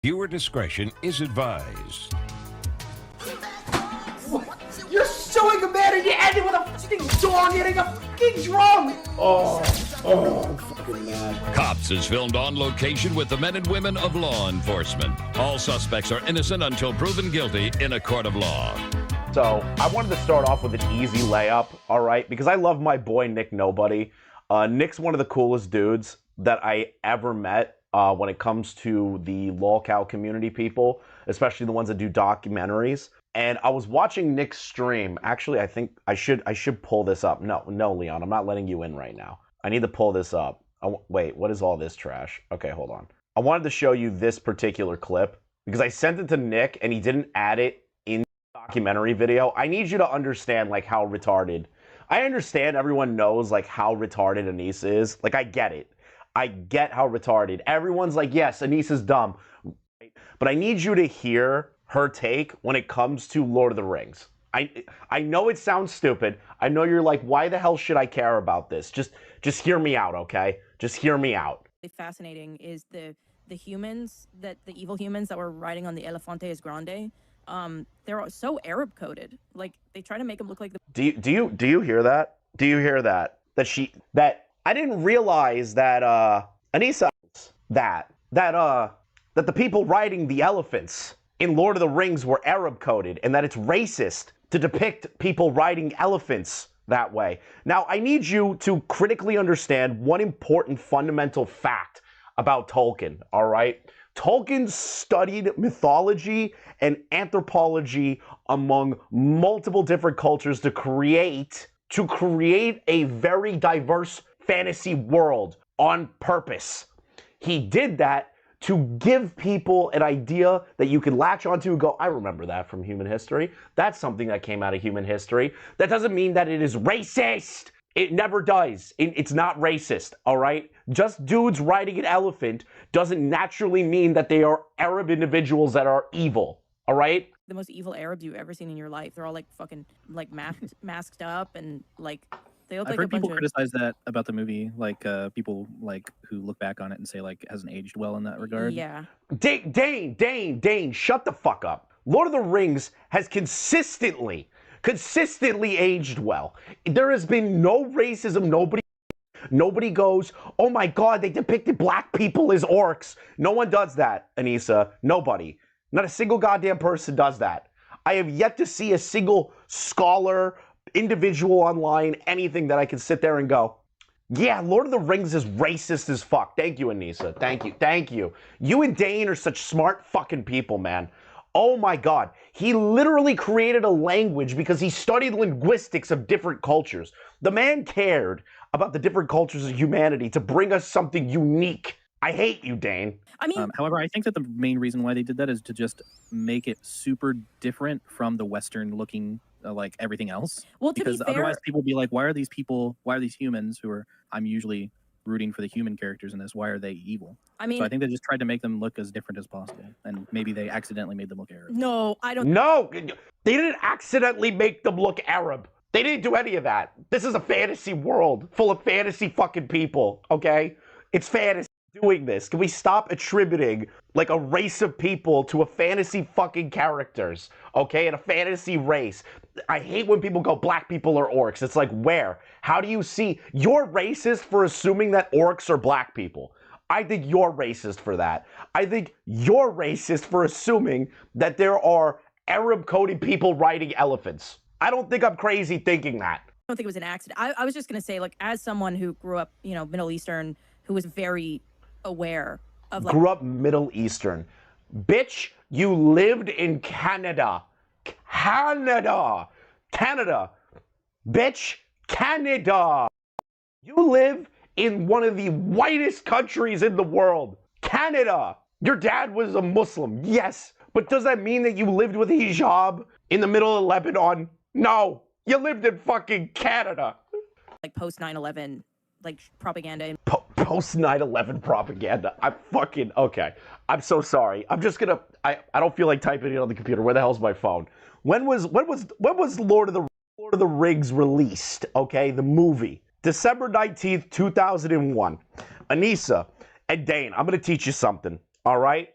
Viewer discretion is advised. You're suing a man and you end it with a fucking dog hitting a fucking drum! Oh, I'm fucking mad. Cops is filmed on location with the men and women of law enforcement. All suspects are innocent until proven guilty in a court of law. So, I wanted to start off with an easy layup, alright? Because I love my boy Nick Nobody. Nick's one of the coolest dudes that I ever met when it comes to the lolcow community people, especially the ones that do documentaries. And I was watching Nick's stream. Actually, I think I should pull this up. No, Leon, I'm not letting you in right now. I need to pull this up. Wait, what is all this trash? Okay, hold on. I wanted to show you this particular clip because I sent it to Nick and he didn't add it in the documentary video. I need you to understand like how retarded. I understand everyone knows like how retarded Anisa is. Like I get it. I get how retarded. Everyone's like, yes, Anisa's dumb. But I need you to hear her take when it comes to Lord of the Rings. I know it sounds stupid. I know you're like, why the hell should I care about this? Just hear me out, okay? Just hear me out. Fascinating is the humans, the evil humans that were riding on the Elefantes Grande. They're so Arab coded. Like they try to make them look like the. Do you hear that? Do you hear that? That I didn't realize that Anisa that the people riding the elephants in Lord of the Rings were Arab coded and that it's racist to depict people riding elephants that way. Now, I need you to critically understand one important fundamental fact about Tolkien, all right? Tolkien studied mythology and anthropology among multiple different cultures to create a very diverse fantasy world on purpose. He did that to give people an idea that you can latch onto and go, I remember that from human history. That's something that came out of human history. That doesn't mean that it is racist. It never does. It's not racist, all right? Just dudes riding an elephant doesn't naturally mean that they are Arab individuals that are evil, all right? The most evil Arabs you've ever seen in your life. They're all like fucking like masked up and like they look I've like heard a bunch people of. criticize that about the movie, like people like who look back on it and say like it hasn't aged well in that regard. Yeah. Dane, shut the fuck up. Lord of the Rings has consistently aged well. There has been no racism. Nobody goes, oh my God, they depicted black people as orcs. No one does that, Anisa. Nobody. Not a single goddamn person does that. I have yet to see a single scholar, individual online, anything that I can sit there and go, yeah, Lord of the Rings is racist as fuck. Thank you, Anisa. Thank you. You and Dane are such smart fucking people, man. Oh my God. He literally created a language because he studied linguistics of different cultures. The man cared about the different cultures of humanity to bring us something unique. I hate you, Dane. I mean, However, I think that the main reason why they did that is to just make it super different from the Western looking like everything else. well, to Because be fair, otherwise people would be like, why are these humans who are, I'm usually rooting for the human characters in this, why are they evil? I mean, So I think they just tried to make them look as different as possible. And maybe they accidentally made them look Arab. no, I don't. No, they didn't accidentally make them look Arab. They didn't do any of that. This is a fantasy world full of fantasy fucking people, okay? It's fantasy doing this. Can we stop attributing like a race of people to a fantasy fucking characters, okay? And a fantasy race. I hate when people go, black people are orcs. It's like, where? How do you see? You're racist for assuming that orcs are black people. I think you're racist for that. I think you're racist for assuming that there are Arab-coded people riding elephants. I don't think I'm crazy thinking that. I don't think it was an accident. I was just gonna say, like, as someone who grew up, Middle Eastern, who was very aware of like. Grew up Middle Eastern. Bitch, you lived in Canada. Canada. Bitch, Canada. You live in one of the whitest countries in the world. Canada. Your dad was a Muslim, yes. But does that mean that you lived with a hijab in the middle of Lebanon? No. You lived in fucking Canada. Like post 9/11, like propaganda. Post 9/11 propaganda. Okay. I'm so sorry. I'm just gonna. I don't feel like typing it on the computer. Where the hell's my phone? When was Lord of the Rings released? Okay, the movie, December 19th, 2001. Anisa and Dane, I'm gonna teach you something. All right.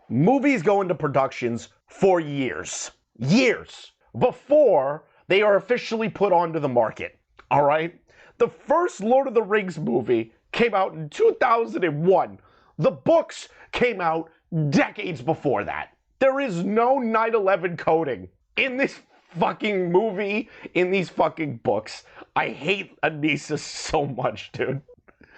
movies go into productions for years. Years before they are officially put onto the market. All right? The first Lord of the Rings movie came out in 2001. The books came out decades before that. There is no 9/11 coding in this fucking movie, in these fucking books. I hate Anisa so much, dude.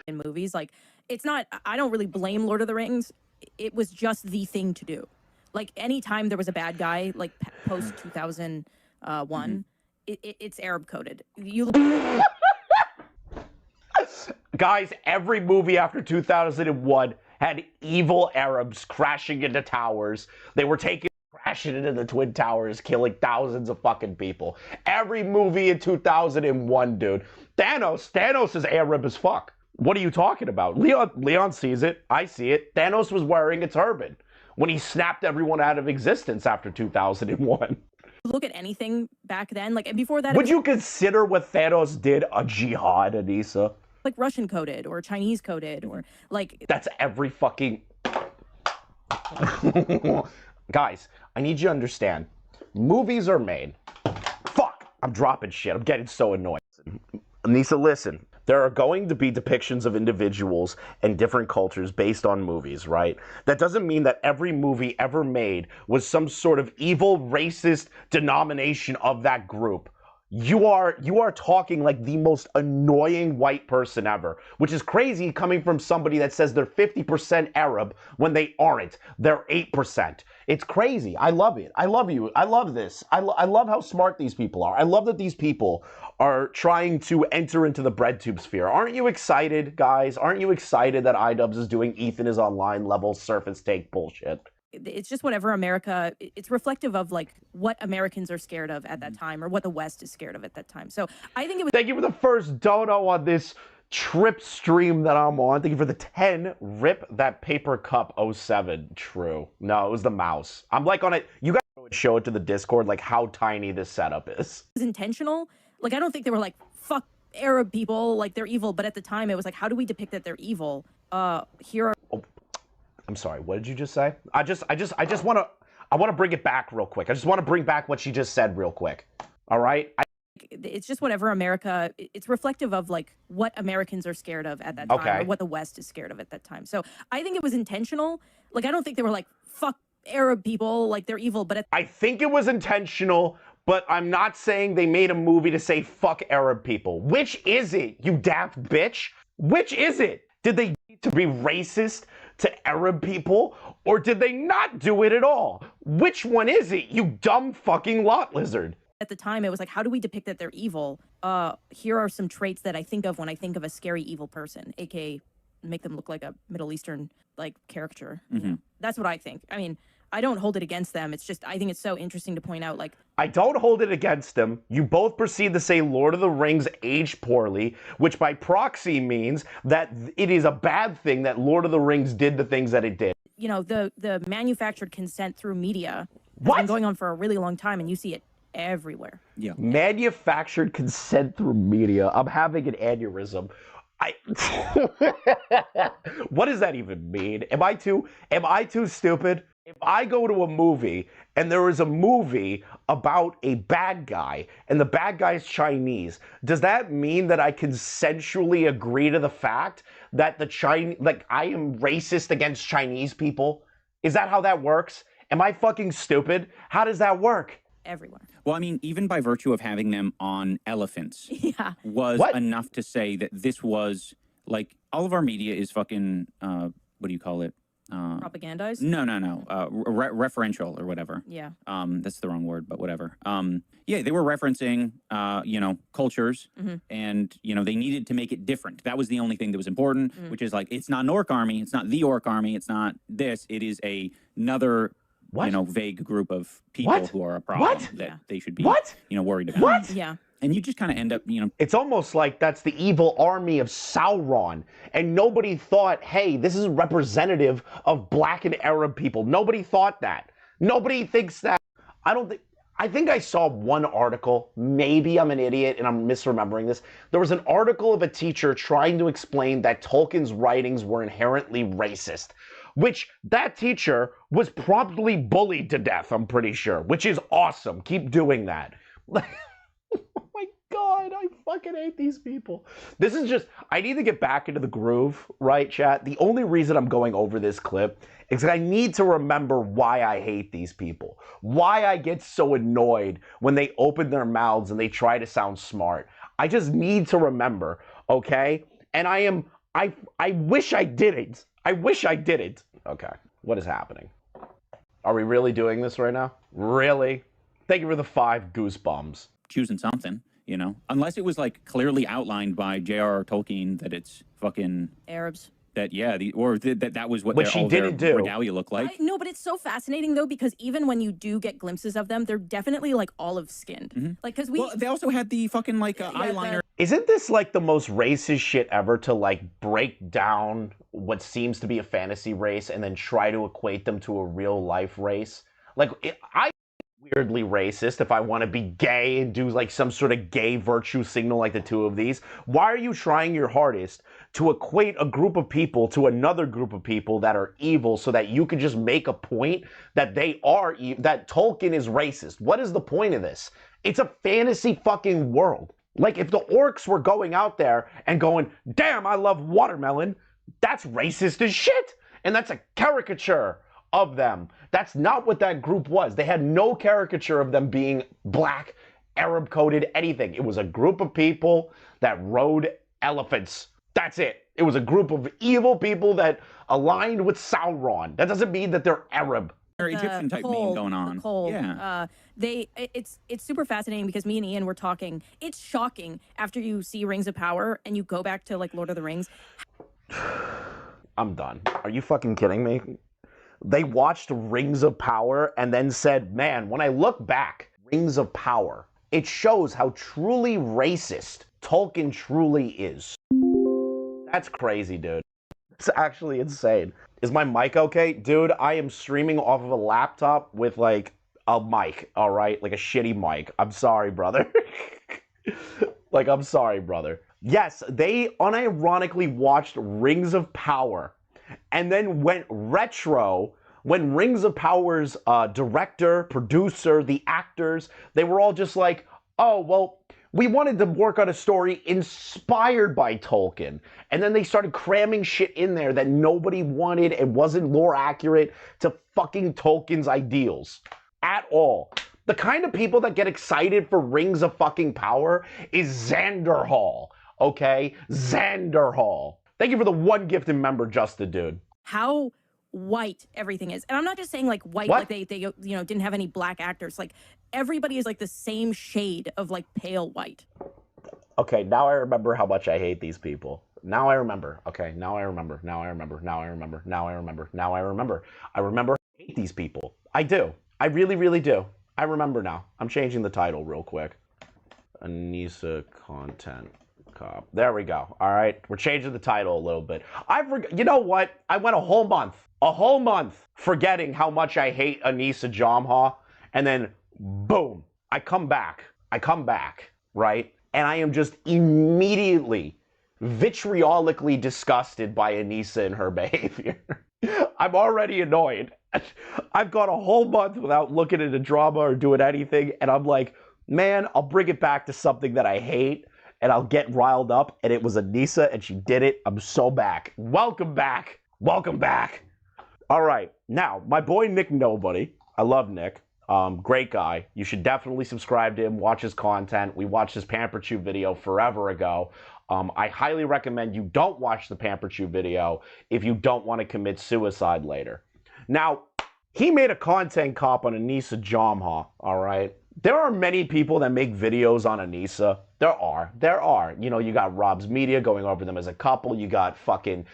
In movies, like, it's not, I don't really blame Lord of the Rings. It was just the thing to do. Like, anytime there was a bad guy, like post 2001, it's Arab coded. You Guys, every movie after 2001 had evil Arabs crashing into towers. They were crashing into the Twin Towers, killing thousands of fucking people. Every movie in 2001, dude. Thanos is Arab as fuck. What are you talking about? Leon sees it. I see it. Thanos was wearing a turban when he snapped everyone out of existence after 2001. look at anything back then, like, and before that, Would you consider what Thanos did a jihad, Anisa? like Russian coded or Chinese coded or like That's every fucking... Guys, I need you to understand. Movies are made. Fuck! I'm dropping shit. I'm getting so annoyed. Anisa, listen. There are going to be depictions of individuals and different cultures based on movies, right? That doesn't mean that every movie ever made was some sort of evil, racist denomination of that group. You are talking like the most annoying white person ever, which is crazy coming from somebody that says they're 50% Arab when they aren't. They're 8%. It's crazy. I love it. I love you. I love this. I love how smart these people are. I love that these people are trying to enter into the breadtube sphere. Aren't you excited, guys? Aren't you excited that iDubbbz is doing Ethan is online level surface take bullshit? it's just whatever America, it's reflective of like what Americans are scared of at that time or what the West is scared of at that time. So I think it was. Thank you for the first dono on this trip stream that I'm on. Thank you for the 10. Rip that paper cup 07. True. No, it was the mouse. I'm like on it. You guys would show it to the Discord like how tiny this setup is. It was intentional. Like, I don't think they were like, fuck Arab people, like they're evil. But at the time it was like, how do we depict that they're evil? Here are. Oh, I'm sorry. What did you just say? I just want to bring it back real quick. I just want to bring back what she just said real quick. All right. It's just whatever America, it's reflective of like what Americans are scared of at that time or what the West is scared of at that time. So I think it was intentional. Like, I don't think they were like, fuck Arab people, like they're evil. But I think it was intentional, but I'm not saying they made a movie to say fuck Arab people. Which is it, you daft bitch? Which is it? Did they need to be racist to Arab people, or did they not do it at all? Which one is it, you dumb fucking lot lizard? At the time, it was like, how do we depict that they're evil? Here are some traits that I think of when I think of a scary evil person, aka make them look like a Middle Eastern like caricature. Mm-hmm. That's what I think. I mean, I don't hold it against them. It's just, I think it's so interesting to point out, like... I don't hold it against them. You both proceed to say Lord of the Rings aged poorly, which by proxy means that it is a bad thing that Lord of the Rings did the things that it did. You know, the manufactured consent through media has What? been going on for a really long time, and you see it everywhere. Yeah. Manufactured consent through media. I'm having an aneurysm. What does that even mean? Am I too stupid? If I go to a movie and there is a movie about a bad guy and the bad guy's Chinese, does that mean that I consensually agree to the fact that I am racist against Chinese people? Is that how that works? Am I fucking stupid? How does that work? Everywhere. Well, I mean, even by virtue of having them on elephants Yeah. was What? enough to say that this was, like, all of our media is fucking, what do you call it? Propagandized? No. Referential or whatever. Yeah. That's the wrong word, but whatever. Yeah, they were referencing, cultures, and, they needed to make it different. That was the only thing that was important, which is, like, it's not an orc army, it's not the orc army, it's not this, it is another... What? Vague group of people What? who are a problem What? that they should be, What? worried about. What? Yeah. And you just kind of end up, It's almost like that's the evil army of Sauron. And nobody thought, hey, this is representative of black and Arab people. Nobody thought that. Nobody thinks that. I think I saw one article. Maybe I'm an idiot and I'm misremembering this. There was an article of a teacher trying to explain that Tolkien's writings were inherently racist. which that teacher was promptly bullied to death, I'm pretty sure, which is awesome. Keep doing that. Oh my God, I fucking hate these people. This is just, I need to get back into the groove, right, chat? The only reason I'm going over this clip is that I need to remember why I hate these people. Why I get so annoyed when they open their mouths and they try to sound smart. I just need to remember, okay? And I wish I didn't. I wish I didn't. Okay, what is happening? Are we really doing this right now? Really? Thank you for the 5 goosebumps. Choosing something, you know, unless it was like clearly outlined by J.R.R. Tolkien that it's fucking Arabs. That that was what Which she didn't do. Regalia looked like. No, but it's so fascinating though, because even when you do get glimpses of them, they're definitely like olive skinned. Like, because they also had the fucking like eyeliner. Isn't this like the most racist shit ever to like break down what seems to be a fantasy race and then try to equate them to a real life race? Like, I weirdly racist if I want to be gay and do like some sort of gay virtue signal like the two of these. Why are you trying your hardest to equate a group of people to another group of people that are evil so that you can just make a point that they are that Tolkien is racist? What is the point of this? It's a fantasy fucking world. Like, if the orcs were going out there and going, damn, I love watermelon, that's racist as shit. And that's a caricature of them. That's not what that group was. They had no caricature of them being black, Arab-coded, anything. It was a group of people that rode elephants. That's it. It was a group of evil people that aligned with Sauron. That doesn't mean that they're Arab. Or Egyptian type meme going on. Yeah. It's super fascinating because me and Ian were talking. It's shocking after you see Rings of Power and you go back to like Lord of the Rings. I'm done. Are you fucking kidding me? They watched Rings of Power and then said, man, when I look back, Rings of Power, it shows how truly racist Tolkien truly is. That's crazy, dude. It's actually insane. Is my mic okay? Dude, I am streaming off of a laptop with like a mic, all right? Like a shitty mic. I'm sorry, brother. Like, I'm sorry, brother. Yes, they unironically watched Rings of Power and then went retro when Rings of Power's director, producer, the actors, they were all just like, oh, well, we wanted to work on a story inspired by Tolkien. And then they started cramming shit in there that nobody wanted and wasn't lore accurate to fucking Tolkien's ideals at all. The kind of people that get excited for Rings of fucking Power is Xanderhall, okay? Xanderhall. Thank you for the 1 gifted member, Justin, dude. How white everything is. And I'm not just saying like white, What? like they didn't have any black actors. Like everybody is like the same shade of like pale white. Okay, now I remember how much I hate these people. Now I remember. Okay, now I remember. Now I remember. Now I remember. Now I remember. Now I remember. I remember I hate these people. I do. I really, really do. I remember now. I'm changing the title real quick. Anisa Content Cop. There we go. All right. We're changing the title a little bit. You know what? I went a whole month forgetting how much I hate Anisa Jomha. And then, boom, I come back, right? And I am just immediately vitriolically disgusted by Anisa and her behavior. I'm already annoyed. I've gone a whole month without looking at a drama or doing anything, and I'm like, man, I'll bring it back to something that I hate, and I'll get riled up, and it was Anisa, and she did it. I'm so back. Welcome back. Welcome back. All right, now, my boy Nick Nobody. I love Nick. Great guy. You should definitely subscribe to him, watch his content. We watched his Pamper Chew video forever ago. I highly recommend you don't watch the Pamper Chew video if you don't want to commit suicide later. Now, he made a content cop on Anisa Jomha, all right? There are many people that make videos on Anisa. There are. You know, you got Rob's Media going over them as a couple. You got fucking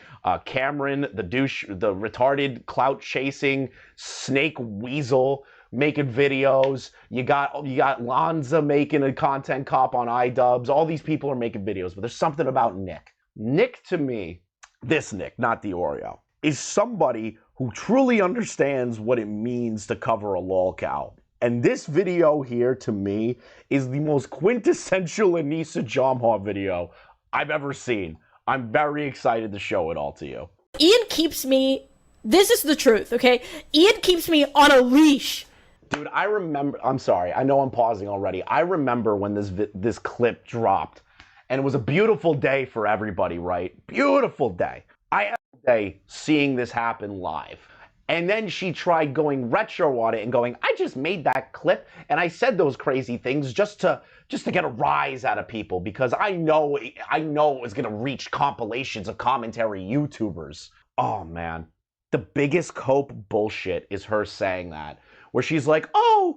Cameron, the douche, the retarded clout-chasing snake weasel making videos. You got Lanza making a content cop on iDubbbz. All these people are making videos, but there's something about Nick. Nick, to me, this Nick, not the Oreo, is somebody who truly understands what it means to cover a lolcow. And this video here, to me, is the most quintessential Anisa Jomha video I've ever seen. I'm very excited to show it all to you. Ian keeps me This is the truth, okay? Ian keeps me on a leash. Dude, I remember, I'm sorry, I know I'm pausing already. I remember when this clip dropped, and it was a beautiful day for everybody, right? Beautiful day. I had a day seeing this happen live. And then she tried going retro on it and going, I just made that clip, and I said those crazy things just to get a rise out of people, because I know it was going to reach compilations of commentary YouTubers. Oh, man. The biggest cope bullshit is her saying that, where she's like, I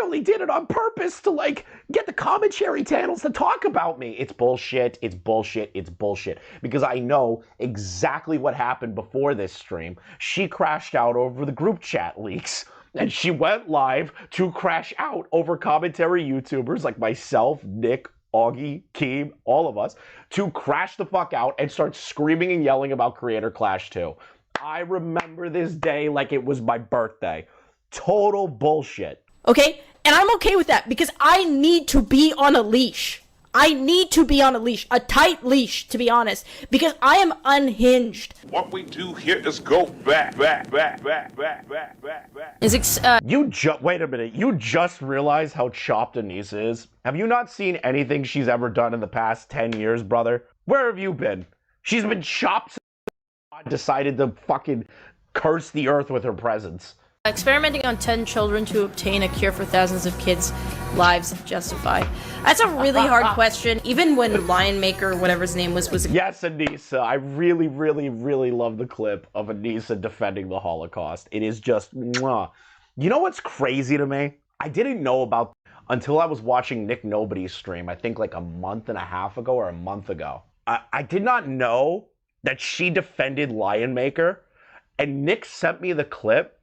only did it on purpose to, like, get the commentary channels to talk about me. It's bullshit, it's bullshit, it's bullshit. Because I know exactly what happened before this stream. She crashed out over the group chat leaks. And she went live to crash out over commentary YouTubers like myself, Nick, Augie, Keem, all of us, to crash the fuck out and start screaming and yelling about Creator Clash 2. I remember this day like it was my birthday. Total bullshit. Okay? And I'm okay with that because I need to be on a leash. I need to be on a leash, a tight leash, to be honest, because I am unhinged. What we do here is go back. Wait a minute. You just realized how chopped Anisa is? Have you not seen anything she's ever done in the past 10 years, brother? Where have you been? She's been chopped since God decided to fucking curse the earth with her presence. Experimenting on 10 children to obtain a cure for thousands of kids' lives justified? That's a really hard question. Even when Lion Maker, whatever his name was Yes, Anisa. I really, really, really love the clip of Anisa defending the Holocaust. It is just, mwah. You know what's crazy to me? I didn't know about until I was watching Nick Nobody's stream, I think like a month and a half ago or a month ago. I did not know that she defended Lion Maker, and Nick sent me the clip.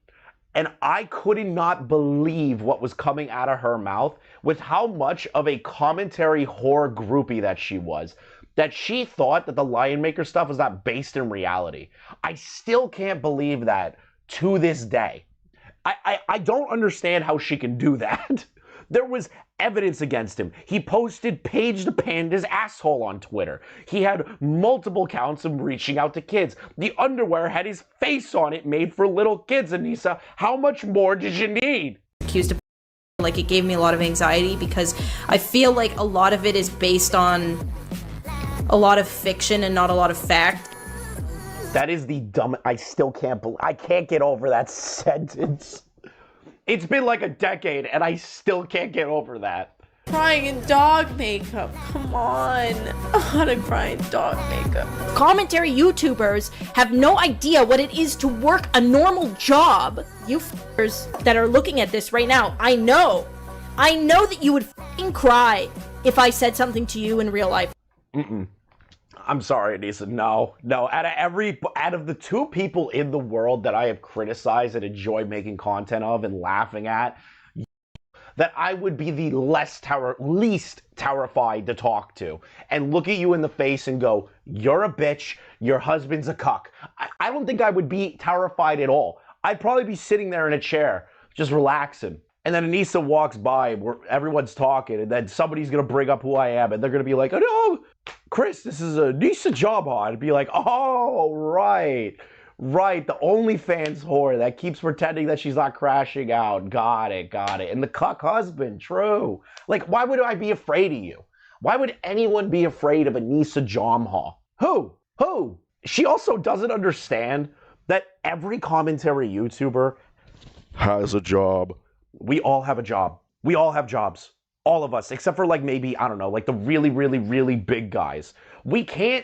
And I could not believe what was coming out of her mouth with how much of a commentary whore groupie that she was. That she thought that the Lion Maker stuff was not based in reality. I still can't believe that to this day. I don't understand how she can do that. There was evidence against him. He posted Paige the Panda's asshole on Twitter. He had multiple counts of reaching out to kids. The underwear had his face on it, made for little kids, Anisa. How much more did you need? accused of, like, it gave me a lot of anxiety because I feel like a lot of it is based on a lot of fiction and not a lot of fact. That is the dumb. I still can't believe. I can't get over that sentence. It's been like a decade, and I still can't get over that. Crying in dog makeup. Come on. How to cry in dog makeup. Commentary YouTubers have no idea what it is to work a normal job. You f***ers that are looking at this right now, I know that you would f***ing cry if I said something to you in real life. I'm sorry, Anisa. No. Out of the two people in the world that I have criticized and enjoy making content of and laughing at, that I would be the least terrified to talk to and look at you in the face and go, you're a bitch, your husband's a cuck. I don't think I would be terrified at all. I'd probably be sitting there in a chair, just relaxing. And then Anisa walks by where everyone's talking, and then somebody's going to bring up who I am, and they're going to be like, oh, no, Chris, this is Anisa Jomha. I'd be like, oh, right, the OnlyFans whore that keeps pretending that she's not crashing out. Got it. And the cuck husband, true. Like, why would I be afraid of you? Why would anyone be afraid of Anisa Jomha? Who? She also doesn't understand that every commentary YouTuber has a job. We all have a job. We all have jobs. All of us, except for like maybe, I don't know, like the really, really, really big guys. We can't,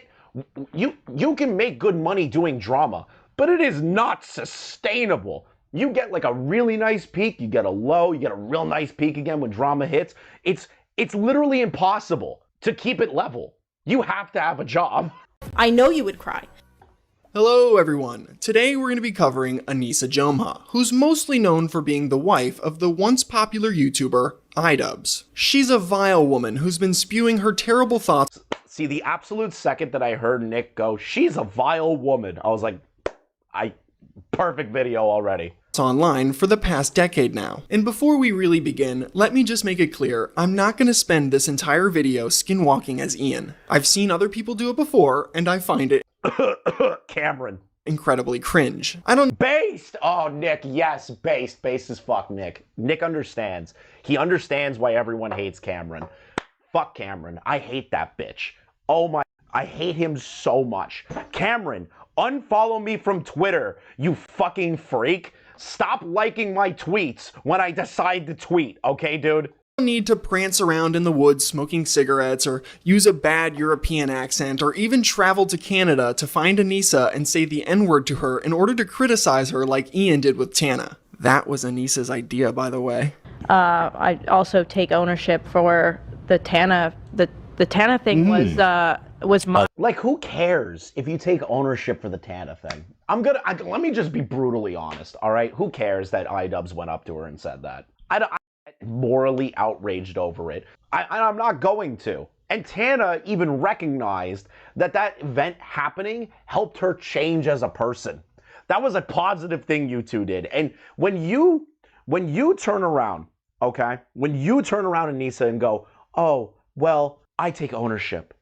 you can make good money doing drama, but it is not sustainable. You get like a really nice peak, you get a low, you get a real nice peak again when drama hits. It's literally impossible to keep it level. You have to have a job. I know you would cry. Hello everyone, today we're going to be covering Anisa Jomha, who's mostly known for being the wife of the once popular YouTuber iDubbbz. She's a vile woman who's been spewing her terrible thoughts. See, the absolute second that I heard Nick go, she's a vile woman, I was like, perfect video already. Online for the past decade now. And before we really begin, let me just make it clear, I'm not going to spend this entire video skinwalking as Ian. I've seen other people do it before, and I find it Cameron. incredibly cringe. I don't Based! Oh, Nick, yes, based. Based as fuck, Nick. Nick understands. He understands why everyone hates Cameron. Fuck Cameron. I hate that bitch. Oh my, I hate him so much. Cameron, unfollow me from Twitter, you fucking freak. Stop liking my tweets when I decide to tweet, okay, dude? need to prance around in the woods smoking cigarettes or use a bad European accent or even travel to Canada to find Anisa and say the N-word to her in order to criticize her like Ian did with Tana. That was Anisa's idea, by the way. I also take ownership for the Tana. The Tana thing was my. Like, who cares if you take ownership for the Tana thing? Let me just be brutally honest, all right? Who cares that iDubbbz went up to her and said that? I'm morally outraged over it. I'm not going to. And Tana even recognized that event happening helped her change as a person. That was a positive thing you two did. And when you turn around, okay? When you turn around, Anisa, and go, oh, well, I take ownership.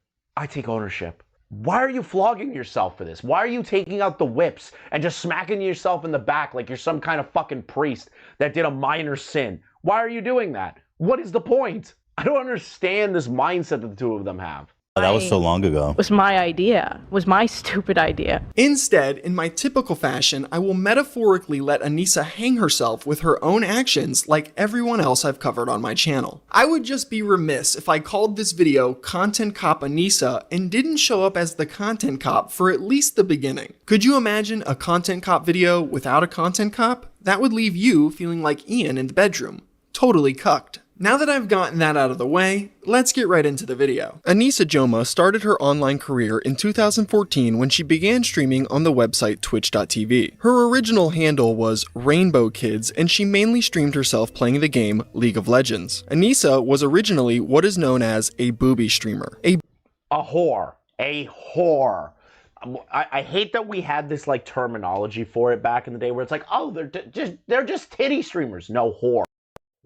Why are you flogging yourself for this? Why are you taking out the whips and just smacking yourself in the back like you're some kind of fucking priest that did a minor sin? Why are you doing that? What is the point? I don't understand this mindset that the two of them have. That was so long ago. Was my idea. Was my stupid idea. Instead, in my typical fashion, I will metaphorically let Anisa hang herself with her own actions like everyone else I've covered on my channel. I would just be remiss if I called this video Content Cop Anisa and didn't show up as the content cop for at least the beginning. Could you imagine a content cop video without a content cop? That would leave you feeling like Ian in the bedroom. Totally cucked. Now that I've gotten that out of the way, let's get right into the video. Anisa Jomha started her online career in 2014 when she began streaming on the website twitch.tv. Her original handle was Rainbow Kids, and she mainly streamed herself playing the game League of Legends. Anisa was originally what is known as a booby streamer. A whore. A whore. I hate that we had this like terminology for it back in the day where it's like, oh, they're just titty streamers. No, whore.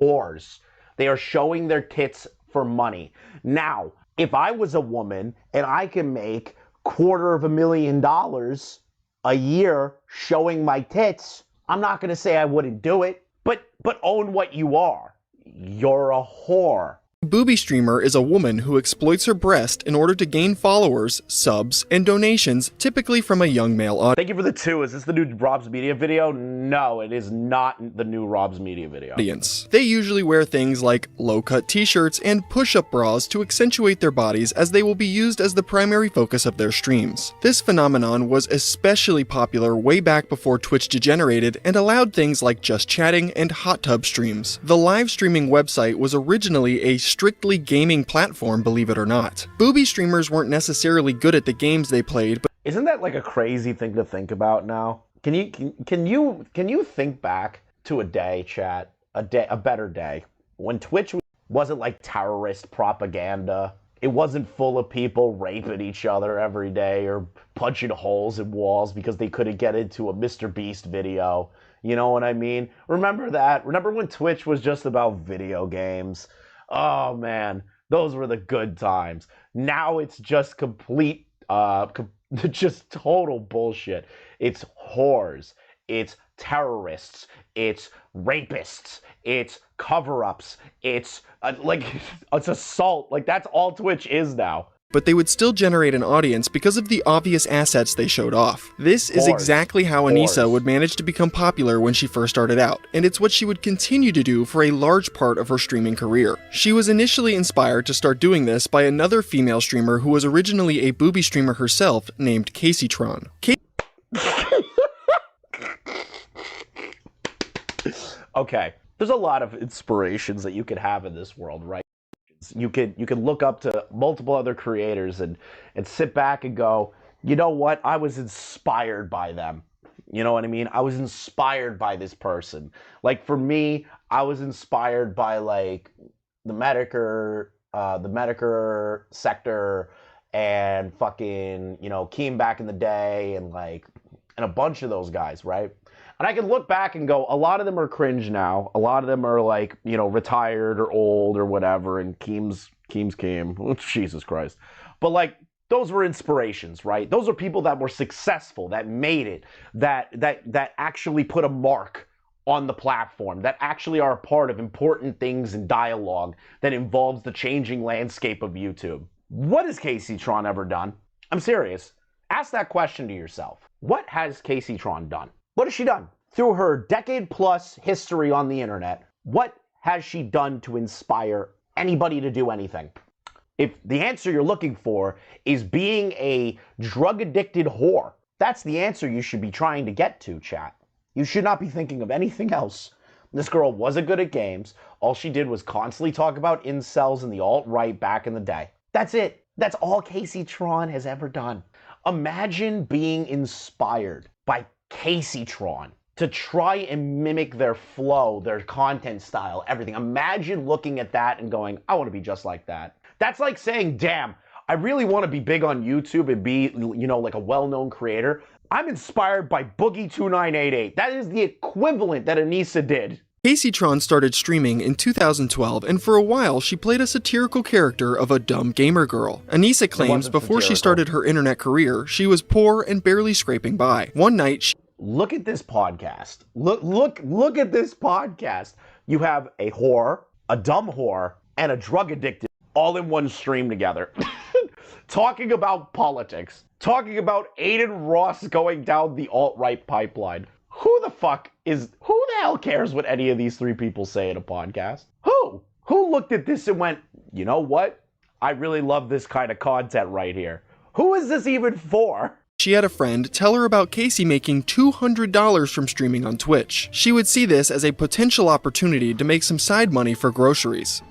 Whores. They are showing their tits for money. Now, if I was a woman and I can make $250,000 a year showing my tits, I'm not going to say I wouldn't do it, but own what you are. You're a whore. A booby streamer is a woman who exploits her breast in order to gain followers, subs, and donations, typically from a young male audience. Thank you for the 2. Is this the new Rob's Media video? No, it is not the new Rob's Media video. They usually wear things like low-cut t-shirts and push-up bras to accentuate their bodies, as they will be used as the primary focus of their streams. This phenomenon was especially popular way back before Twitch degenerated and allowed things like just chatting and hot tub streams. The live streaming website was originally a strictly gaming platform, believe it or not. Booby streamers weren't necessarily good at the games they played, but isn't that like a crazy thing to think about now? Can you think back to a day, chat, a better day when Twitch wasn't like terrorist propaganda? It wasn't full of people raping each other every day or punching holes in walls because they couldn't get into a Mr. Beast video. You know what I mean? Remember that? Remember when Twitch was just about video games? Oh man, those were the good times. Now it's just complete, just total bullshit. It's whores, it's terrorists, it's rapists, it's cover-ups, it's it's assault. Like, that's all Twitch is now. But they would still generate an audience because of the obvious assets they showed off. This is exactly how Anisa would manage to become popular when she first started out, and it's what she would continue to do for a large part of her streaming career. She was initially inspired to start doing this by another female streamer who was originally a booby streamer herself named CaseyTron. Okay, there's a lot of inspirations that you could have in this world, right? You could look up to multiple other creators and sit back and go, you know what? I was inspired by them. You know what I mean? I was inspired by this person. Like, for me, I was inspired by like the Medicare sector and fucking, you know, Keem back in the day and a bunch of those guys, right? And I can look back and go, a lot of them are cringe now. A lot of them are like, you know, retired or old or whatever. And Keem's Keem. Jesus Christ. But like, those were inspirations, right? Those are people that were successful, that made it, that actually put a mark on the platform, that actually are a part of important things in dialogue that involves the changing landscape of YouTube. What has Casey Tron ever done? I'm serious. Ask that question to yourself. What has Casey Tron done? What has she done? Through her decade-plus history on the internet, what has she done to inspire anybody to do anything? If the answer you're looking for is being a drug-addicted whore, that's the answer you should be trying to get to, chat. You should not be thinking of anything else. This girl wasn't good at games. All she did was constantly talk about incels and the alt-right back in the day. That's it. That's all Casey Tron has ever done. Imagine being inspired by Casey Tron to try and mimic their flow, their content style, everything. Imagine looking at that and going, I want to be just like that. That's like saying, damn, I really want to be big on YouTube and be, you know, like a well-known creator. I'm inspired by Boogie2988. That is the equivalent that Anisa did. Casey Tron started streaming in 2012, and for a while she played a satirical character of a dumb gamer girl. Anisa claims before she started her internet career, she was poor and barely scraping by. One night, look at this podcast. Look at this podcast. You have a whore, a dumb whore, and a drug addicted all in one stream together. Talking about politics. Talking about Aiden Ross going down the alt-right pipeline. Who the hell cares what any of these three people say in a podcast? Who looked at this and went, you know what? I really love this kind of content right here. Who is this even for? She had a friend tell her about Casey making $200 from streaming on Twitch. She would see this as a potential opportunity to make some side money for groceries.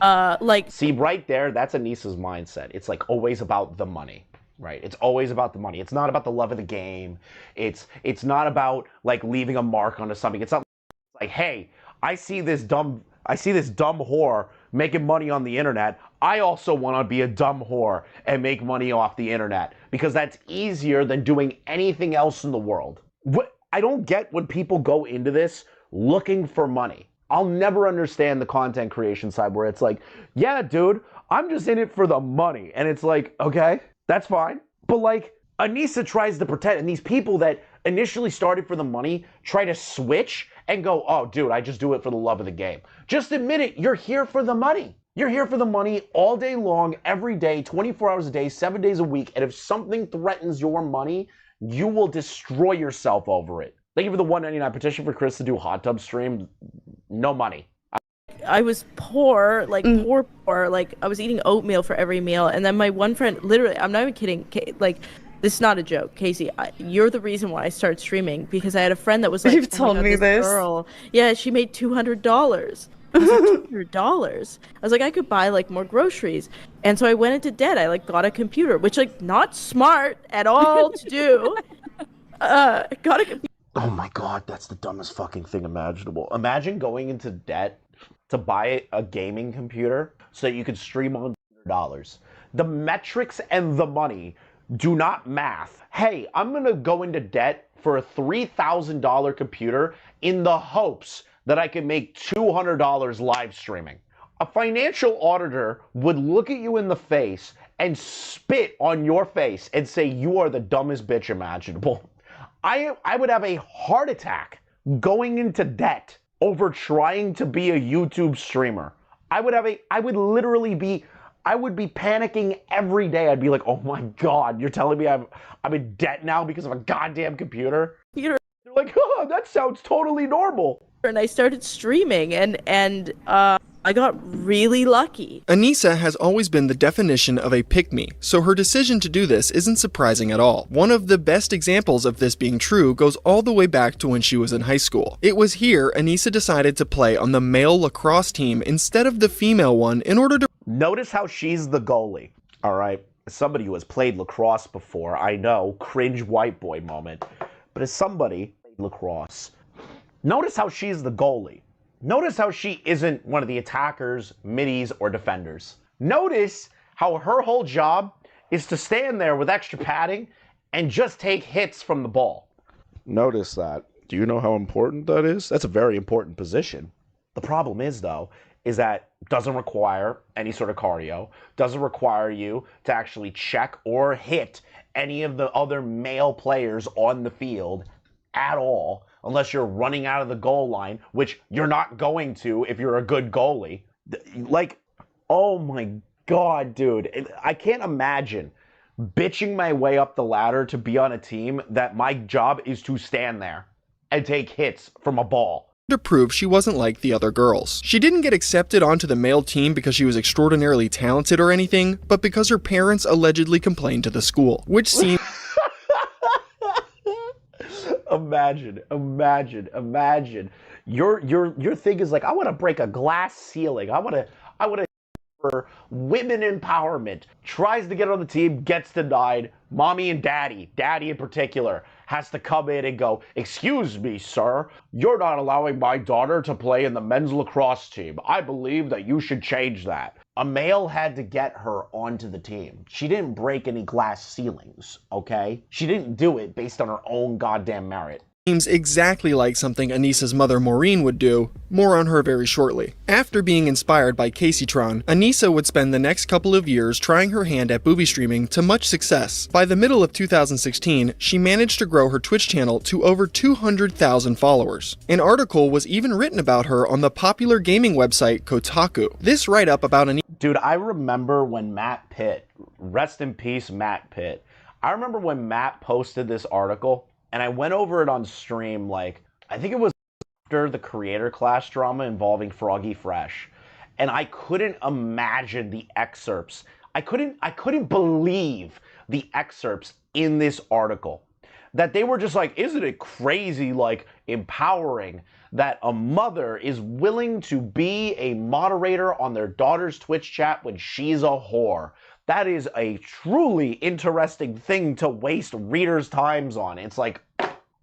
See, right there, that's Anisa's mindset. It's like always about the money. Right? It's always about the money. It's not about the love of the game. It's not about like leaving a mark onto something. It's not like, hey, I see this dumb whore making money on the internet. I also want to be a dumb whore and make money off the internet because that's easier than doing anything else in the world. I don't get when people go into this looking for money. I'll never understand the content creation side where it's like, yeah, dude, I'm just in it for the money. And it's like, okay, that's fine. But like, Anisa tries to pretend, and these people that initially started for the money try to switch and go, oh, dude, I just do it for the love of the game. Just admit it. You're here for the money. You're here for the money all day long, every day, 24 hours a day, 7 days a week. And if something threatens your money, you will destroy yourself over it. Thank you for the $1.99 petition for Chris to do hot tub stream. No money. I was poor, like poor. Like I was eating oatmeal for every meal, and then my one friend, literally, I'm not even kidding. Like, this is not a joke, Casey. You're the reason why I started streaming because I had a friend that was like, you've told me this. Girl, yeah, she made $200. I was like, $200. I was like, I could buy like more groceries, and so I went into debt. I like got a computer, which like not smart at all to do. Got a computer. Oh my God, that's the dumbest fucking thing imaginable. Imagine going into debt to buy a gaming computer so that you could stream on $100. The metrics and the money do not math. Hey, I'm gonna go into debt for a $3,000 computer in the hopes that I can make $200 live streaming. A financial auditor would look at you in the face and spit on your face and say you are the dumbest bitch imaginable. I would have a heart attack going into debt over trying to be a YouTube streamer. I would be panicking every day. I'd be like, oh my God, you're telling me I'm in debt now because of a goddamn computer? They're like, oh, that sounds totally normal. And I started streaming, and I got really lucky. Anisa has always been the definition of a pick-me, so her decision to do this isn't surprising at all. One of the best examples of this being true goes all the way back to when she was in high school. It was here Anisa decided to play on the male lacrosse team instead of the female one in order to... Notice how she's the goalie, all right? As somebody who has played lacrosse before, I know, cringe white boy moment, but as somebody who played lacrosse, notice how she's the goalie. Notice how she isn't one of the attackers, middies, or defenders. Notice how her whole job is to stand there with extra padding and just take hits from the ball. Notice that. Do you know how important that is? That's a very important position. The problem is, though, is that doesn't require any sort of cardio, doesn't require you to actually check or hit any of the other male players on the field at all, unless you're running out of the goal line, which you're not going to if you're a good goalie. Like, oh my God, dude. I can't imagine bitching my way up the ladder to be on a team that my job is to stand there and take hits from a ball. To prove she wasn't like the other girls. She didn't get accepted onto the male team because she was extraordinarily talented or anything, but because her parents allegedly complained to the school, which seemed... Imagine. Your thing is like, I want to break a glass ceiling. I want to for women empowerment. Tries to get on the team, gets denied. Mommy and daddy in particular, has to come in and go, excuse me, sir, you're not allowing my daughter to play in the men's lacrosse team. I believe that you should change that. A male had to get her onto the team. She didn't break any glass ceilings, okay? She didn't do it based on her own goddamn merit. Seems exactly like something Anisa's mother Maureen would do. More on her very shortly. After being inspired by Caseytron, Anisa would spend the next couple of years trying her hand at booby streaming to much success. By the middle of 2016, she managed to grow her Twitch channel to over 200,000 followers. An article was even written about her on the popular gaming website Kotaku. This write-up about Anisa... Dude, I remember when Matt Pitt, rest in peace Matt Pitt, I remember when Matt posted this article, and I went over it on stream, like, I think it was after the creator class drama involving Froggy Fresh. And I couldn't imagine the excerpts. I couldn't believe the excerpts in this article. That they were just like, isn't it crazy, like, empowering that a mother is willing to be a moderator on their daughter's Twitch chat when she's a whore. That is a truly interesting thing to waste readers' times on. It's like,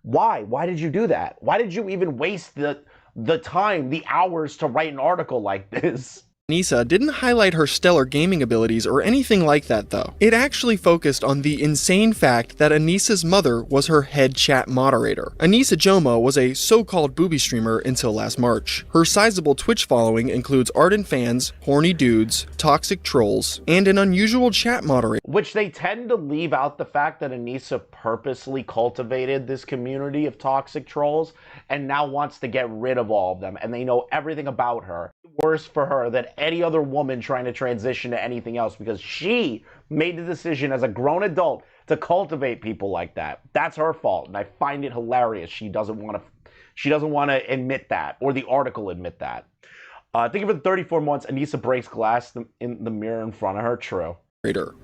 why? Why did you do that? Why did you even waste the time, the hours to write an article like this? Anisa didn't highlight her stellar gaming abilities or anything like that though. It actually focused on the insane fact that Anisa's mother was her head chat moderator. Anisa Jomha was a so-called booby streamer until last March. Her sizable Twitch following includes ardent fans, horny dudes, toxic trolls, and an unusual chat moderator. Which they tend to leave out the fact that Anisa purposely cultivated this community of toxic trolls and now wants to get rid of all of them, and they know everything about her. Worse for her than any other woman trying to transition to anything else, because she made the decision as a grown adult to cultivate people like that. That's her fault, and I find it hilarious. She doesn't want to admit that, or the article admit that. Think of it, 34 months, Anisa breaks glass in the mirror in front of her. True.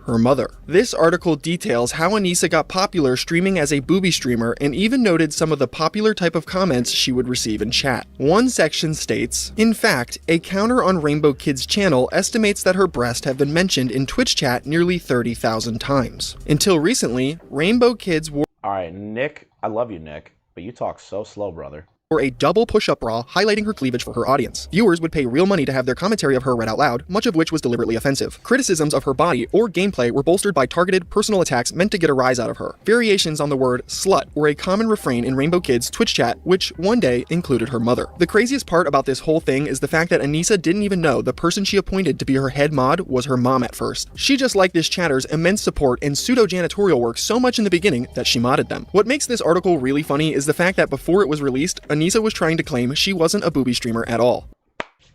Her mother. This article details how Anisa got popular streaming as a booby streamer and even noted some of the popular type of comments she would receive in chat. One section states, in fact, a counter on Rainbow Kid's channel estimates that her breasts have been mentioned in Twitch chat nearly 30,000 times. Until recently, Rainbow Kids wore... Alright, Nick, I love you, Nick, but you talk so slow, brother. Or a double push-up bra highlighting her cleavage for her audience. Viewers would pay real money to have their commentary of her read out loud, much of which was deliberately offensive. Criticisms of her body or gameplay were bolstered by targeted, personal attacks meant to get a rise out of her. Variations on the word slut were a common refrain in Rainbow Kid's Twitch chat, which one day included her mother. The craziest part about this whole thing is the fact that Anisa didn't even know the person she appointed to be her head mod was her mom at first. She just liked this chatter's immense support and pseudo-janitorial work so much in the beginning that she modded them. What makes this article really funny is the fact that before it was released, Anisa was trying to claim she wasn't a booby streamer at all.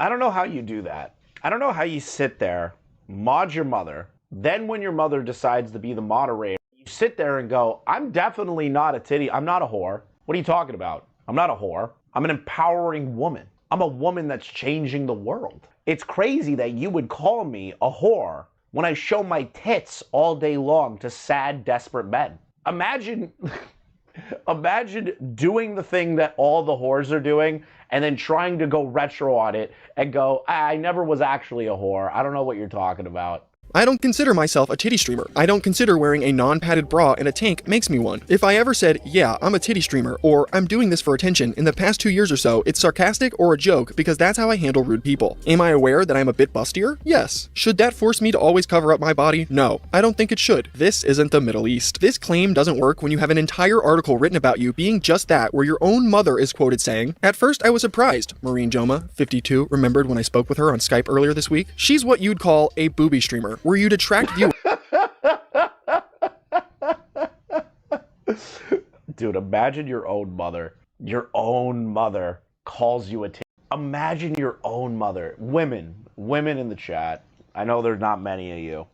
I don't know how you do that. I don't know how you sit there, mod your mother, then when your mother decides to be the moderator, you sit there and go, I'm definitely not a titty, I'm not a whore. What are you talking about? I'm not a whore. I'm an empowering woman. I'm a woman that's changing the world. It's crazy that you would call me a whore when I show my tits all day long to sad, desperate men. Imagine doing the thing that all the whores are doing and then trying to go retro on it and go, I never was actually a whore. I don't know what you're talking about. I don't consider myself a titty streamer. I don't consider wearing a non-padded bra in a tank makes me one. If I ever said, yeah, I'm a titty streamer, or I'm doing this for attention in the past 2 years or so, it's sarcastic or a joke because that's how I handle rude people. Am I aware that I'm a bit bustier? Yes. Should that force me to always cover up my body? No. I don't think it should. This isn't the Middle East. This claim doesn't work when you have an entire article written about you being just that, where your own mother is quoted saying, "At first I was surprised. Maureen Joma, 52, remembered when I spoke with her on Skype earlier this week. She's what you'd call a booby streamer, where you'd attract viewers." Dude, imagine your own mother. Your own mother calls you a Imagine your own mother. Women in the chat. I know there's not many of you.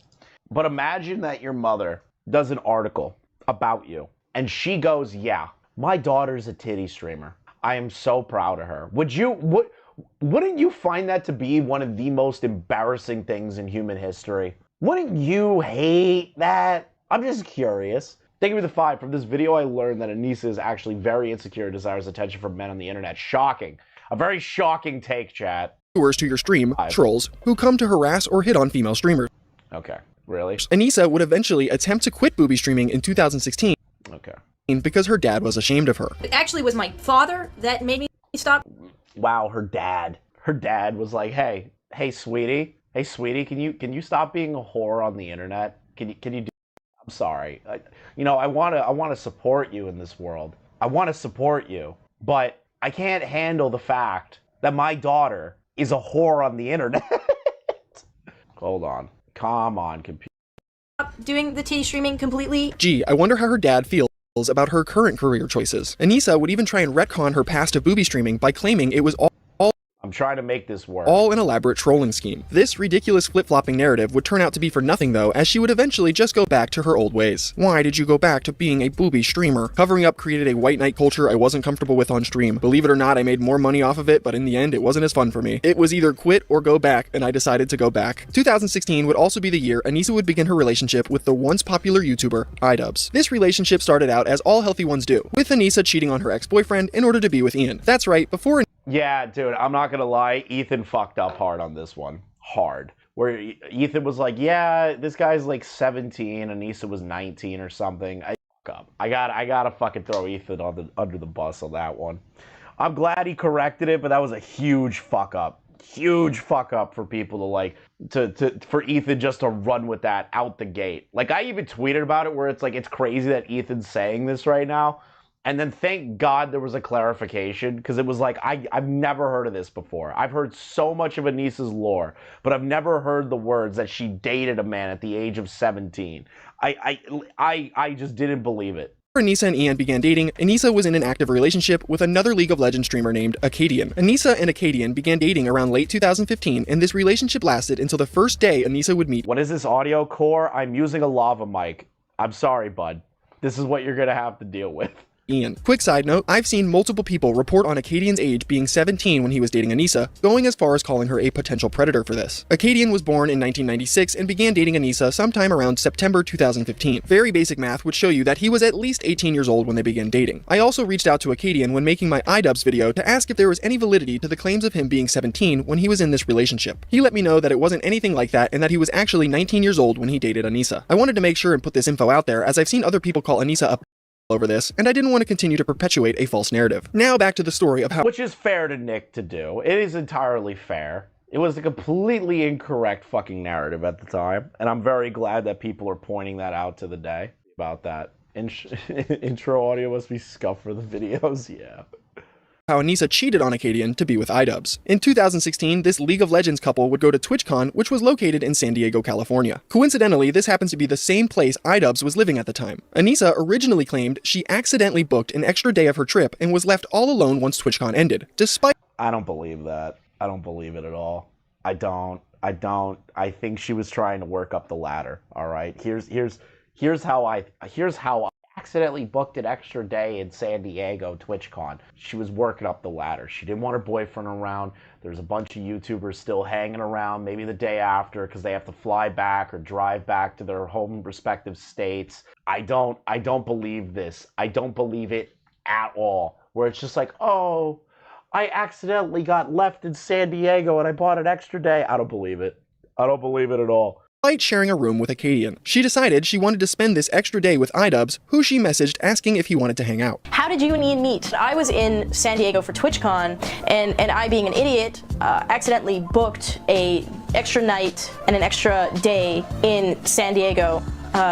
But imagine that your mother does an article about you. And she goes, yeah, my daughter's a titty streamer. I am so proud of her. Wouldn't you find that to be one of the most embarrassing things in human history? Wouldn't you hate that? I'm just curious. Thank you for the 5. From this video, I learned that Anisa is actually very insecure and desires attention from men on the internet. Shocking. A very shocking take, chat. Viewers to your stream, trolls, who come to harass or hit on female streamers. Okay, really? Anisa would eventually attempt to quit booby streaming in 2016. Okay. Because her dad was ashamed of her. It actually was my father that made me stop. Wow, her dad. Her dad was like, hey, sweetie, can you stop being a whore on the internet? Can you do? I'm sorry. I want to support you in this world. I want to support you, but I can't handle the fact that my daughter is a whore on the internet. Hold on. Come on, computer. Doing the titty streaming completely. Gee, I wonder how her dad feels about her current career choices. Anisa would even try and retcon her past of booby streaming by claiming it was all I'm trying to make this work. All an elaborate trolling scheme. This ridiculous flip-flopping narrative would turn out to be for nothing though, as she would eventually just go back to her old ways. Why did you go back to being a booby streamer? Covering up created a white knight culture I wasn't comfortable with on stream. Believe it or not, I made more money off of it, but in the end, it wasn't as fun for me. It was either quit or go back, and I decided to go back. 2016 would also be the year Anisa would begin her relationship with the once popular YouTuber, iDubbbz. This relationship started out as all healthy ones do, with Anisa cheating on her ex-boyfriend in order to be with Ian. That's right, before Yeah, dude, I'm not gonna lie, Ethan fucked up hard on this one. Hard. Where Ethan was like, yeah, this guy's like 17, Anisa was 19 or something. I gotta fucking throw Ethan under the bus on that one. I'm glad he corrected it, but that was a huge fuck up. Huge fuck up for people to like, for Ethan just to run with that out the gate. Like, I even tweeted about it where it's like, it's crazy that Ethan's saying this right now. And then thank God there was a clarification, because it was like, I've never heard of this before. I've heard so much of Anisa's lore, but I've never heard the words that she dated a man at the age of 17. I just didn't believe it. Anisa and Ian began dating, Anisa was in an active relationship with another League of Legends streamer named Acadian. Anisa and Acadian began dating around late 2015, and this relationship lasted until the first day Anisa would meet. What is this audio core? I'm using a lava mic. I'm sorry, bud. This is what you're gonna have to deal with. Ian. Quick side note, I've seen multiple people report on Acadian's age being 17 when he was dating Anisa, going as far as calling her a potential predator for this. Acadian was born in 1996 and began dating Anisa sometime around September 2015. Very basic math would show you that he was at least 18 years old when they began dating. I also reached out to Acadian when making my iDubbbz video to ask if there was any validity to the claims of him being 17 when he was in this relationship. He let me know that it wasn't anything like that and that he was actually 19 years old when he dated Anisa. I wanted to make sure and put this info out there as I've seen other people call Anisa a over this, and I didn't want to continue to perpetuate a false narrative. Now back to the story of how— Which is fair to Nick to do. It is entirely fair. It was a completely incorrect fucking narrative at the time, and I'm very glad that people are pointing that out to the day about that. Intro audio must be scuffed for the videos, yeah. How Anisa cheated on Acadian to be with iDubbbz. In 2016, this League of Legends couple would go to TwitchCon, which was located in San Diego, California. Coincidentally, this happens to be the same place iDubbbz was living at the time. Anisa originally claimed she accidentally booked an extra day of her trip and was left all alone once TwitchCon ended, despite— I don't believe that. I don't believe it at all. I don't. I think she was trying to work up the ladder, all right? Here's how I accidentally booked an extra day in San Diego TwitchCon. She was working up the ladder. She didn't want her boyfriend around. There's a bunch of YouTubers still hanging around maybe the day after because they have to fly back or drive back to their home respective states. I don't believe this. I don't believe it at all. Where it's just like, oh, I accidentally got left in San Diego and I bought an extra day. I don't believe it. I don't believe it at all. despite sharing a room with Acadian. She decided she wanted to spend this extra day with iDubbbz, who she messaged asking if he wanted to hang out. How did you and Ian meet? I was in San Diego for TwitchCon, and I, being an idiot, accidentally booked a extra night and an extra day in San Diego.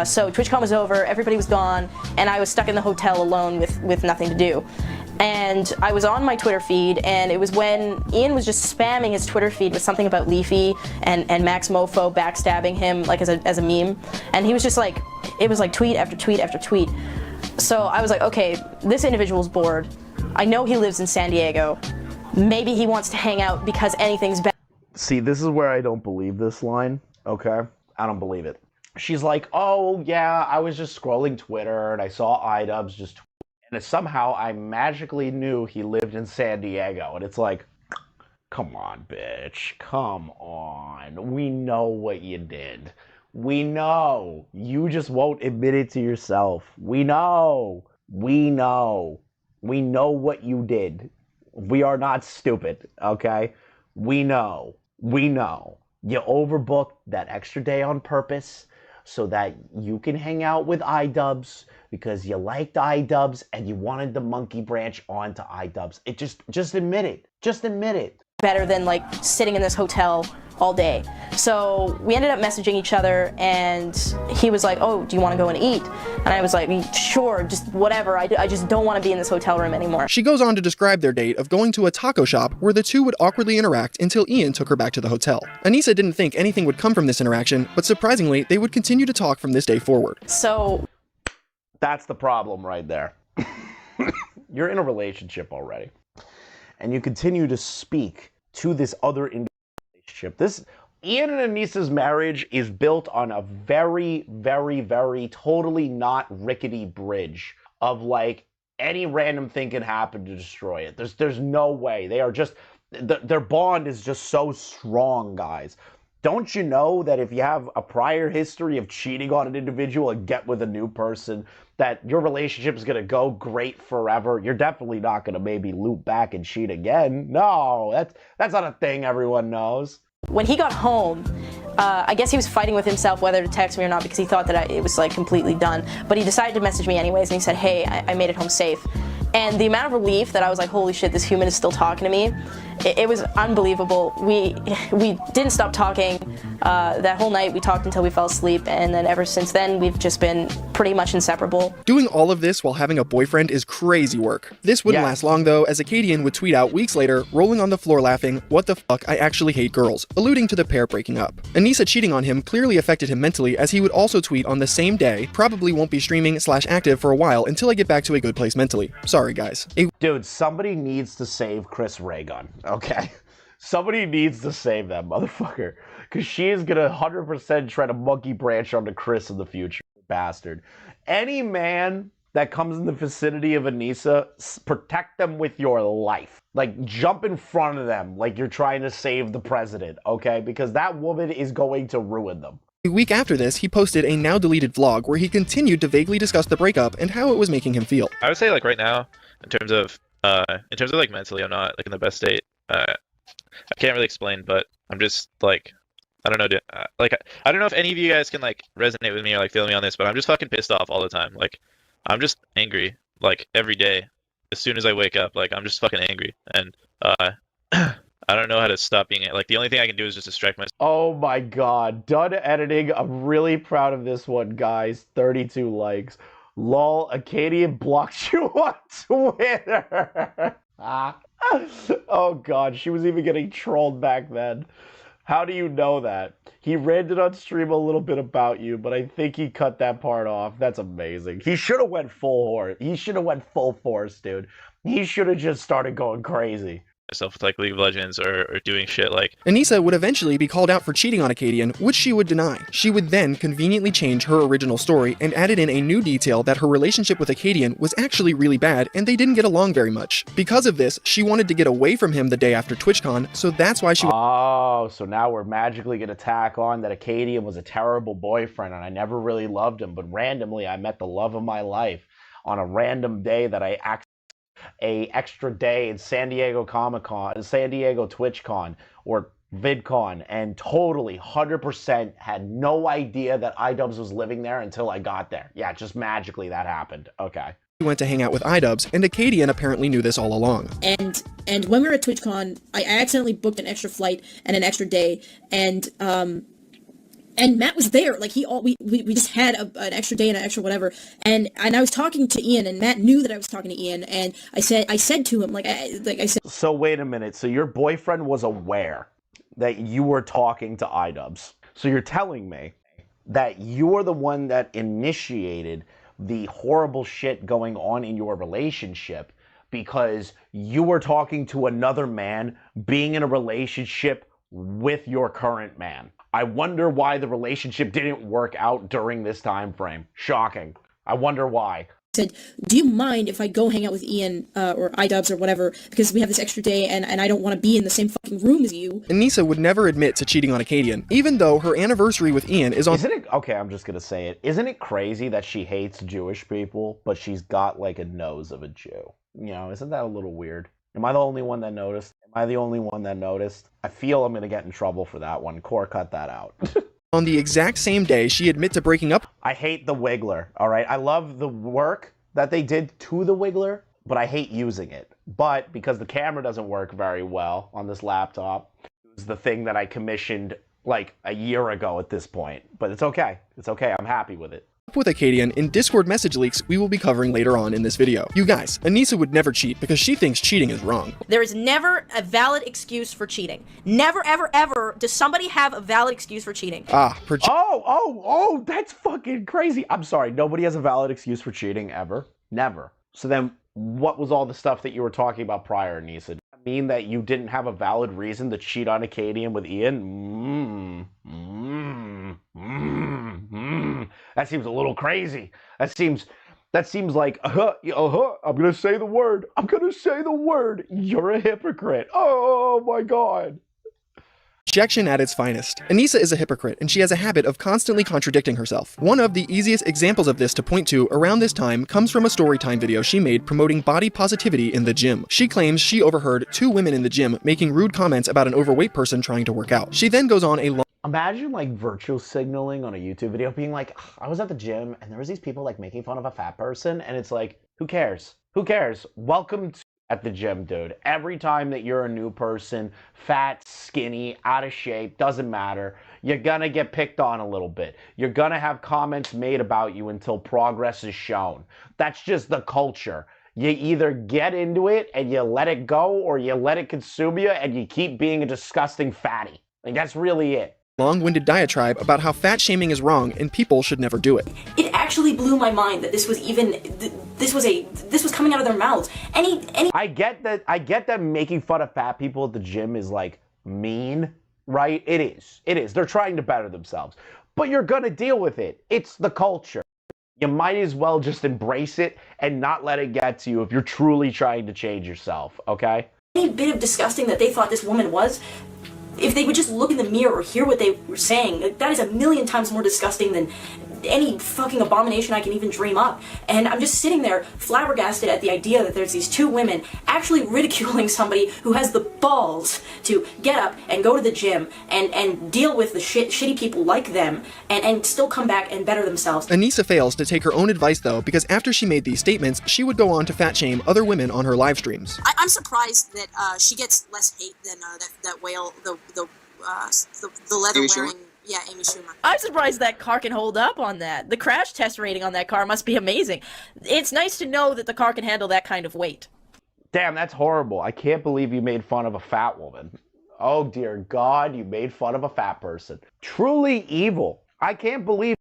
So TwitchCon was over, everybody was gone, and I was stuck in the hotel alone with nothing to do. And I was on my Twitter feed, and it was when Ian was just spamming his Twitter feed with something about Leafy and Max Mofo backstabbing him like as a meme. And he was just like, it was like tweet after tweet after tweet. So I was like, okay, this individual's bored. I know he lives in San Diego. Maybe he wants to hang out because anything's better. See, this is where I don't believe this line, okay? I don't believe it. She's like, oh, yeah, I was just scrolling Twitter and I saw iDubbbz just tweet, and somehow I magically knew he lived in San Diego. And it's like, come on, bitch. Come on. We know what you did. We know. You just won't admit it to yourself. We know. We know. We know what you did. We are not stupid, okay? We know. We know. You overbooked that extra day on purpose so that you can hang out with iDubbbz because you liked iDubbbz and you wanted the monkey branch onto iDubbbz. It just admit it. Just admit it. Better than like sitting in this hotel all day. So we ended up messaging each other, and he was like, oh, do you want to go and eat? And I was like, sure, just whatever. I just don't want to be in this hotel room anymore. She goes on to describe their date of going to a taco shop where the two would awkwardly interact until Ian took her back to the hotel. Anisa didn't think anything would come from this interaction, but surprisingly, they would continue to talk from this day forward. So that's the problem right there. You're in a relationship already, and you continue to speak to this other relationship. Ian and Anisa's marriage is built on a very, very, very totally not rickety bridge of like any random thing can happen to destroy it. There's no way. They are just, their bond is just so strong, guys. Don't you know that if you have a prior history of cheating on an individual and get with a new person, that your relationship is going to go great forever? You're definitely not going to maybe loop back and cheat again. No, that's not a thing everyone knows. When he got home, I guess he was fighting with himself whether to text me or not because he thought that it was like completely done. But he decided to message me anyways, and he said, hey, I made it home safe. And the amount of relief that I was like, holy shit, this human is still talking to me, it was unbelievable. We didn't stop talking. That whole night we talked until we fell asleep, and then ever since then we've just been pretty much inseparable. Doing all of this while having a boyfriend is crazy work. This wouldn't last long though, as Acadian would tweet out weeks later, rolling on the floor laughing, what the fuck, I actually hate girls, alluding to the pair breaking up. Anisa cheating on him clearly affected him mentally, as he would also tweet on the same day, probably won't be streaming/active for a while until I get back to a good place mentally. Sorry guys. Dude, somebody needs to save Chris Raygun, okay? Somebody needs to save that motherfucker, because she is gonna 100% try to monkey branch onto Chris in the future, bastard. Any man that comes in the vicinity of Anisa, protect them with your life. Like, jump in front of them like you're trying to save the president, okay? Because that woman is going to ruin them. A week after this, he posted a now-deleted vlog where he continued to vaguely discuss the breakup and how it was making him feel. I would say, like, right now, in terms of like mentally, I'm not like in the best state. I can't really explain, but I'm just like, I don't know, I don't know if any of you guys can like resonate with me or like feel me on this, but I'm just fucking pissed off all the time. Like, I'm just angry, like every day. As soon as I wake up, like I'm just fucking angry, and I don't know how to stop being like. The only thing I can do is just distract myself. Oh my god, done editing. I'm really proud of this one, guys. 32 likes. Lol, Acadian blocked you on Twitter. Oh god, she was even getting trolled back then. How do you know that? He ranted on stream a little bit about you, but I think he cut that part off. That's amazing. He should have went full horse. He should have went full force, dude. He should have just started going crazy. Myself with like League of Legends or doing shit like. Anisa would eventually be called out for cheating on Acadian, which she would deny. She would then conveniently change her original story and added in a new detail that her relationship with Acadian was actually really bad and they didn't get along very much. Because of this, she wanted to get away from him the day after TwitchCon, so that's why she. Oh, so now we're magically gonna tack on that Acadian was a terrible boyfriend and I never really loved him, but randomly I met the love of my life on a random day that I a extra day in San Diego Comic-Con, San Diego TwitchCon, or VidCon and totally 100% had no idea that iDubbbz was living there until I got there. Yeah, just magically that happened. Okay. He went to hang out with iDubbbz, and Acadian apparently knew this all along. And when we were at TwitchCon, I accidentally booked an extra flight and an extra day, and Matt was there. Like we just had an extra day and an extra whatever. And I was talking to Ian, and Matt knew that I was talking to Ian, and I said to him, I said. So wait a minute. So your boyfriend was aware that you were talking to iDubbbz. So you're telling me that you're the one that initiated the horrible shit going on in your relationship because you were talking to another man being in a relationship with your current man. I wonder why the relationship didn't work out during this time frame. Shocking. I wonder why. Said, do you mind if I go hang out with Ian or iDubbbz or whatever, because we have this extra day and I don't want to be in the same fucking room as you. Anisa would never admit to cheating on Acadian, even though her anniversary with Ian is on— Isn't it— okay, I'm just gonna say it. Isn't it crazy that she hates Jewish people, but she's got like a nose of a Jew? You know, isn't that a little weird? Am I the only one that noticed? Am I the only one that noticed? I feel I'm gonna get in trouble for that one. Core, cut that out. On the exact same day she admit to breaking up— I hate the Wiggler, alright? I love the work that they did to the Wiggler, but I hate using it. But because the camera doesn't work very well on this laptop, it was the thing that I commissioned like a year ago at this point. But it's okay. It's okay. I'm happy with it. With Acadian in Discord message leaks we will be covering later on in this video. You guys, Anisa would never cheat because she thinks cheating is wrong. There is never a valid excuse for cheating. Never, ever, ever does somebody have a valid excuse for cheating. Oh, that's fucking crazy. I'm sorry, nobody has a valid excuse for cheating ever? Never. So then what was all the stuff that you were talking about prior, Anisa? Does that mean that you didn't have a valid reason to cheat on Acadian with Ian? That seems a little crazy. That seems like, I'm gonna say the word. I'm gonna say the word. You're a hypocrite. Oh my God. Rejection at its finest. Anisa is a hypocrite, and she has a habit of constantly contradicting herself. One of the easiest examples of this to point to around this time comes from a storytime video she made promoting body positivity in the gym. She claims she overheard 2 women in the gym making rude comments about an overweight person trying to work out. She then goes on a long— Imagine like virtual signaling on a YouTube video being like, I was at the gym and there was these people like making fun of a fat person, and it's like, who cares? Who cares? Welcome to at the gym, dude. Every time that you're a new person, fat, skinny, out of shape, doesn't matter, you're gonna get picked on a little bit. You're gonna have comments made about you until progress is shown. That's just the culture. You either get into it and you let it go, or you let it consume you and you keep being a disgusting fatty. Like, that's really it. Long-winded diatribe about how fat shaming is wrong and people should never do it. It actually blew my mind that this was coming out of their mouths. I get that making fun of fat people at the gym is like mean, right? It is. They're trying to better themselves. But you're gonna deal with it. It's the culture. You might as well just embrace it and not let it get to you if you're truly trying to change yourself, okay? Any bit of disgusting that they thought this woman was, if they would just look in the mirror or hear what they were saying, that is 1,000,000 times more disgusting than any fucking abomination I can even dream up. And I'm just sitting there flabbergasted at the idea that there's these 2 women actually ridiculing somebody who has the balls to get up and go to the gym and deal with the shitty people like them and still come back and better themselves. Anisa fails to take her own advice though, because after she made these statements, she would go on to fat shame other women on her live streams. I'm surprised that she gets less hate than that whale, the leather wearing. Yeah, Amy Schumer. I'm surprised that car can hold up on that. The crash test rating on that car must be amazing. It's nice to know that the car can handle that kind of weight. Damn, that's horrible. I can't believe you made fun of a fat woman. Oh dear God, you made fun of a fat person. Truly evil. I can't believe.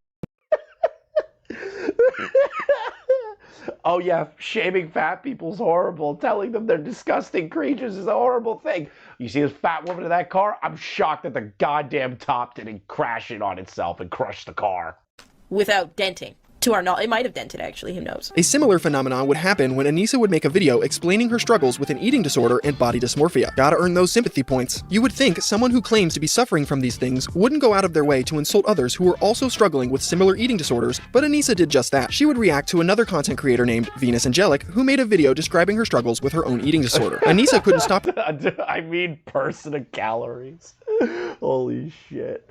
Oh yeah, shaming fat people's horrible. Telling them they're disgusting creatures is a horrible thing. You see this fat woman in that car? I'm shocked that the goddamn top didn't crash in on itself and crush the car. Without denting. To our knowledge, it might have dented actually, who knows. A similar phenomenon would happen when Anisa would make a video explaining her struggles with an eating disorder and body dysmorphia. Gotta earn those sympathy points. You would think someone who claims to be suffering from these things wouldn't go out of their way to insult others who were also struggling with similar eating disorders, but Anisa did just that. She would react to another content creator named Venus Angelic, who made a video describing her struggles with her own eating disorder. Anisa couldn't stop— I mean, person of calories. Holy shit.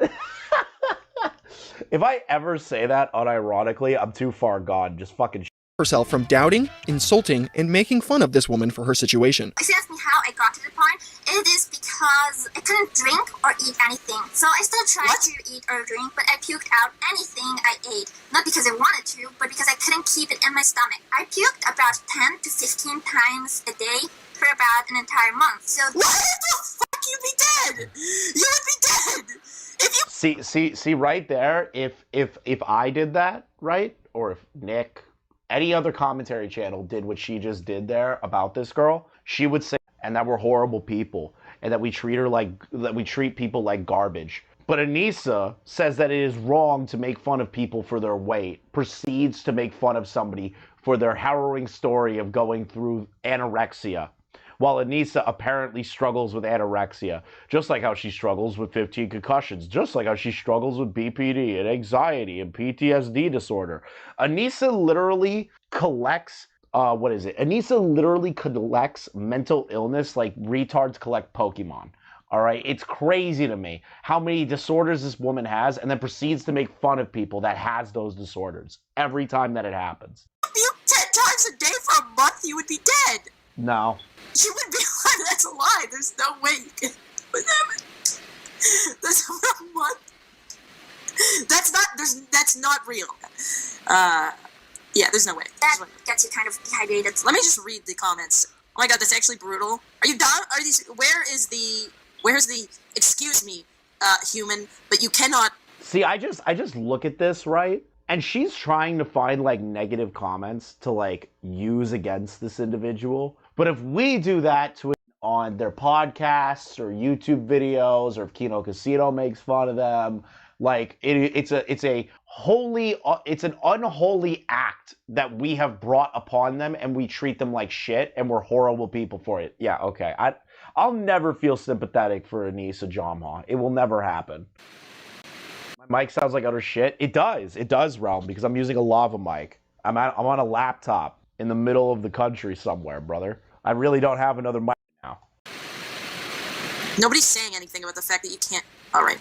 If I ever say that unironically, I'm too far gone. Just fucking herself from doubting, insulting, and making fun of this woman for her situation. If you ask me how I got to the point, it is because I couldn't drink or eat anything. So I still tried to eat or drink, but I puked out anything I ate. Not because I wanted to, but because I couldn't keep it in my stomach. I puked about 10 to 15 times a day for about an entire month. So what the fuck? You'd be dead! You would be dead! If you see right there, if I did that, right? Or if Nick, any other commentary channel did what she just did there about this girl, she would say, and that we're horrible people, and that we treat people like garbage. But Anisa says that it is wrong to make fun of people for their weight, proceeds to make fun of somebody for their harrowing story of going through anorexia, while Anisa apparently struggles with anorexia, just like how she struggles with 15 concussions, just like how she struggles with BPD and anxiety and PTSD disorder. Anisa literally collects, Anisa literally collects mental illness like retards collect Pokemon. All right, it's crazy to me how many disorders this woman has, and then proceeds to make fun of people that has those disorders every time that it happens. If you 10 times a day for a month, you would be dead. No. You would be alive. That's a lie. There's no way you can put that. That's a month. That's not real. Yeah, there's no way. That gets you kind of dehydrated. Let me just read the comments. Oh my god, that's actually brutal. Are you done? Where's the excuse me, human, but you cannot. See, I just look at this, right? And she's trying to find like negative comments to like use against this individual. But if we do that to it on their podcasts or YouTube videos, or if Kino Casino makes fun of them, like it's an unholy act that we have brought upon them, and we treat them like shit, and we're horrible people for it. Yeah, okay. I'll never feel sympathetic for Anisa Jomha. It will never happen. My mic sounds like utter shit. It does, Realm, because I'm using a lava mic. I'm on a laptop in the middle of the country somewhere, brother. I really don't have another mic now. Nobody's saying anything about the fact that you can't. All right.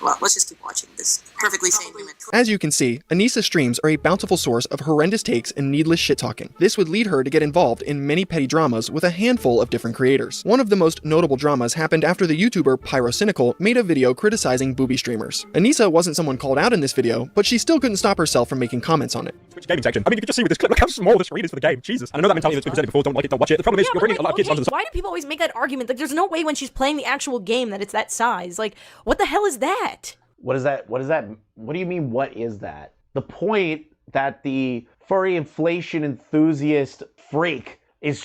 Well, let's just keep watching this perfectly sane human. As you can see, Anisa's streams are a bountiful source of horrendous takes and needless shit-talking. This would lead her to get involved in many petty dramas with a handful of different creators. One of the most notable dramas happened after the YouTuber Pyrocynical made a video criticizing booby streamers. Anisa wasn't someone called out in this video, but she still couldn't stop herself from making comments on it. Twitch gaming section. I mean, you can just see with this clip, look how small the screen is for the game. Jesus. And I know that mentality that's been presented before, don't like it, don't watch it. The problem is, you're bringing a lot of kids onto the... Why do people always make that argument? Like, there's no way when she's playing the actual game that it's that size. Like, what the hell is that? What is that? What do you mean, what is that? The point that the furry inflation enthusiast freak is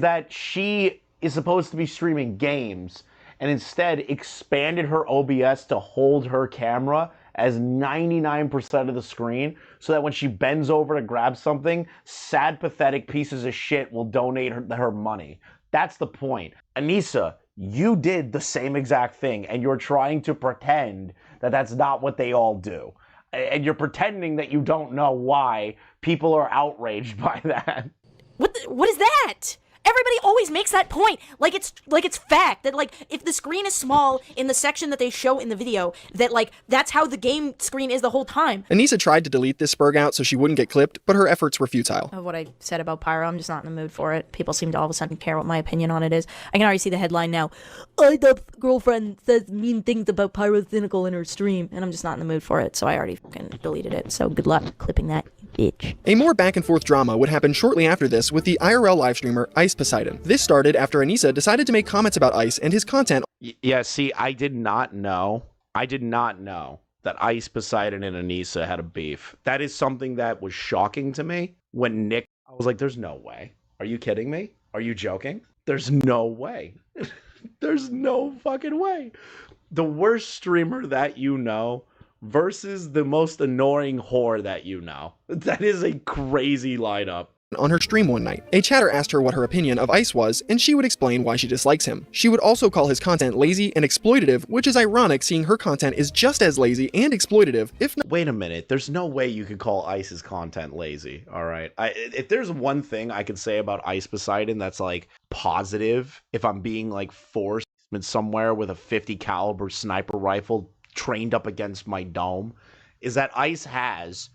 that she is supposed to be streaming games, and instead expanded her OBS to hold her camera as 99% of the screen, so that when she bends over to grab something, sad, pathetic pieces of shit will donate her money. That's the point. Anisa, you did the same exact thing, and you're trying to pretend that that's not what they all do. And you're pretending that you don't know why people are outraged by that. What is that? Everybody always makes that point, like it's fact that like if the screen is small in the section that they show in the video, that like that's how the game screen is the whole time. Anisa tried to delete this spurg out so she wouldn't get clipped, but her efforts were futile. Of what I said about Pyro, I'm just not in the mood for it. People seem to all of a sudden care what my opinion on it is. I can already see the headline now. IDub's girlfriend says mean things about Pyrocynical in her stream, and I'm just not in the mood for it, so I already fucking deleted it. So good luck clipping that, you bitch. A more back and forth drama would happen shortly after this with the IRL live streamer Ice Poseidon. This started after Anisa decided to make comments about Ice and his content. Yeah, see, I did not know that Ice Poseidon and Anisa had a beef. That is something that was shocking to me when Nick, I was like, there's no way. Are you kidding me? Are you joking? There's no way. There's no fucking way. The worst streamer that you know versus the most annoying whore that you know. That is a crazy lineup. On her stream one night, a chatter asked her what her opinion of Ice was, and she would explain why she dislikes him. She would also call his content lazy and exploitative, which is ironic seeing her content is just as lazy and exploitative, if not— Wait a minute, there's no way you could call Ice's content lazy, alright? If there's one thing I could say about Ice Poseidon that's like positive, if I'm being like forced somewhere with a 50 caliber sniper rifle trained up against my dome is that Ice has,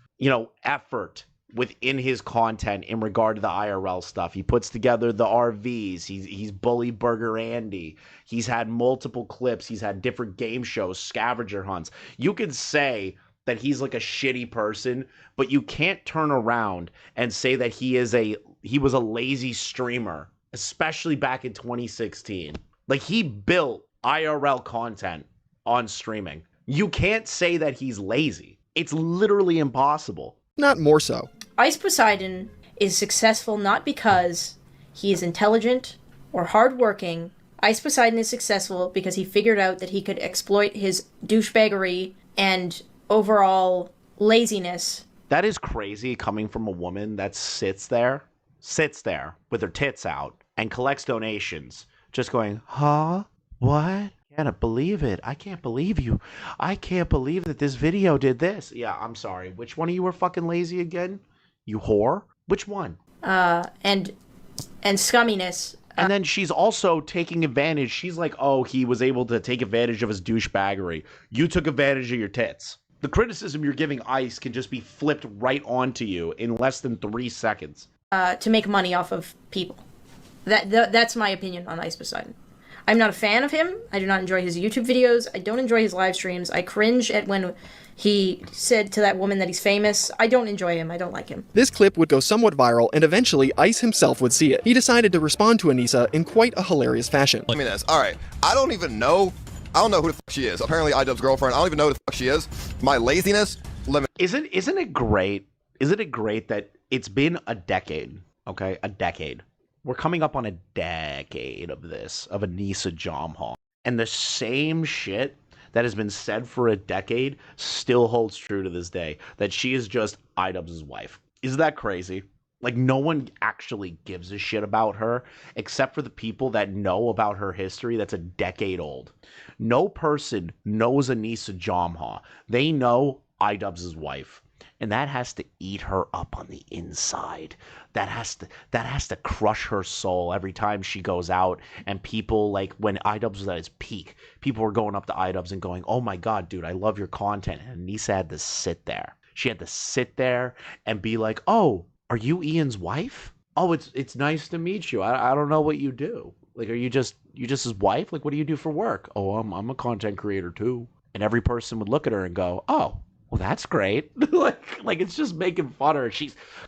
effort within his content in regard to the IRL stuff. He puts together the RVs. He's Bully Burger Andy. He's had multiple clips. He's had different game shows, scavenger hunts. You could say that he's like a shitty person, but you can't turn around and say that he was a lazy streamer, especially back in 2016. Like, he built IRL content on streaming. You can't say that he's lazy. It's literally impossible. Not more so. Ice Poseidon is successful not because he is intelligent or hardworking. Ice Poseidon is successful because he figured out that he could exploit his douchebaggery and overall laziness. That is crazy coming from a woman that sits there with her tits out and collects donations, just going, huh? What? I can't believe it. I can't believe you. I can't believe that this video did this. Yeah, I'm sorry. Which one of you were fucking lazy again? You whore? Which one? And scumminess. And then she's also taking advantage. She's like, oh, he was able to take advantage of his douchebaggery. You took advantage of your tits. The criticism you're giving Ice can just be flipped right onto you in less than 3 seconds. To make money off of people. That's my opinion on Ice Poseidon. I'm not a fan of him. I do not enjoy his YouTube videos. I don't enjoy his live streams. I cringe at when he said to that woman that he's famous. I don't enjoy him. I don't like him. This clip would go somewhat viral, and eventually Ice himself would see it. He decided to respond to Anisa in quite a hilarious fashion. Let me this. All right. I don't know who the fuck she is. Apparently iDubbbz's girlfriend. I don't even know who the fuck she is. My laziness limit. Isn't it great? Isn't it great that it's been a decade? Okay, a decade. We're coming up on a decade of this, of Anisa Jomha. And the same shit that has been said for a decade still holds true to this day. That she is just iDubbbz's wife. Isn't that crazy? Like, no one actually gives a shit about her except for the people that know about her history that's a decade old. No person knows Anisa Jomha. They know iDubbbz's wife. And that has to eat her up on the inside. That has to crush her soul every time she goes out. And people, like, when iDubbbz was at its peak, people were going up to iDubbbz and going, oh my god, dude, I love your content. And Anisa had to sit there. She had to sit there and be like, oh, are you Ian's wife? Oh, it's nice to meet you. I don't know what you do. Like, are you just his wife? Like, what do you do for work? Oh, I'm a content creator too. And every person would look at her and go, oh, well, that's great. like it's just making fun of her.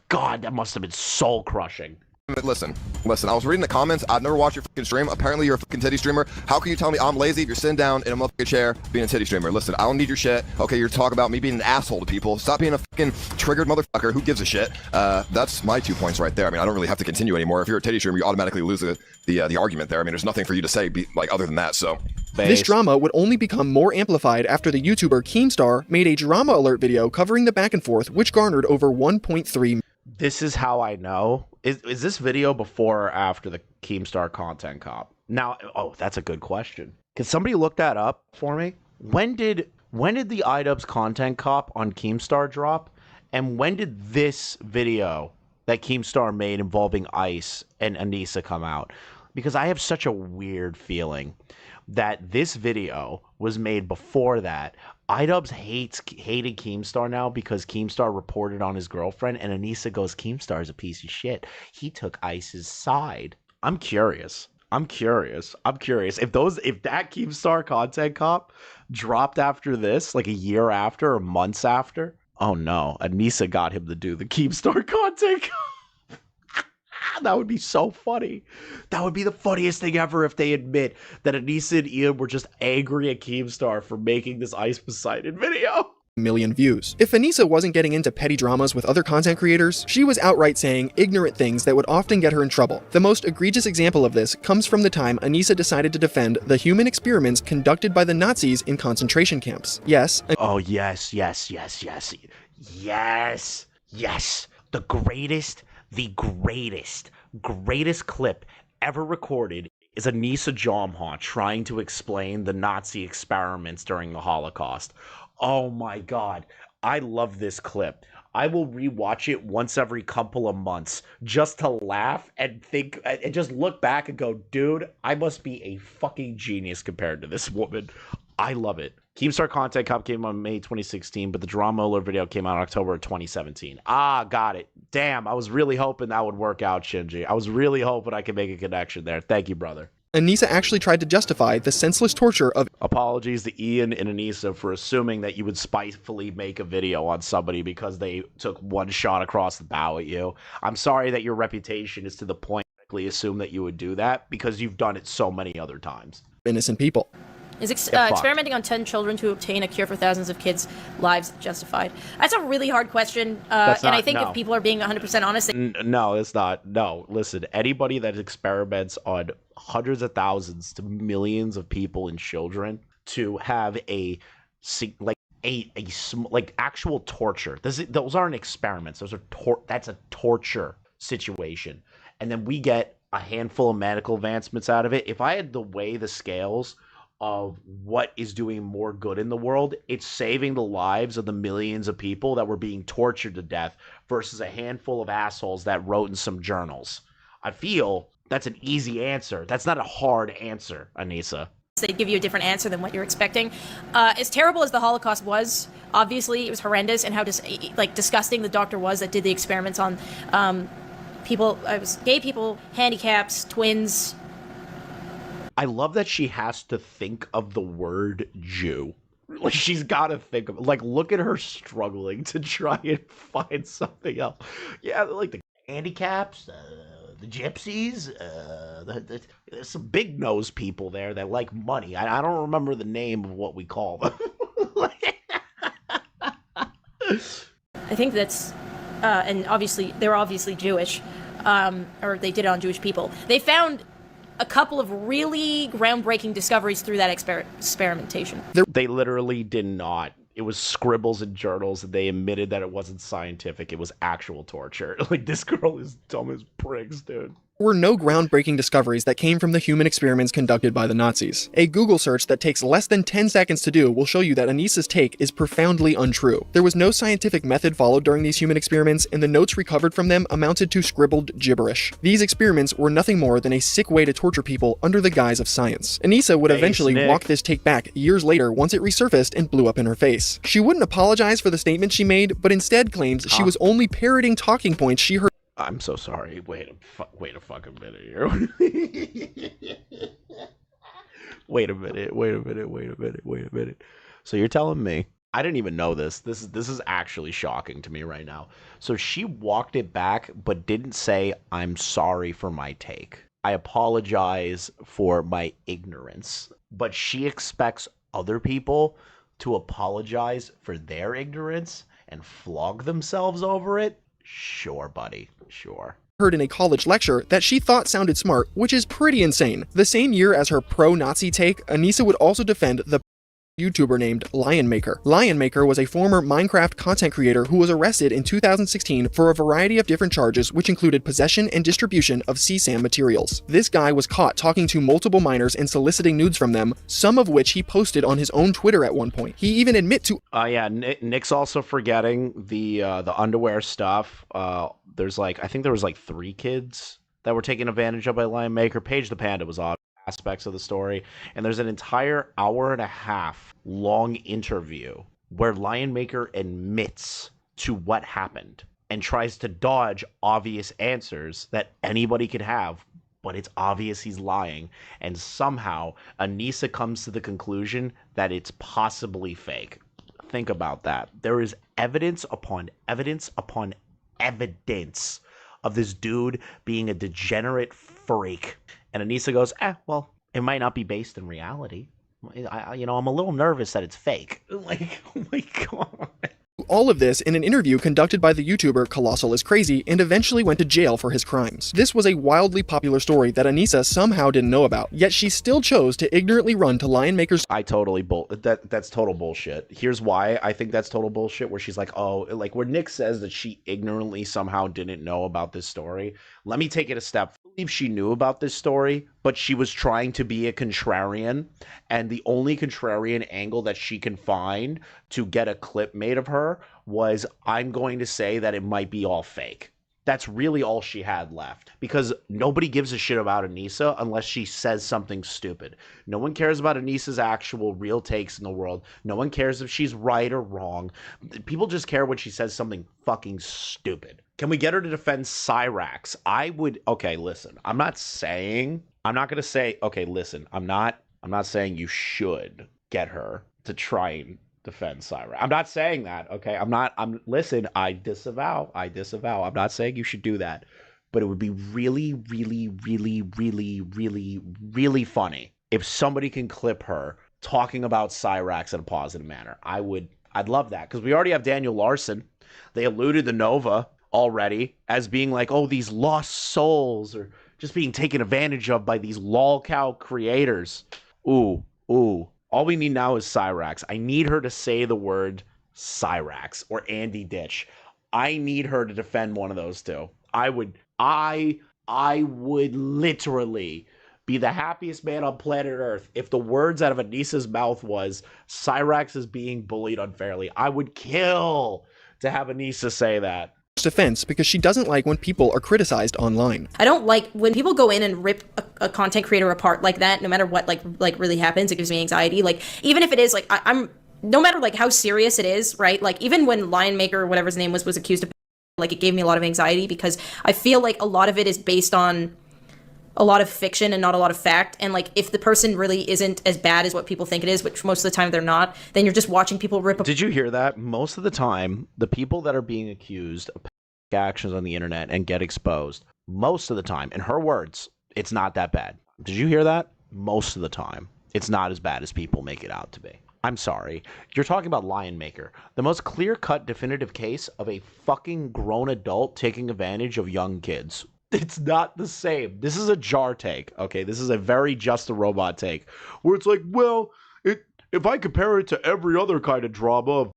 God, that must have been soul crushing. Listen, I was reading the comments. I've never watched your fucking stream. Apparently you're a fucking titty streamer. How can you tell me I'm lazy if you're sitting down in a motherfucking chair being a titty streamer? Listen, I don't need your shit. Okay, you're talking about me being an asshole to people. Stop being a fucking triggered motherfucker. Who gives a shit? That's my 2 points right there. I mean, I don't really have to continue anymore. If you're a titty streamer, you automatically lose the argument there. I mean, there's nothing for you to say other than that, so. This drama would only become more amplified after the YouTuber Keemstar made a drama alert video covering the back and forth, which garnered over 1.3. This is how I know. Is this video before or after the Keemstar content cop? Now, oh, that's a good question. Can somebody look that up for me? When did the iDubbbz content cop on Keemstar drop? And when did this video that Keemstar made involving Ice and Anisa come out? Because I have such a weird feeling that this video was made before that. iDubbbz hated Keemstar now because Keemstar reported on his girlfriend, and Anisa goes, Keemstar is a piece of shit. He took Ice's side. I'm curious. If that Keemstar content cop dropped after this, like a year after or months after, oh no, Anisa got him to do the Keemstar content cop. That would be so funny. That would be the funniest thing ever if they admit that Anisa and Ian were just angry at Keemstar for making this Ice Poseidon video. Million views. If Anisa wasn't getting into petty dramas with other content creators, she was outright saying ignorant things that would often get her in trouble. The most egregious example of this comes from the time Anisa decided to defend the human experiments conducted by the Nazis in concentration camps. Yes. Oh, yes. The greatest clip ever recorded is Anisa Jomha trying to explain the Nazi experiments during the Holocaust. Oh my god, I love this clip. I will rewatch it once every couple of months just to laugh and think and just look back and go, dude, I must be a fucking genius compared to this woman. I love it. Keemstar Content Cup came on May 2016, but the Jerome Moeller video came out in October 2017. Ah, got it. Damn, I was really hoping that would work out, Shinji. I was really hoping I could make a connection there. Thank you, brother. Anisa actually tried to justify the senseless torture of— Apologies to Ian and Anisa for assuming that you would spitefully make a video on somebody because they took one shot across the bow at you. I'm sorry that your reputation is to the point that you assume that you would do that because you've done it so many other times. innocent people. Is experimenting on 10 children to obtain a cure for thousands of kids' lives justified? That's a really hard question, and I think if people are being 100% honest... No, it's not. No, listen, anybody that experiments on hundreds of thousands to millions of people and children to have actual torture. Those aren't experiments. Those are that's a torture situation. And then we get a handful of medical advancements out of it. If I had to weigh the scales of what is doing more good in the world, it's saving the lives of the millions of people that were being tortured to death versus a handful of assholes that wrote in some journals. I feel that's an easy answer. That's not a hard answer, Anisa. They give you a different answer than what you're expecting. As terrible as the Holocaust was, obviously it was horrendous, and how disgusting the doctor was that did the experiments on people. It was gay people, handicaps, twins. I love that she has to think of the word Jew. Like, she's got to think of, like, look at her struggling to try and find something else. Yeah, like the handicaps, the gypsies, there's some big nose people there that like money. I don't remember the name of what we call them. I think that's, and obviously, they're obviously Jewish, or they did it on Jewish people. They found a couple of really groundbreaking discoveries through that experimentation. They literally did not. It was scribbles in journals, and they admitted that it wasn't scientific. It was actual torture. Like, this girl is dumb as pricks, dude. There were no groundbreaking discoveries that came from the human experiments conducted by the Nazis. A Google search that takes less than 10 seconds to do will show you that Anisa's take is profoundly untrue. There was no scientific method followed during these human experiments, and the notes recovered from them amounted to scribbled gibberish. These experiments were nothing more than a sick way to torture people under the guise of science. Anisa would eventually walk this take back years later once it resurfaced and blew up in her face. She wouldn't apologize for the statement she made, but instead claims she was only parroting talking points she heard. I'm so sorry. Wait a fucking minute here. Wait a minute. So you're telling me, I didn't even know this. This is actually shocking to me right now. So she walked it back, but didn't say, I'm sorry for my take. I apologize for my ignorance. But she expects other people to apologize for their ignorance and flog themselves over it? Sure, buddy. Sure. Heard in a college lecture that she thought sounded smart, which is pretty insane. The same year as her pro-Nazi take, Anisa would also defend the YouTuber named Lionmaker. Lionmaker was a former Minecraft content creator who was arrested in 2016 for a variety of different charges, which included possession and distribution of CSAM materials. This guy was caught talking to multiple minors and soliciting nudes from them, some of which he posted on his own Twitter at one point. He even admit to— yeah, Nick's also forgetting the underwear stuff. There's I think there was 3 kids that were taken advantage of by Lionmaker. Paige the Panda was on aspects of the story, and there's an entire hour-and-a-half long interview where Lionmaker admits to what happened and tries to dodge obvious answers that anybody could have, but it's obvious he's lying, and somehow Anisa comes to the conclusion that it's possibly fake. Think about that. There is evidence upon evidence upon evidence of this dude being a degenerate freak. And Anisa goes, well, it might not be based in reality. I'm a little nervous that it's fake. Like, oh my God. All of this in an interview conducted by the YouTuber Colossal is Crazy, and eventually went to jail for his crimes. This was a wildly popular story that Anisa somehow didn't know about, yet she still chose to ignorantly run to Lionmaker's— That's total bullshit. Here's why I think that's total bullshit, where she's like, where Nick says that she ignorantly somehow didn't know about this story. Let me take it a step. believe she knew about this story, but she was trying to be a contrarian, and the only contrarian angle that she can find to get a clip made of her was, I'm going to say that it might be all fake. That's really all she had left, because nobody gives a shit about Anisa unless she says something stupid. No one cares about Anisa's actual real takes in the world. No one cares if she's right or wrong. People just care when she says something fucking stupid. Can we get her to defend Cyrax? I would. Okay, listen. I'm not saying you should get her to try and defend Cyrax. I'm not saying that, okay? Listen, I disavow. I'm not saying you should do that. But it would be really, really, really, really, really, really funny if somebody can clip her talking about Cyrax in a positive manner. I'd love that, because we already have Daniel Larson. They alluded to Nova already as being like, oh, these lost souls are just being taken advantage of by these lolcow creators. Ooh. All we need now is Cyrax. I need her to say the word Cyrax or Andy Ditch. I need her to defend one of those two. I would literally be the happiest man on planet Earth if the words out of Anisa's mouth was, Cyrax is being bullied unfairly. I would kill to have Anisa say that. Defense, because she doesn't like when people are criticized online. I don't like when people go in and rip a content creator apart like that, no matter what like really happens. It gives me anxiety. Like, even if it is like, I'm no matter like how serious it is, right? Like, even when Lionmaker or whatever his name was accused of, like, it gave me a lot of anxiety, because I feel like a lot of it is based on a lot of fiction and not a lot of fact. And like, if the person really isn't as bad as what people think it is, which most of the time they're not, then you're just watching people rip. Did you hear that? Most of the time, the people that are being accused of actions on the internet and get exposed, most of the time, in her words, it's not that bad. Did you hear that? Most of the time, it's not as bad as people make it out to be. I'm sorry. You're talking about Lionmaker, the most clear-cut definitive case of a fucking grown adult taking advantage of young kids. It's not the same. This is a jar take, okay? This is a very Just a Robot take, where it's like, well, if I compare it to every other kind of drama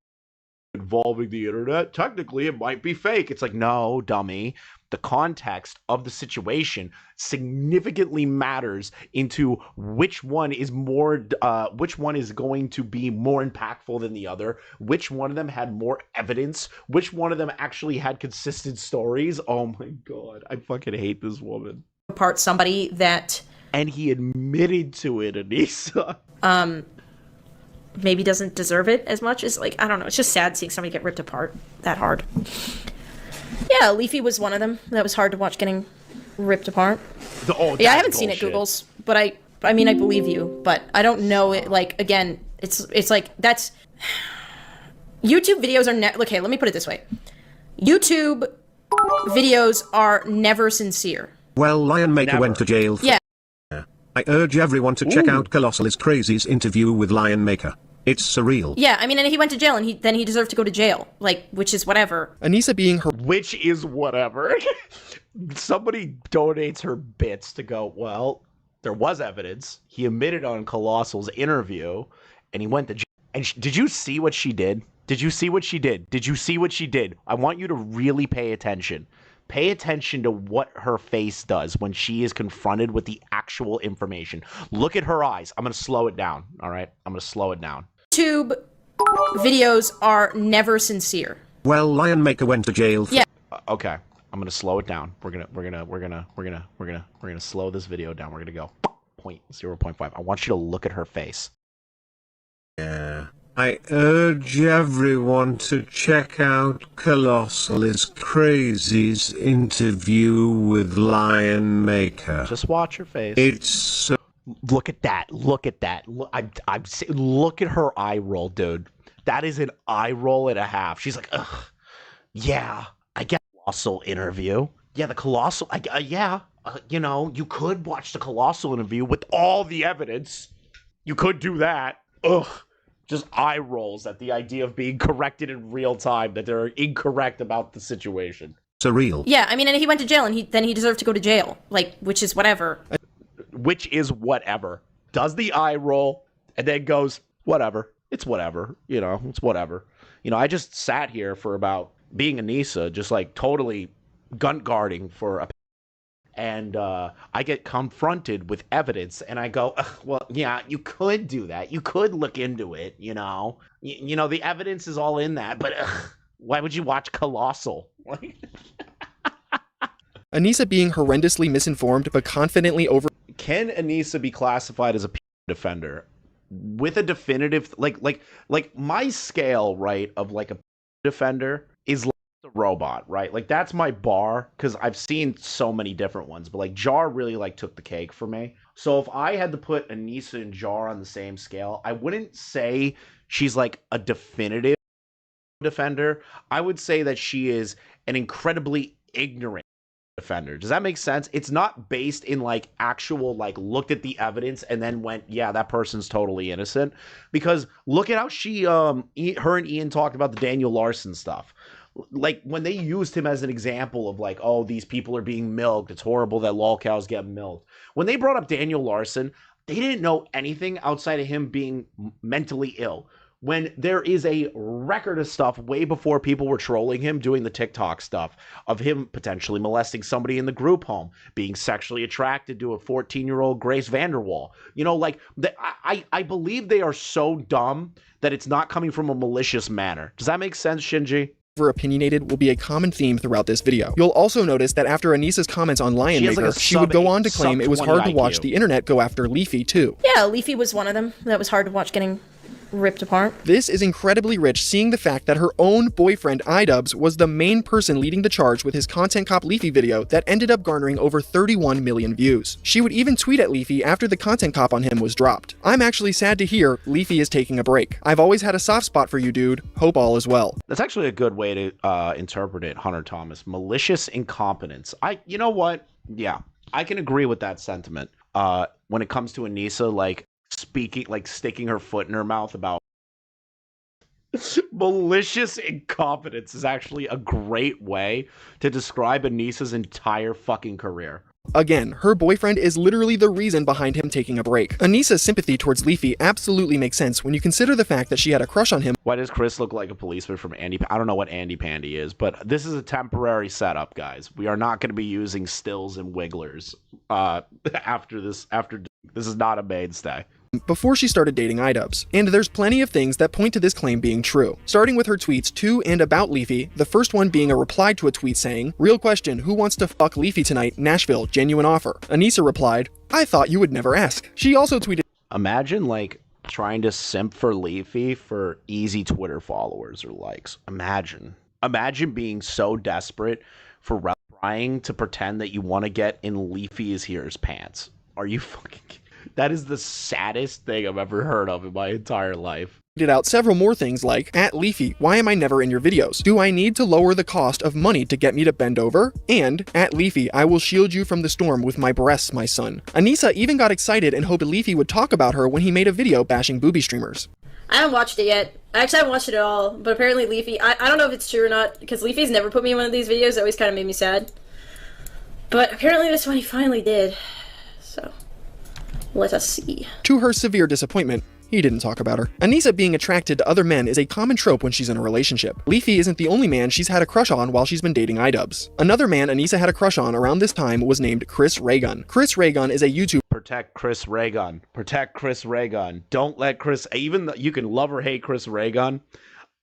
involving the internet, technically it might be fake. It's like, no, dummy. The context of the situation significantly matters into which one is which one is going to be more impactful than the other, which one of them had more evidence, which one of them actually had consistent stories. Oh my god, I fucking hate this woman. Apart somebody that, and he admitted to it, Anisa. Maybe doesn't deserve it as much as, like, I don't know. It's just sad seeing somebody get ripped apart that hard. Yeah, Leafy was one of them. That was hard to watch getting ripped apart. Yeah, I haven't seen it, Googles, but I mean, I believe you, but I don't know it. Like, again, it's like, that's YouTube videos are okay, let me put it this way. YouTube videos are never sincere. Well, Lionmaker went to jail for. Yeah. I urge everyone to check out Colossal is Crazy's interview with Lionmaker. It's surreal. Yeah, I mean, and he went to jail, and then he deserved to go to jail. Like, which is whatever. Anisa being her... Which is whatever. Somebody donates her bits to go, well, there was evidence. He admitted on Colossal's interview, and he went to jail. And did you see what she did? Did you see what she did? Did you see what she did? I want you to really pay attention. Pay attention to what her face does when she is confronted with the actual information. Look at her eyes. I'm going to slow it down, all right? I'm going to slow it down. YouTube videos are never sincere. Well, Lionmaker went to jail for... Yeah. Okay. I'm going to slow it down. We're going to slow this video down. We're going to go 0.5. I want you to look at her face. Yeah. I urge everyone to check out Colossal is Crazy's interview with Lionmaker. Just watch her face. It's so... Look at that. Look at that. Look at her eye roll, dude. That is an eye roll and a half. She's like, ugh. Yeah, I get the Colossal interview. Yeah, the Colossal. You know, you could watch the Colossal interview with all the evidence. You could do that. Ugh. Just eye rolls at the idea of being corrected in real time, that they're incorrect about the situation. Surreal. Yeah, I mean, and he went to jail, and then he deserved to go to jail. Like, which is whatever. Which is whatever. Does the eye roll, and then goes, whatever. It's whatever. You know, it's whatever. You know, I just sat here for about being Anisa, just like totally gun guarding for a... and I get confronted with evidence, and I go, well, yeah, you could do that. You could look into it, you know. You know, the evidence is all in that, but why would you watch Colossal? Anisa being horrendously misinformed but confidently over. Can Anisa be classified as a defender with a definitive like my scale, right, of like a defender is like the robot, right? Like that's my bar, because I've seen so many different ones, but like Jar really like took the cake for me. So if I had to put Anisa and Jar on the same scale, I wouldn't say she's like a definitive defender. I would say that she is an incredibly ignorant defender. Does that make sense? It's not based in like actual like looked at the evidence and then went, yeah, that person's totally innocent. Because look at how she her and Ian talked about the Daniel Larson stuff. Like when they used him as an example of like, oh, these people are being milked, it's horrible that lol cows get milked. When they brought up Daniel Larson, they didn't know anything outside of him being mentally ill. When there is a record of stuff way before people were trolling him, doing the TikTok stuff of him potentially molesting somebody in the group home, being sexually attracted to a 14-year-old Grace Vanderwall. You know, like, I believe they are so dumb that it's not coming from a malicious manner. Does that make sense, Shinji? Opinionated will be a common theme throughout this video. You'll also notice that after Anisa's comments on Lion Maker, she would go on to claim it was hard to watch the internet go after Leafy too. Yeah, Leafy was one of them that was hard to watch getting ripped apart. This is incredibly rich, seeing the fact that her own boyfriend iDubbbz was the main person leading the charge with his Content Cop Leafy video that ended up garnering over 31 million views. She would even tweet at Leafy after the Content Cop on him was dropped. I'm actually sad to hear Leafy is taking a break. I've always had a soft spot for you, dude. Hope all is well. That's actually a good way to interpret it, Hunter Thomas. Malicious incompetence. You know what? Yeah, I can agree with that sentiment. When it comes to Anisa, like, speaking, like sticking her foot in her mouth about malicious incompetence is actually a great way to describe Anisa's entire fucking career. Again, her boyfriend is literally the reason behind him taking a break. Anisa's sympathy towards Leafy absolutely makes sense when you consider the fact that she had a crush on him. Why does Chris look like a policeman from Andy? I don't know what Andy Pandy is, but this is a temporary setup, guys. We are not going to be using stills and wigglers after this. This is not a mainstay. Before she started dating iDubbbz. And there's plenty of things that point to this claim being true. Starting with her tweets to and about Leafy, the first one being a reply to a tweet saying, "Real question, who wants to fuck Leafy tonight? Nashville, genuine offer." Anisa replied, "I thought you would never ask." She also tweeted, imagine like trying to simp for Leafy for easy Twitter followers or likes. Imagine being so desperate for trying to pretend that you want to get in Leafy's here's pants. Are you fucking... That is the saddest thing I've ever heard of in my entire life. Tweeted out several more things like, "At Leafy, why am I never in your videos? Do I need to lower the cost of money to get me to bend over?" And, "At Leafy, I will shield you from the storm with my breasts, my son." Anisa even got excited and hoped Leafy would talk about her when he made a video bashing booby streamers. I haven't watched it yet. I actually haven't watched it at all, but apparently Leafy, I don't know if it's true or not, because Leafy's never put me in one of these videos. It always kind of made me sad. But apparently this one he finally did. So... let us see. To her severe disappointment, he didn't talk about her. Anisa being attracted to other men is a common trope when she's in a relationship. Leafy isn't the only man she's had a crush on while she's been dating iDubbbz. Another man Anisa had a crush on around this time was named Chris Raygun. Chris Raygun is a YouTuber. Protect Chris Raygun. Protect Chris Raygun. Don't let Chris... Even though you can love or hate Chris Raygun,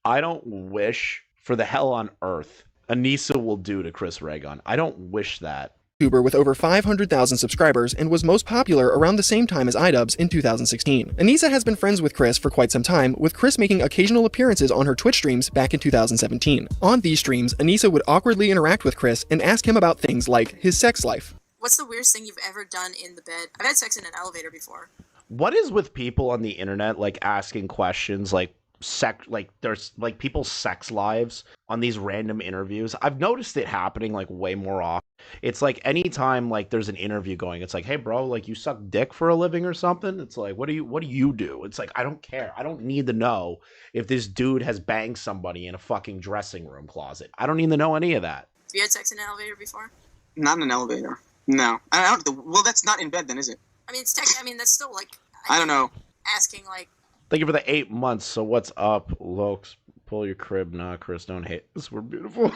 I don't wish for the hell on earth Anisa will do to Chris Raygun. I don't wish that. YouTuber with over 500,000 subscribers and was most popular around the same time as iDubbbz in 2016. Anisa has been friends with Chris for quite some time, with Chris making occasional appearances on her Twitch streams back in 2017. On these streams, Anisa would awkwardly interact with Chris and ask him about things like his sex life. What's the weirdest thing you've ever done in the bed? I've had sex in an elevator before. What is with people on the internet like asking questions like there's like people's sex lives on these random interviews? I've noticed it happening like way more often. It's like anytime like there's an interview going, it's like, "Hey bro, like you suck dick for a living or something?" It's like, what do you do? It's like, I don't care. I don't need to know if this dude has banged somebody in a fucking dressing room closet. I don't need to know any of that. Have you had sex in an elevator before? Not in an elevator. No. Well, that's not in bed then, is it? I mean, that's still like... I don't know. Asking like... Thank you for the 8 months. So what's up, Lokes? Pull your crib. Nah, Chris, don't hate us. We're beautiful.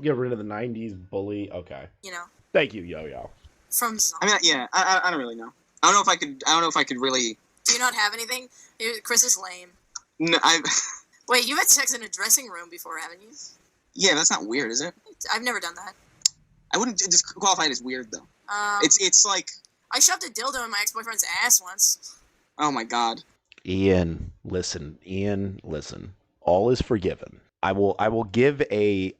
Get rid of the 90s bully. Okay. You know. Thank you, Yo-Yo. From I mean, yeah, I don't really know. I don't know if I could really. Do you not have anything? Chris is lame. No, Wait, you've had sex in a dressing room before, haven't you? Yeah, that's not weird, is it? I've never done that. I wouldn't just qualify it as weird though. It's like I shoved a dildo in my ex-boyfriend's ass once. Oh my god. Ian, listen. All is forgiven. I will give a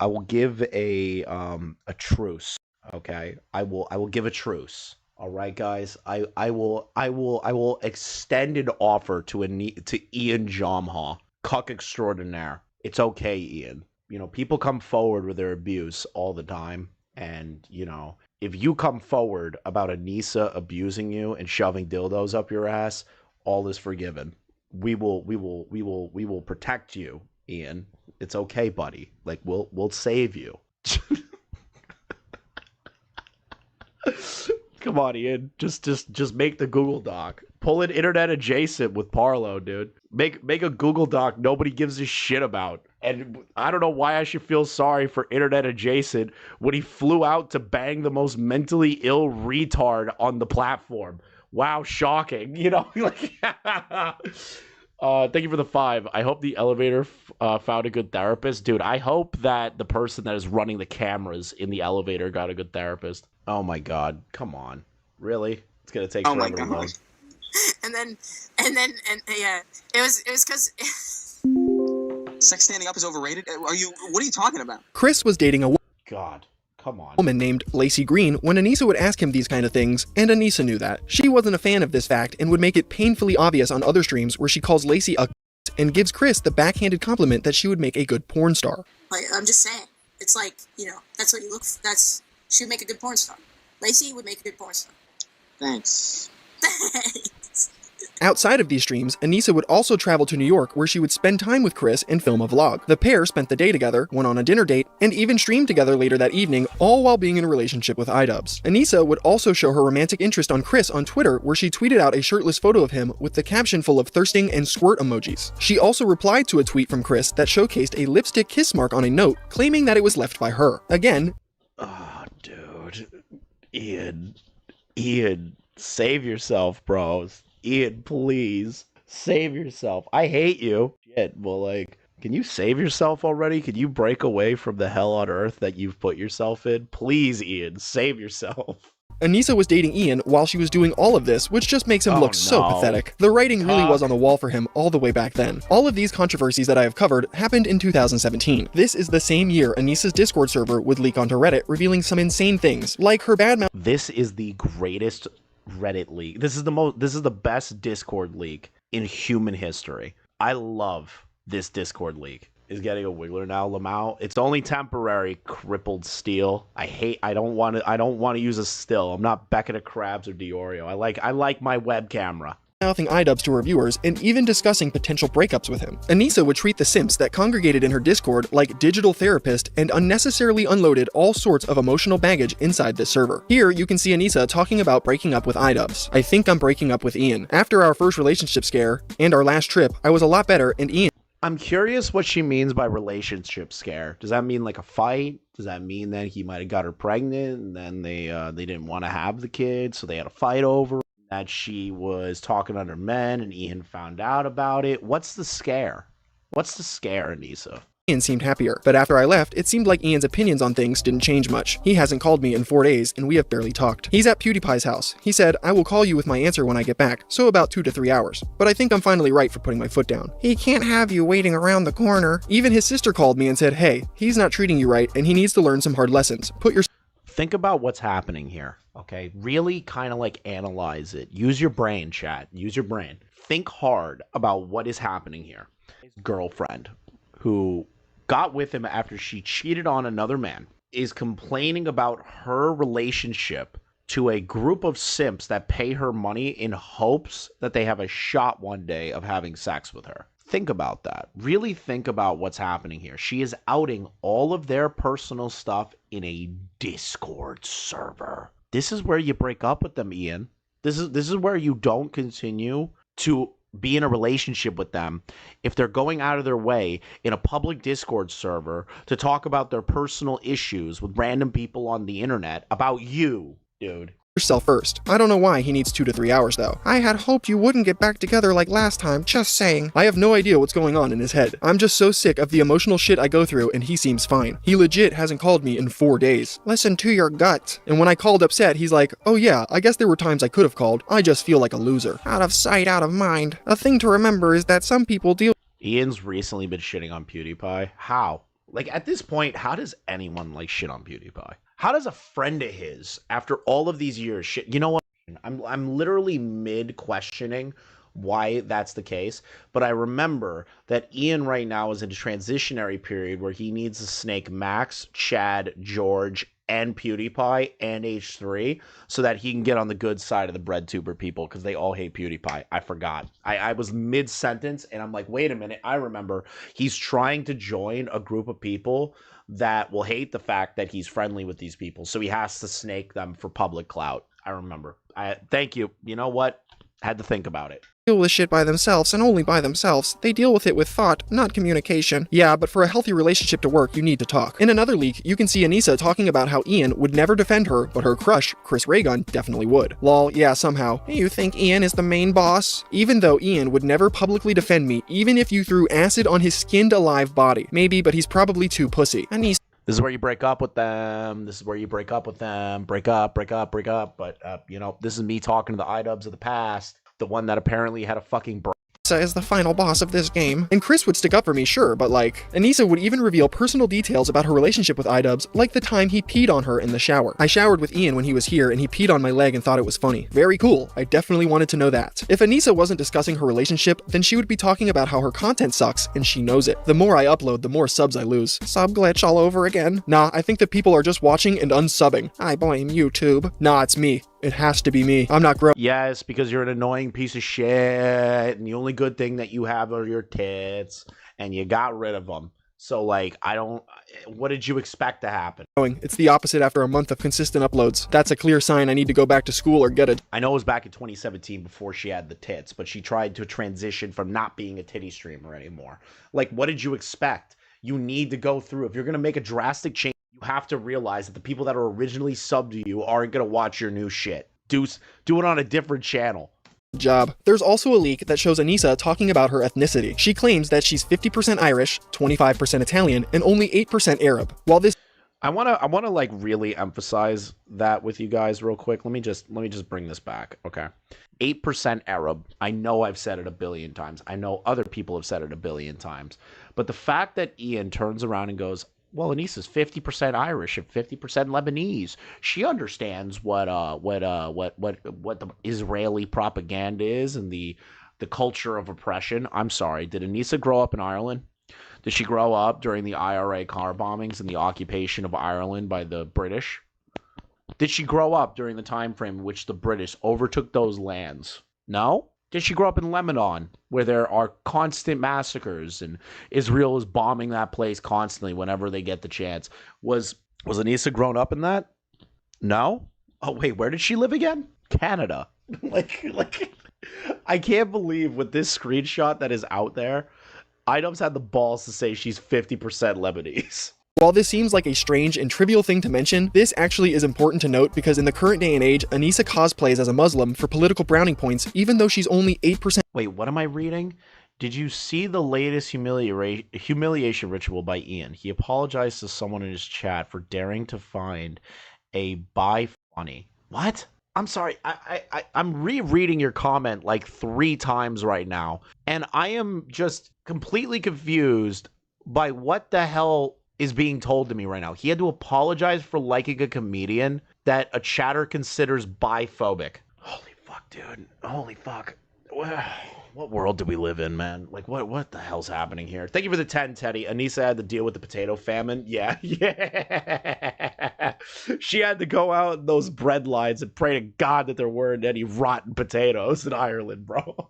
truce. Okay, I will give a truce. All right, guys. I will extend an offer to Ian Jomha, cuck extraordinaire. It's okay, Ian. You know, people come forward with their abuse all the time, and you know, if you come forward about Anisa abusing you and shoving dildos up your ass, all is forgiven. We will protect you, Ian. It's okay, buddy. Like we'll save you. Come on, Ian. Just make the Google Doc. Pull an internet adjacent with Parlo, dude. Make a Google Doc nobody gives a shit about. And I don't know why I should feel sorry for internet adjacent when he flew out to bang the most mentally ill retard on the platform. Wow, shocking. You know, like thank you for the 5. I hope the elevator found a good therapist. Dude, I hope that the person that is running the cameras in the elevator got a good therapist. Oh my god, come on. Really? It's gonna take forever to load. And yeah, it was because sex standing up is overrated. What are you talking about? Chris was dating a God, come on. woman named Lacey Green when Anisa would ask him these kind of things, and Anisa knew that. She wasn't a fan of this fact and would make it painfully obvious on other streams where she calls Lacey a and gives Chris the backhanded compliment that she would make a good porn star. like I'm just saying, it's like, you know, that's what you look for. She would make a good porn star. Lacey would make a good porn star. Thanks. Outside of these streams, Anisa would also travel to New York where she would spend time with Chris and film a vlog. The pair spent the day together, went on a dinner date, and even streamed together later that evening, all while being in a relationship with iDubbbz. Anisa would also show her romantic interest on Chris on Twitter, where she tweeted out a shirtless photo of him with the caption full of thirsting and squirt emojis. She also replied to a tweet from Chris that showcased a lipstick kiss mark on a note, claiming that it was left by her. Again, oh, dude. Ian, save yourself, bro. Ian, please save yourself. I hate you. Shit, well, like, can you save yourself already? Can you break away from the hell on earth that you've put yourself in? Please, Ian, save yourself. Anisa was dating Ian while she was doing all of this, which just makes him look so pathetic. The writing really was on the wall for him all the way back then. All of these controversies that I have covered happened in 2017. This is the same year Anisa's Discord server would leak onto Reddit, revealing some insane things, like her bad mouth. This is the greatest Reddit leak. This is the best Discord leak in human history. I love this Discord leak. Is getting a wiggler now, Lamau. It's only temporary, crippled steel. I don't want to use a still. I'm not Becca Krabs or Diorio. I like my web camera. Mouthing iDubbbz to her viewers and even discussing potential breakups with him. Anisa would treat the simps that congregated in her Discord like digital therapist and unnecessarily unloaded all sorts of emotional baggage inside this server. Here you can see Anisa talking about breaking up with iDubbbz. I think I'm breaking up with Ian. After our first relationship scare and our last trip, I was a lot better and Ian. I'm curious what she means by relationship scare. Does that mean like a fight? Does that mean that he might have got her pregnant and then they didn't want to have the kid, so they had a fight over it? That she was talking to other men and Ian found out about it? What's the scare? What's the scare, Anisa? Ian seemed happier, but after I left, it seemed like Ian's opinions on things didn't change much. He hasn't called me in 4 days, and we have barely talked. He's at PewDiePie's house. He said, I will call you with my answer when I get back, so about 2 to 3 hours. But I think I'm finally right for putting my foot down. He can't have you waiting around the corner. Even his sister called me and said, hey, he's not treating you right, and he needs to learn some hard lessons. Think about what's happening here, okay? Really kind of like analyze it. Use your brain, chat. Use your brain. Think hard about what is happening here. His girlfriend, who got with him after she cheated on another man, is complaining about her relationship to a group of simps that pay her money in hopes that they have a shot one day of having sex with her. Think about that. Really think about what's happening here. She is outing all of their personal stuff in a Discord server. This is where you break up with them, Ian. This is where you don't continue to be in a relationship with them if they're going out of their way in a public Discord server to talk about their personal issues with random people on the internet about you, dude. yourself first. I don't know why he needs 2 to 3 hours though. I had hoped you wouldn't get back together like last time, just saying. I have no idea what's going on in his head. I'm just so sick of the emotional shit I go through and he seems fine. He legit hasn't called me in 4 days. Listen to your gut. And when I called upset, he's like, oh yeah, I guess there were times I could have called. I just feel like a loser. Out of sight, out of mind. A thing to remember is that some people deal. Ian's recently been shitting on PewDiePie. How? Like, at this point, how does anyone, like, shit on PewDiePie? How does a friend of his, after all of these years, shit? You know what? I'm literally mid-questioning why that's the case, but I remember that Ian right now is in a transitionary period where he needs to snake Max, Chad, George, and PewDiePie and H3 so that he can get on the good side of the breadtuber people because they all hate PewDiePie. I forgot. I was mid-sentence and I'm like, wait a minute. I remember he's trying to join a group of people that will hate the fact that he's friendly with these people. So he has to snake them for public clout. I remember. Thank you. You know what? Had to think about it. Deal with shit by themselves and only by themselves. They deal with it with thought, not communication. Yeah, but for a healthy relationship to work, you need to talk. In another leak, you can see Anisa talking about how Ian would never defend her, but her crush, Chris Raygun, definitely would. Lol, yeah, somehow. You think Ian is the main boss? Even though Ian would never publicly defend me, even if you threw acid on his skinned alive body. Maybe, but he's probably too pussy. Anisa. This is where you break up with them. This is where you break up with them. Break up, break up, break up. But, you know, this is me talking to the iDubbbz of the past. The one that apparently had a fucking is the final boss of this game. And Chris would stick up for me, sure, but like, Anisa would even reveal personal details about her relationship with iDubbbz, like the time he peed on her in the shower. I showered with Ian when he was here and he peed on my leg and thought it was funny. Very cool. I definitely wanted to know that. If Anisa wasn't discussing her relationship, then she would be talking about how her content sucks and she knows it. The more I upload, the more subs I lose. Sub glitch all over again. Nah, I think that people are just watching and unsubbing. I blame YouTube. Nah, it's me. It has to be me. I'm not gross. Yes, because you're an annoying piece of shit, and the only good thing that you have are your tits, and you got rid of them. So, like, what did you expect to happen? It's the opposite after a month of consistent uploads. That's a clear sign I need to go back to school or get it. I know it was back in 2017 before she had the tits, but she tried to transition from not being a titty streamer anymore. Like, what did you expect? You need to go through. If you're going to make a drastic change, you have to realize that the people that are originally subbed to you aren't going to watch your new shit. Do it on a different channel. Job. There's also a leak that shows Anisa talking about her ethnicity. She claims that she's 50% Irish, 25% Italian, and only 8% Arab. While this I want to like really emphasize that with you guys real quick. Let me just bring this back. Okay. 8% Arab. I know I've said it a billion times. I know other people have said it a billion times. But the fact that Ian turns around and goes, well, Anisa's 50% Irish and 50% Lebanese. She understands what the Israeli propaganda is and the culture of oppression. I'm sorry. Did Anisa grow up in Ireland? Did she grow up during the IRA car bombings and the occupation of Ireland by the British? Did she grow up during the time frame in which the British overtook those lands? No? Did she grow up in Lebanon, where there are constant massacres and Israel is bombing that place constantly whenever they get the chance? Was Anisa grown up in that? No? Oh, wait, where did she live again? Canada. like, I can't believe with this screenshot that is out there, iDubbbz had the balls to say she's 50% Lebanese. While this seems like a strange and trivial thing to mention, this actually is important to note because in the current day and age, Anisa cosplays as a Muslim for political browning points, even though she's only 8%. Wait, what am I reading? Did you see the latest humiliation ritual by Ian? He apologized to someone in his chat for daring to find a bi funny. What? I'm sorry. I'm rereading your comment like 3 times right now, and I am just completely confused by what the hell is being told to me right now. He had to apologize for liking a comedian that a chatter considers biphobic. Holy fuck, dude. Holy fuck. What world do we live in, man? Like, what the hell's happening here? Thank you for the 10, Teddy. Anisa had to deal with the potato famine. Yeah. She had to go out in those bread lines and pray to God that there weren't any rotten potatoes in Ireland, bro.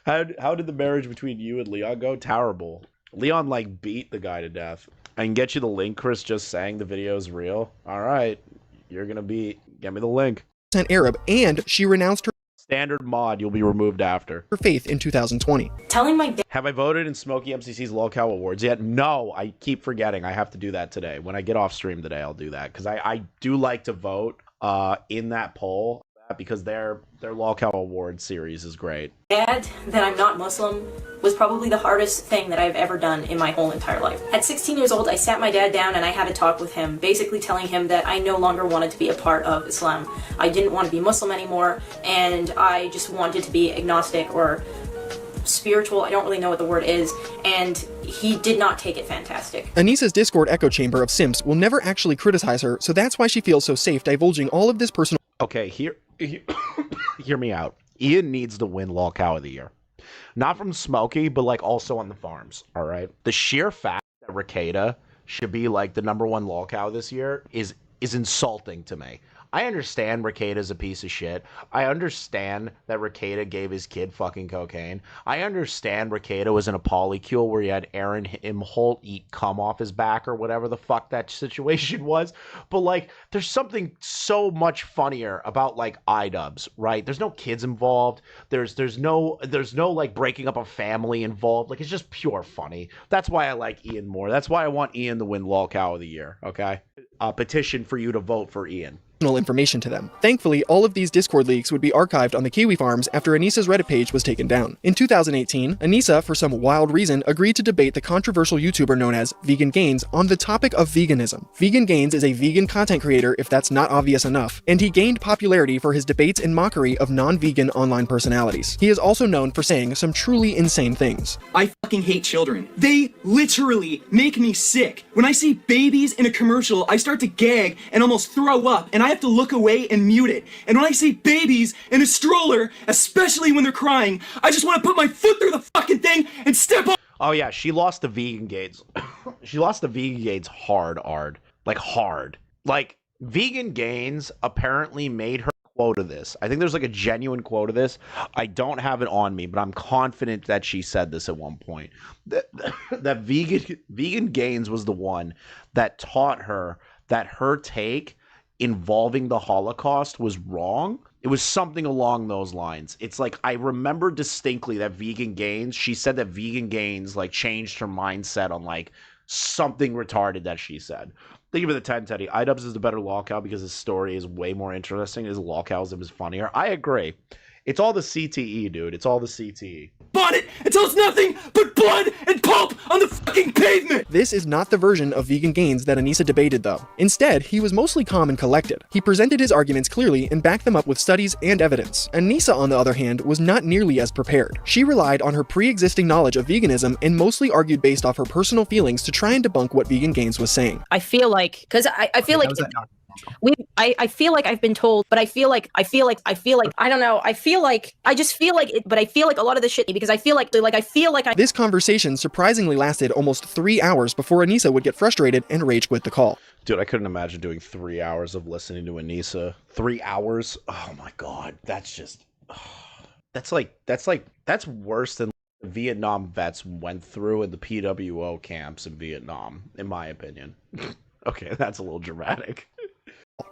How did the marriage between you and Leon go? Terrible. Leon, like, beat the guy to death. I can get you the link, Chris, just saying the video is real. All right. You're going to get me the link. Arab, and she renounced her standard mod. You'll be removed after her faith in 2020. Telling my Have I voted in Smokey MCC's Lolcow Awards yet? No, I keep forgetting. I have to do that today. When I get off stream today, I'll do that because I do like to vote in that poll, because their Lolcow Award series is great. Dad, that I'm not Muslim, was probably the hardest thing that I've ever done in my whole entire life. At 16 years old, I sat my dad down and I had a talk with him, basically telling him that I no longer wanted to be a part of Islam. I didn't want to be Muslim anymore, and I just wanted to be agnostic or spiritual. I don't really know what the word is, and he did not take it fantastic. Anisa's Discord echo chamber of simps will never actually criticize her, so that's why she feels so safe divulging all of this personal. Okay, hear me out. Ian needs to win Lolcow of the Year. Not from Smokey, but like also on the farms, all right? The sheer fact that Ricada should be like the #1 Lolcow this year is insulting to me. I understand Ricada's a piece of shit. I understand that Ricada gave his kid fucking cocaine. I understand Ricada was in a polycule where he had Aaron Imholt eat cum off his back or whatever the fuck that situation was. But like, there's something so much funnier about like iDubbbz, right? There's no kids involved. There's no like breaking up a family involved. Like, it's just pure funny. That's why I like Ian more. That's why I want Ian to win Lolcow of the Year. Okay, petition for you to vote for Ian. Information to them. Thankfully, all of these Discord leaks would be archived on the Kiwi Farms after Anisa's Reddit page was taken down. In 2018, Anisa, for some wild reason, agreed to debate the controversial YouTuber known as Vegan Gains on the topic of veganism. Vegan Gains is a vegan content creator, if that's not obvious enough, and he gained popularity for his debates and mockery of non-vegan online personalities. He is also known for saying some truly insane things. I fucking hate children. They literally make me sick. When I see babies in a commercial, I start to gag and almost throw up, and I have to look away and mute it. And when I see babies in a stroller, especially when they're crying, I just want to put my foot through the fucking thing and step on. Oh yeah, she lost the Vegan Gains. She lost the Vegan Gains hard. Like, Vegan Gains apparently made her quote of this. I think there's like a genuine quote of this. I don't have it on me, but I'm confident that she said this at one point. That Vegan Gains was the one that taught her that her take involving the Holocaust was wrong. It was something along those lines. It's like, I remember distinctly that Vegan Gains, she said that Vegan Gains like changed her mindset on like something retarded that she said. Thank you for the 10, Teddy. iDubbbz is the better Lolcow because his story is way more interesting. His Lolcows is funnier. I agree. It's all the CTE, dude. It's all the CTE. Bought it until it's nothing but blood and pulp on the fucking pavement! This is not the version of Vegan Gains that Anisa debated, though. Instead, he was mostly calm and collected. He presented his arguments clearly and backed them up with studies and evidence. Anisa, on the other hand, was not nearly as prepared. She relied on her pre-existing knowledge of veganism and mostly argued based off her personal feelings to try and debunk what Vegan Gains was saying. I feel like, because I feel like I feel like I've been told, but I feel like I don't know. I just feel like it, but I feel like a lot of the shit because I feel like This conversation surprisingly lasted almost 3 hours before Anisa would get frustrated and rage quit the call. Dude, I couldn't imagine doing 3 hours of listening to Anisa. 3 hours? Oh my god, that's just that's worse than Vietnam vets went through in the PWO camps in Vietnam, in my opinion. Okay, that's a little dramatic.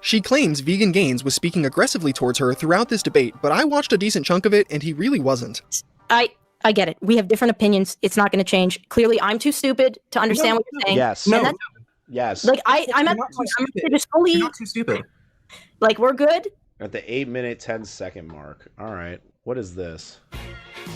She claims Vegan Gains was speaking aggressively towards her throughout this debate, but I watched a decent chunk of it and he really wasn't. I get it. We have different opinions. It's not going to change. Clearly, I'm too stupid to understand what you're saying. Yes. Yes. Like I'm just fully. You're not too stupid. Like, we're good. At the 8-minute 10-second mark. All right. What is this?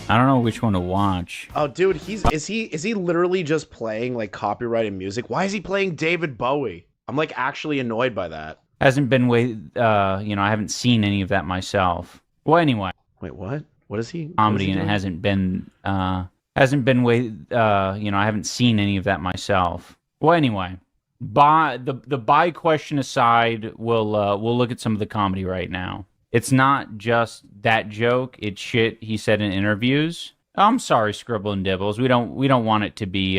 I don't know which one to watch. Oh, dude, is he literally just playing like copyrighted music? Why is he playing David Bowie? I'm like actually annoyed by that. Hasn't been I haven't seen any of that myself. Well, anyway. Wait, what? What is he? Comedy, and it hasn't been I haven't seen any of that myself. Well, anyway. The buy question aside, we'll look at some of the comedy right now. It's not just that joke, it's shit he said in interviews. I'm sorry, Scribble and Dibbles. We don't want it to be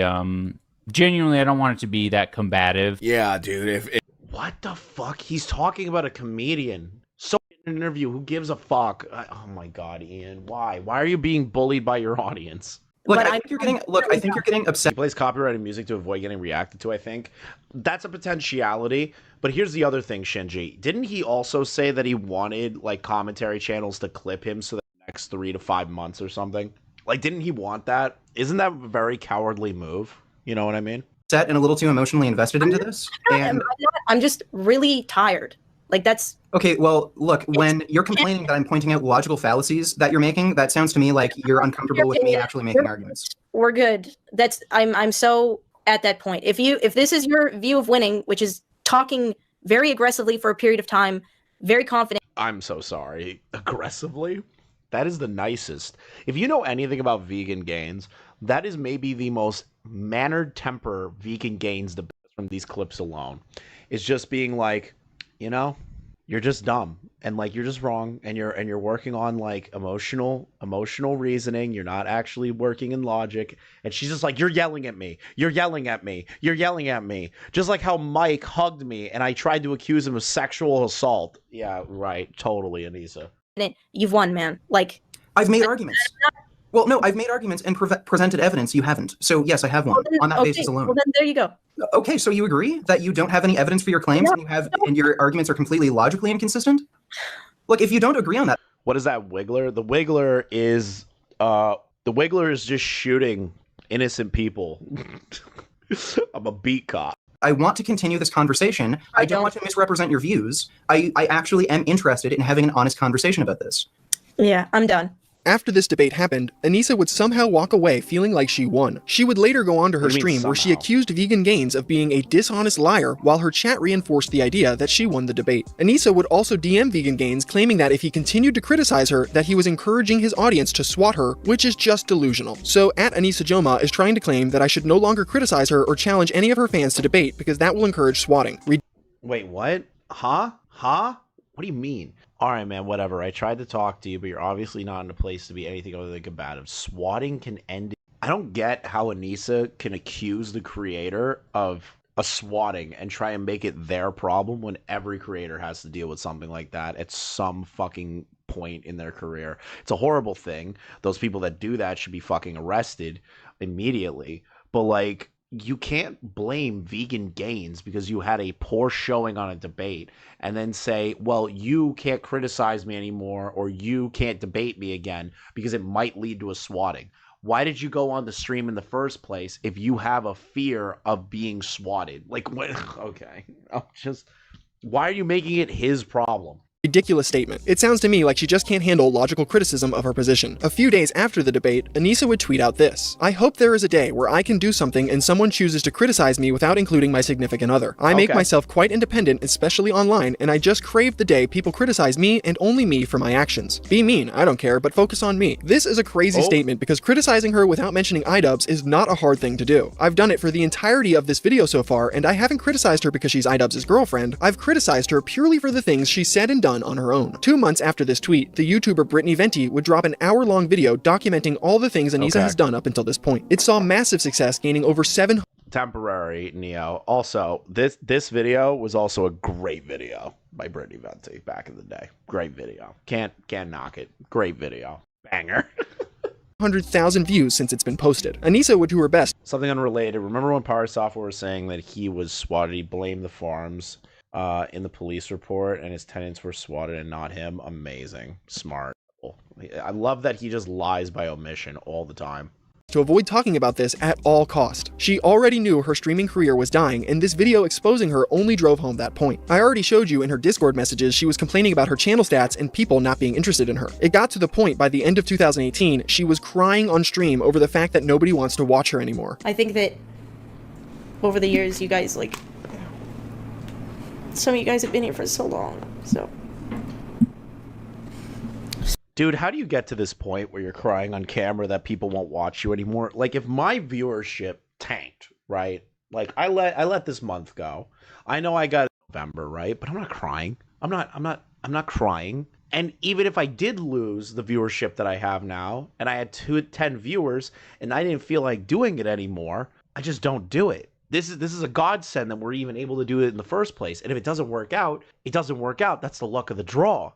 genuinely, I don't want it to be that combative. Yeah, dude, what the fuck? He's talking about a comedian. So in an interview, who gives a fuck? Oh my god, Ian, why? Why are you being bullied by your audience? Look, I think you're getting upset. He plays copyrighted music to avoid getting reacted to, I think. That's a potentiality. But here's the other thing, Shinji. Didn't he also say that he wanted like commentary channels to clip him so the next 3 to 5 months or something? Like, didn't he want that? Isn't that a very cowardly move? You know what I mean? Set and a little too emotionally invested into this. And I'm just really tired. Like, that's Okay, well, look, when you're complaining that I'm pointing out logical fallacies that you're making, that sounds to me like you're uncomfortable with me actually making arguments. We're good. I'm so at that point. If this is your view of winning, which is talking very aggressively for a period of time, very confident. I'm so sorry. Aggressively? That is the nicest. If you know anything about vegan gains, that is maybe the most mannered temper vegan gains the best from these clips alone. It's just being like, you know, you're just dumb and like you're just wrong and you're working on like emotional reasoning. You're not actually working in logic. And she's just like, you're yelling at me. You're yelling at me. You're yelling at me. Just like how Mike hugged me and I tried to accuse him of sexual assault. Yeah, right. Totally, Anisa. You've won, man. Like, I've made arguments. Well, no, I've made arguments and presented evidence. You haven't. So yes, I have won on that basis alone. Well, then there you go. Okay, so you agree that you don't have any evidence for your claims and your arguments are completely logically inconsistent? Look, if you don't agree on that. What is that Wiggler? The Wiggler is just shooting innocent people. I'm a beat cop. I want to continue this conversation. I don't want to misrepresent your views. I actually am interested in having an honest conversation about this. Yeah, I'm done. After this debate happened, Anisa would somehow walk away feeling like she won. She would later go onto her stream where she accused Vegan Gains of being a dishonest liar while her chat reinforced the idea that she won the debate. Anisa would also DM Vegan Gains claiming that if he continued to criticize her, that he was encouraging his audience to swat her, which is just delusional. So at Anisa Jomha is trying to claim that I should no longer criticize her or challenge any of her fans to debate because that will encourage swatting. Wait, what? Huh? What do you mean? All right, man, whatever. I tried to talk to you, but you're obviously not in a place to be anything other than combative. Swatting can end it. I don't get how Anisa can accuse the creator of a swatting and try and make it their problem when every creator has to deal with something like that at some fucking point in their career. It's a horrible thing. Those people that do that should be fucking arrested immediately. But, like, you can't blame Vegan Gains because you had a poor showing on a debate and then say, well, you can't criticize me anymore or you can't debate me again because it might lead to a swatting. Why did you go on the stream in the first place if you have a fear of being swatted? Like, what? Okay. Why are you making it his problem? Ridiculous statement. It sounds to me like she just can't handle logical criticism of her position. A few days after the debate, Anisa would tweet out this: I hope there is a day where I can do something and someone chooses to criticize me without including my significant other. I make myself quite independent, especially online, and I just crave the day people criticize me and only me for my actions. Be mean, I don't care, but focus on me. This is a crazy statement because criticizing her without mentioning iDubbbz is not a hard thing to do. I've done it for the entirety of this video so far, and I haven't criticized her because she's iDubbbz's girlfriend. I've criticized her purely for the things she said and done on her own. 2 months after this tweet, the YouTuber Brittany Venti would drop an hour-long video documenting all the things Anisa has done up until this point. It saw massive success, gaining over 700 temporary, Neo. Also, this video was also a great video by Brittany Venti back in the day. Great video. Can't knock it. Great video. Banger. 100,000 views since it's been posted. Anisa would do her best. Something unrelated. Remember when Power Software was saying that he was swatted? He blamed the farms in the police report and his tenants were swatted and not him. Amazing. Smart. I love that he just lies by omission all the time. To avoid talking about this at all cost. She already knew her streaming career was dying, and this video exposing her only drove home that point. I already showed you in her Discord messages she was complaining about her channel stats and people not being interested in her. It got to the point by the end of 2018, she was crying on stream over the fact that nobody wants to watch her anymore. I think that over the years, you guys, like, some of you guys have been here for so long, so. Dude, how do you get to this point where you're crying on camera that people won't watch you anymore? Like, if my viewership tanked, right? Like, I let this month go. I know I got November, right? But I'm not crying. I'm not crying. And even if I did lose the viewership that I have now, and I had 10 viewers, and I didn't feel like doing it anymore, I just don't do it. This is a godsend that we're even able to do it in the first place. And if it doesn't work out, it doesn't work out. That's the luck of the draw.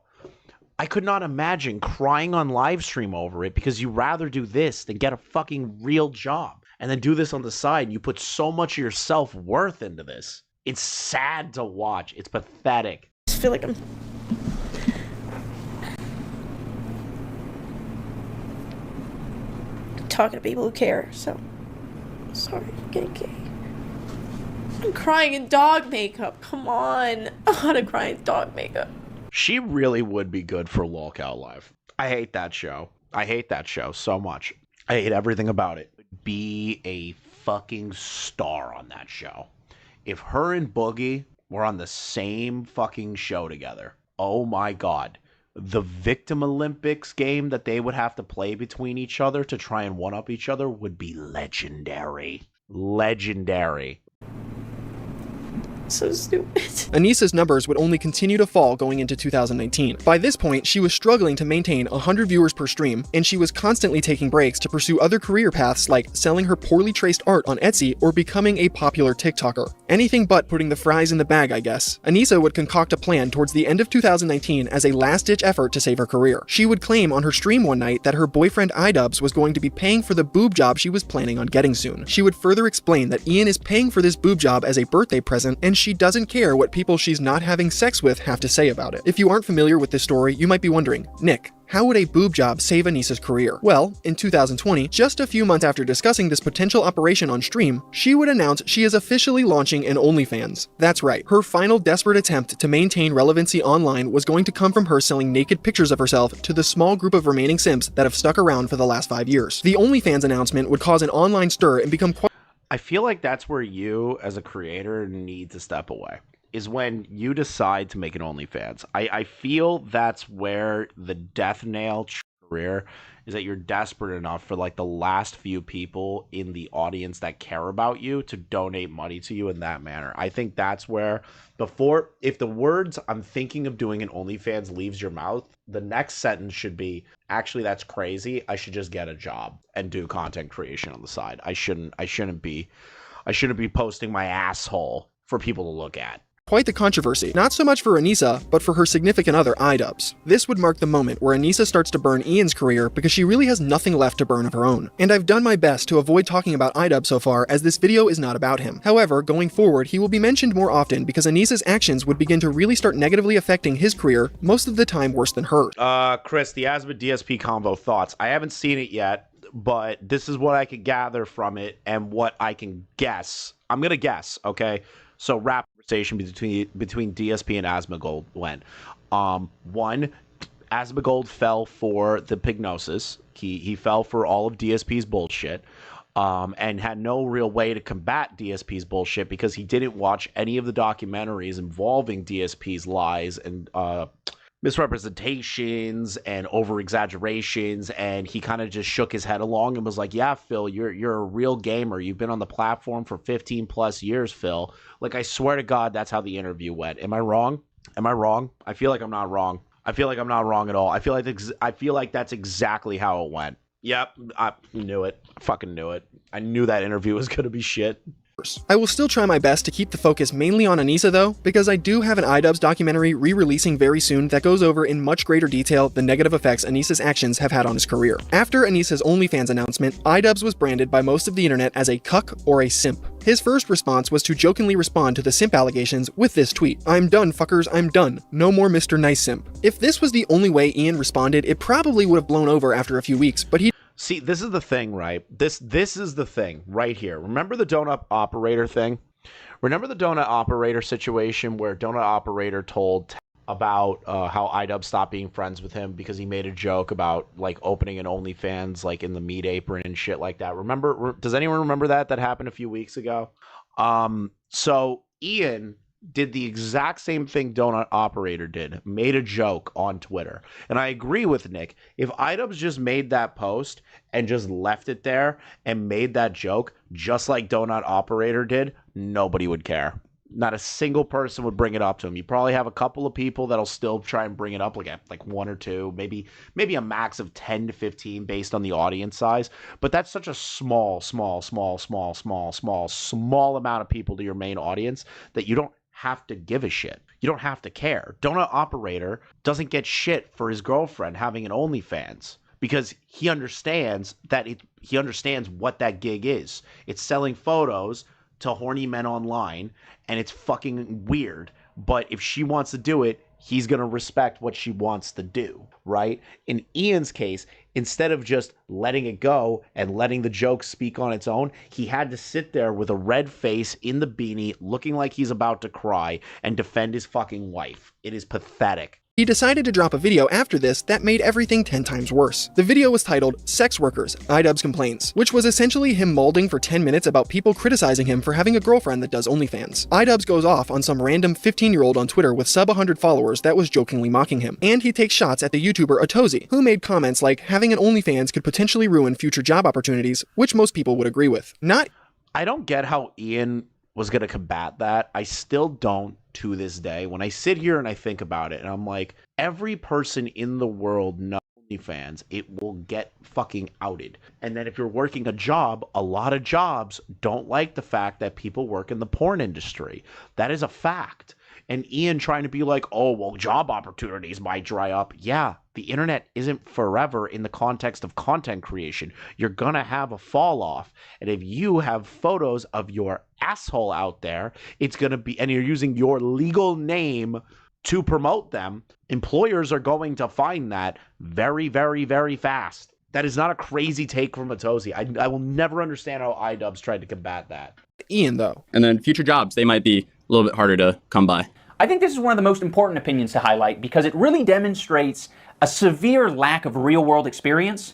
I could not imagine crying on live stream over it because you rather do this than get a fucking real job and then do this on the side. And you put so much of your self-worth into this. It's sad to watch. It's pathetic. I feel like I'm talking to people who care, so sorry, I'm getting gay. I'm crying in dog makeup. Come on. I'm not crying in dog makeup. She really would be good for Lolcow Live. I hate that show. I hate that show so much. I hate everything about it. Be a fucking star on that show. If her and Boogie were on the same fucking show together, oh my God. The Victim Olympics game that they would have to play between each other to try and one-up each other would be legendary. Legendary. So stupid. Anisa's numbers would only continue to fall going into 2019. By this point, she was struggling to maintain 100 viewers per stream, and she was constantly taking breaks to pursue other career paths like selling her poorly traced art on Etsy or becoming a popular TikToker. Anything but putting the fries in the bag, I guess. Anisa would concoct a plan towards the end of 2019 as a last-ditch effort to save her career. She would claim on her stream one night that her boyfriend iDubbbz was going to be paying for the boob job she was planning on getting soon. She would further explain that Ian is paying for this boob job as a birthday present, and she doesn't care what people she's not having sex with have to say about it. If you aren't familiar with this story, you might be wondering, Nick, how would a boob job save Anisa's career? Well, in 2020, just a few months after discussing this potential operation on stream, she would announce she is officially launching an OnlyFans. That's right, her final desperate attempt to maintain relevancy online was going to come from her selling naked pictures of herself to the small group of remaining simps that have stuck around for the last 5 years. The OnlyFans announcement would cause an online stir and become quite... I feel like that's where you, as a creator, need to step away. Is when you decide to make an OnlyFans. I feel that's where the death nail career is, that you're desperate enough for like the last few people in the audience that care about you to donate money to you in that manner. I think that's where before, if the words "I'm thinking of doing an OnlyFans" leaves your mouth, the next sentence should be, actually, that's crazy. I should just get a job and do content creation on the side. I shouldn't be posting my asshole for people to look at. Quite the controversy, not so much for Anisa, but for her significant other, iDubbbz. This would mark the moment where Anisa starts to burn Ian's career because she really has nothing left to burn of her own. And I've done my best to avoid talking about iDubbbz so far, as this video is not about him. However, going forward, he will be mentioned more often because Anisa's actions would begin to really start negatively affecting his career, most of the time worse than hers. Chris, the Asma DSP combo thoughts. I haven't seen it yet, but this is what I could gather from it and what I can guess. I'm gonna guess, okay? So rap conversation between DSP and Asmongold went. One, Asmongold fell for the Pignosis. He fell for all of DSP's bullshit. And had no real way to combat DSP's bullshit because he didn't watch any of the documentaries involving DSP's lies and misrepresentations and over exaggerations, and he kind of just shook his head along and was like, yeah, Phil, you're a real gamer. You've been on the platform for 15 plus years, Phil. Like, I swear to God, that's how the interview went. Am I wrong? I feel like I'm not wrong. I feel like I'm not wrong at all. I feel like that's exactly how it went. Yep, I knew it. I fucking knew it. I knew that interview was gonna be shit. I will still try my best to keep the focus mainly on Anisa though, because I do have an iDubbbz documentary re-releasing very soon that goes over in much greater detail the negative effects Anisa's actions have had on his career. After Anisa's OnlyFans announcement, iDubbbz was branded by most of the internet as a cuck or a simp. His first response was to jokingly respond to the simp allegations with this tweet: "I'm done, fuckers, I'm done. No more Mr. Nice Simp." If this was the only way Ian responded, it probably would have blown over after a few weeks, but he... See, this is the thing, right? This is the thing right here. Remember the donut operator thing? Remember the donut operator situation where donut operator told about how iDubbbz stopped being friends with him because he made a joke about like opening an OnlyFans like in the meat apron and shit like that. Remember? Does anyone remember that happened a few weeks ago? So Ian did the exact same thing donut operator did, made a joke on Twitter. And I agree with Nick. If iDubbbz just made that post and just left it there and made that joke just like donut operator did, nobody would care. Not a single person would bring it up to him. You probably have a couple of people that'll still try and bring it up, like one or two, maybe a max of 10 to 15 based on the audience size. But that's such a small amount of people to your main audience that you don't have to give a shit. You don't have to care. Donut operator doesn't get shit for his girlfriend having an OnlyFans because he understands what that gig is. It's selling photos to horny men online, and it's fucking weird. But if she wants to do it, he's going to respect what she wants to do, right? In Ian's case, instead of just letting it go and letting the joke speak on its own, he had to sit there with a red face in the beanie, looking like he's about to cry and defend his fucking wife. It is pathetic. He decided to drop a video after this that made everything 10 times worse. The video was titled Sex Workers, iDubbbz Complains, which was essentially him molding for 10 minutes about people criticizing him for having a girlfriend that does OnlyFans. iDubbbz goes off on some random 15-year-old on Twitter with sub 100 followers that was jokingly mocking him, and he takes shots at the YouTuber Atozi, who made comments like having an OnlyFans could potentially ruin future job opportunities, which most people would agree with. I don't get how Ian was going to combat that. I still don't to this day. When I sit here and I think about it, and I'm like, every person in the world knows OnlyFans, it will get fucking outed. And then if you're working a job, a lot of jobs don't like the fact that people work in the porn industry. That is a fact. And Ian trying to be like, oh, well, job opportunities might dry up. Yeah, the internet isn't forever in the context of content creation. You're gonna have a fall off. And if you have photos of your asshole out there, it's gonna be, and you're using your legal name to promote them, employers are going to find that very, very, very fast. That is not a crazy take from Atozi. I will never understand how iDubbbz tried to combat that. Ian, though. And then future jobs, they might be a little bit harder to come by. I think this is one of the most important opinions to highlight because it really demonstrates a severe lack of real-world experience.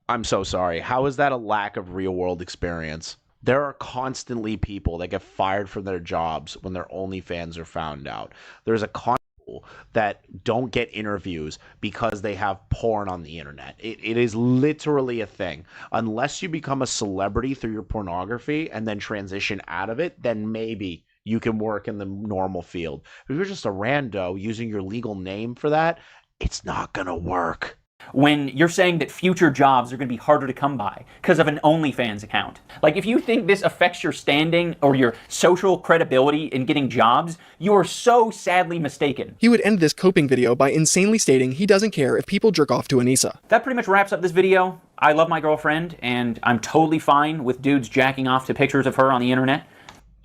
I'm so sorry. How is that a lack of real-world experience? There are constantly people that get fired from their jobs when their OnlyFans are found out. There's a people that don't get interviews because they have porn on the internet. It is literally a thing. Unless you become a celebrity through your pornography and then transition out of it, then maybe you can work in the normal field. If you're just a rando using your legal name for that, it's not gonna work. When you're saying that future jobs are going to be harder to come by because of an OnlyFans account. Like, if you think this affects your standing or your social credibility in getting jobs, you are so sadly mistaken. He would end this coping video by insanely stating he doesn't care if people jerk off to Anisa. That pretty much wraps up this video. I love my girlfriend, and I'm totally fine with dudes jacking off to pictures of her on the internet.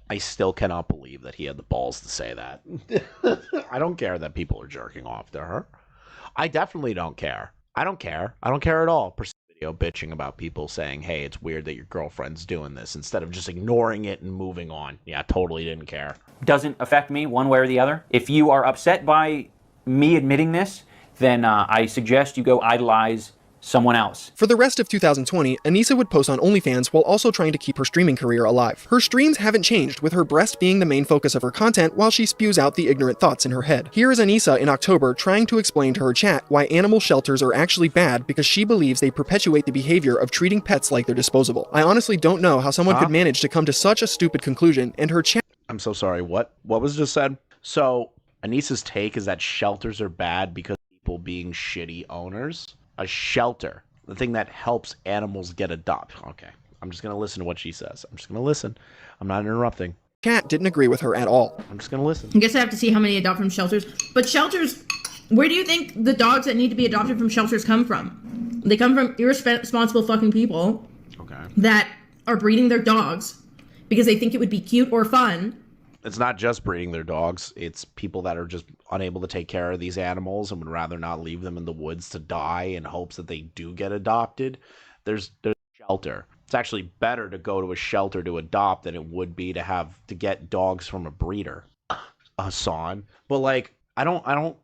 I still cannot believe that he had the balls to say that. I don't care that people are jerking off to her. I definitely don't care. I don't care. I don't care at all. Video bitching about people saying, hey, it's weird that your girlfriend's doing this, instead of just ignoring it and moving on. Yeah, totally didn't care. Doesn't affect me one way or the other. If you are upset by me admitting this, then I suggest you go idolize someone else. For the rest of 2020, Anisa would post on OnlyFans while also trying to keep her streaming career alive. Her streams haven't changed, with her breast being the main focus of her content while she spews out the ignorant thoughts in her head. Here is Anisa in October trying to explain to her chat why animal shelters are actually bad because she believes they perpetuate the behavior of treating pets like they're disposable. I honestly don't know how someone could manage to come to such a stupid conclusion, and her chat— I'm so sorry, what was just said? So, Anisa's take is that shelters are bad because of people being shitty owners? A shelter, the thing that helps animals get adopted. Okay, I'm just going to listen to what she says. I'm just going to listen. I'm not interrupting. Cat didn't agree with her at all. I'm just going to listen. I guess I have to see how many adopt from shelters. But shelters, where do you think the dogs that need to be adopted from shelters come from? They come from irresponsible fucking people that are breeding their dogs because they think it would be cute or fun. It's not just breeding their dogs. It's people that are just unable to take care of these animals and would rather not leave them in the woods to die in hopes that they do get adopted. There's a shelter. It's actually better to go to a shelter to adopt than it would be to get dogs from a breeder. Hassan. But like, I don't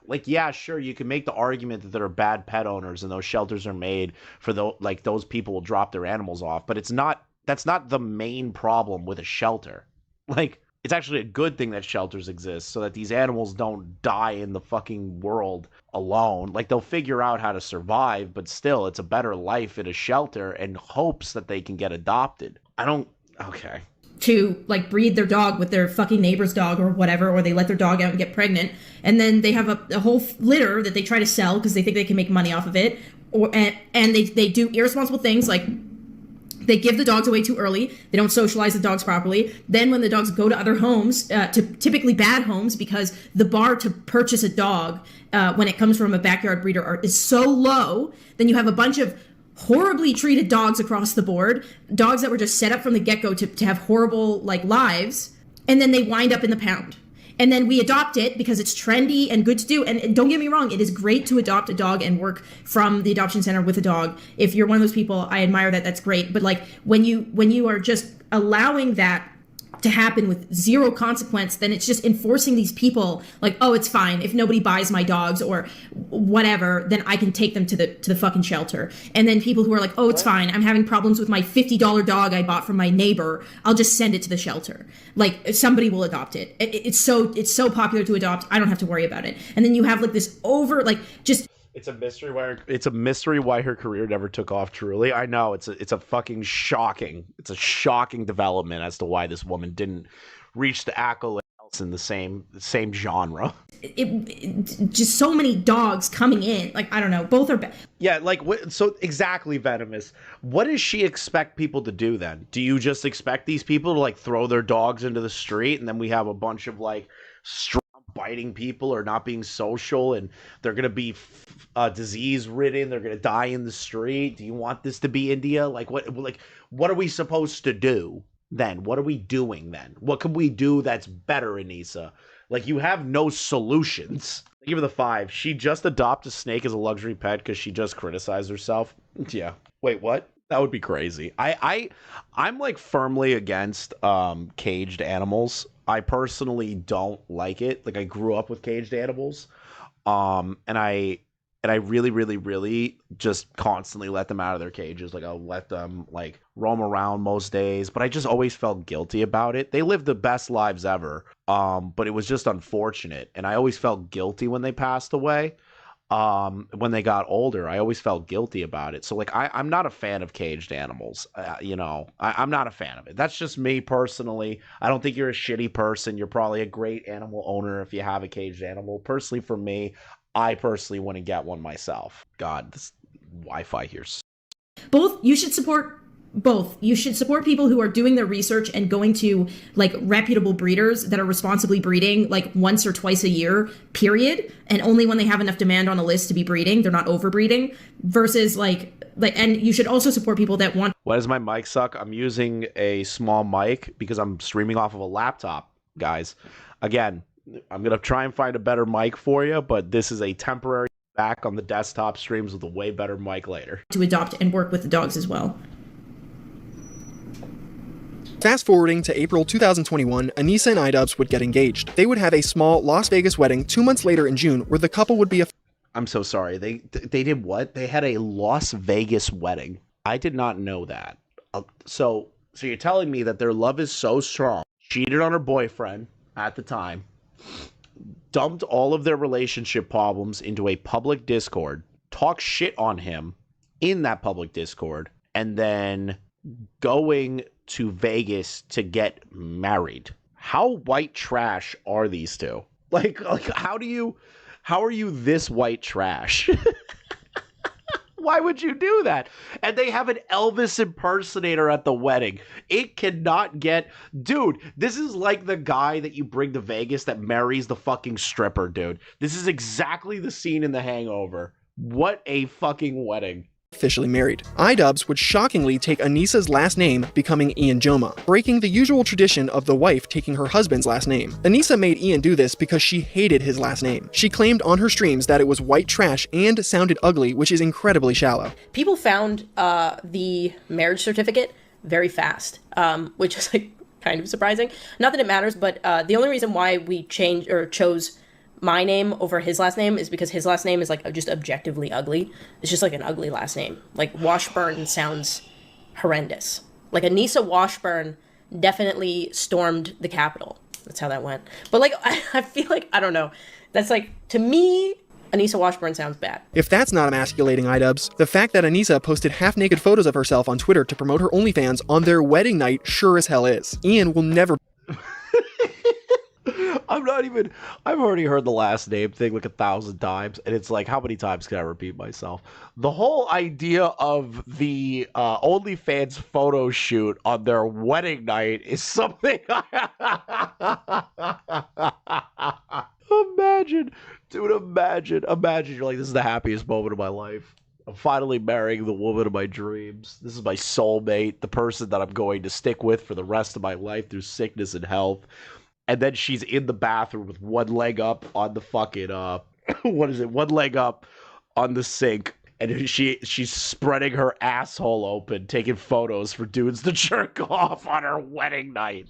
like, yeah, sure, you can make the argument that there are bad pet owners and those shelters are made for those people will drop their animals off, but that's not the main problem with a shelter. Like, it's actually a good thing that shelters exist so that these animals don't die in the fucking world alone. Like, they'll figure out how to survive, but still, it's a better life in a shelter in hopes that they can get adopted. Okay. To like breed their dog with their fucking neighbor's dog or whatever, or they let their dog out and get pregnant, and then they have a whole litter that they try to sell because they think they can make money off of it, and they do irresponsible things like they give the dogs away too early. They don't socialize the dogs properly. Then when the dogs go to other homes, to typically bad homes, because the bar to purchase a dog when it comes from a backyard breeder is so low, then you have a bunch of horribly treated dogs across the board, dogs that were just set up from the get-go to have horrible lives, and then they wind up in the pound. And then we adopt it because it's trendy and good to do. And don't get me wrong, it is great to adopt a dog and work from the adoption center with a dog. If you're one of those people, I admire that. That's great. But like when you are just allowing that to happen with zero consequence, then it's just enforcing these people like, oh, it's fine if nobody buys my dogs or whatever, then I can take them to the fucking shelter. And then people who are like, oh, it's fine, I'm having problems with my $50 dog I bought from my neighbor, I'll just send it to the shelter. Like, somebody will adopt it. It's so popular to adopt, I don't have to worry about it. And then you have like this It's a mystery why her career never took off. Truly, I know it's a fucking shocking. It's a shocking development as to why this woman didn't reach the accolades in the same genre. Just so many dogs coming in. Like, I don't know. Both are bad. Yeah, like so exactly, Venomous. What does she expect people to do then? Do you just expect these people to like throw their dogs into the street, and then we have a bunch of like biting people or not being social, and they're gonna be disease ridden, they're gonna die in the street? Do you want this to be India? Like what are we supposed to do then? What are we doing then? What can we do that's better, Anisa? Like, you have no solutions. Give her the 5. She just adopted a snake as a luxury pet because she just criticized herself. Yeah. Wait, what? That would be crazy. I'm like firmly against caged animals. I personally don't like it. Like, I grew up with caged animals. And I really just constantly let them out of their cages. Like, I'll let them like roam around most days, but I just always felt guilty about it. They lived the best lives ever. But it was just unfortunate. And I always felt guilty when they passed away. When they got older, I always felt guilty about it. So like, I'm not a fan of caged animals. I'm not a fan of it. That's just me personally. I don't think you're a shitty person. You're probably a great animal owner if you have a caged animal. Personally, for me, I personally wouldn't get one myself. God, this Wi-Fi here. You should support both. You should support people who are doing their research and going to like reputable breeders that are responsibly breeding like once or twice a year, period. And only when they have enough demand on a list to be breeding, they're not overbreeding, versus and you should also support people that want. Why does my mic suck? I'm using a small mic because I'm streaming off of a laptop, guys. Again, I'm going to try and find a better mic for you, but this is a temporary back on the desktop streams with a way better mic later. To adopt and work with the dogs as well. Fast forwarding to April 2021, Anisa and iDubbbz would get engaged. They would have a small Las Vegas wedding 2 months later in June, where the couple would be I'm so sorry. They did what? They had a Las Vegas wedding. I did not know that. So you're telling me that their love is so strong, cheated on her boyfriend at the time, dumped all of their relationship problems into a public Discord, talk shit on him in that public Discord, and then going to Vegas to get married. How white trash are these two? Like how are you this white trash? Why would you do that? And they have an Elvis impersonator at the wedding. It cannot get... Dude, this is like the guy that you bring to Vegas that marries the fucking stripper, dude. This is exactly the scene in The Hangover. What a fucking wedding. Officially married. iDubbbz would shockingly take Anisa's last name, becoming Ian Jomha, breaking the usual tradition of the wife taking her husband's last name. Anisa made Ian do this because she hated his last name. She claimed on her streams that it was white trash and sounded ugly, which is incredibly shallow. People found the marriage certificate very fast, which is like kind of surprising. Not that it matters, but the only reason why we chose my name over his last name is because his last name is like just objectively ugly. It's just like an ugly last name. Like Washburn sounds horrendous. Like Anisa Washburn definitely stormed the Capitol. That's how that went. But like, I feel like, I don't know. That's like, to me, Anisa Washburn sounds bad. If that's not emasculating iDubbbz, the fact that Anisa posted half-naked photos of herself on Twitter to promote her OnlyFans on their wedding night sure as hell is. Ian will never... I've already heard the last name thing like 1,000 times, and it's like, how many times can I repeat myself? The whole idea of the OnlyFans photo shoot on their wedding night is something Imagine you're like, this is the happiest moment of my life. I'm finally marrying the woman of my dreams. This is my soulmate, the person that I'm going to stick with for the rest of my life through sickness and health. And then she's in the bathroom with one leg up on the fucking, one leg up on the sink. And she's spreading her asshole open, taking photos for dudes to jerk off on her wedding night.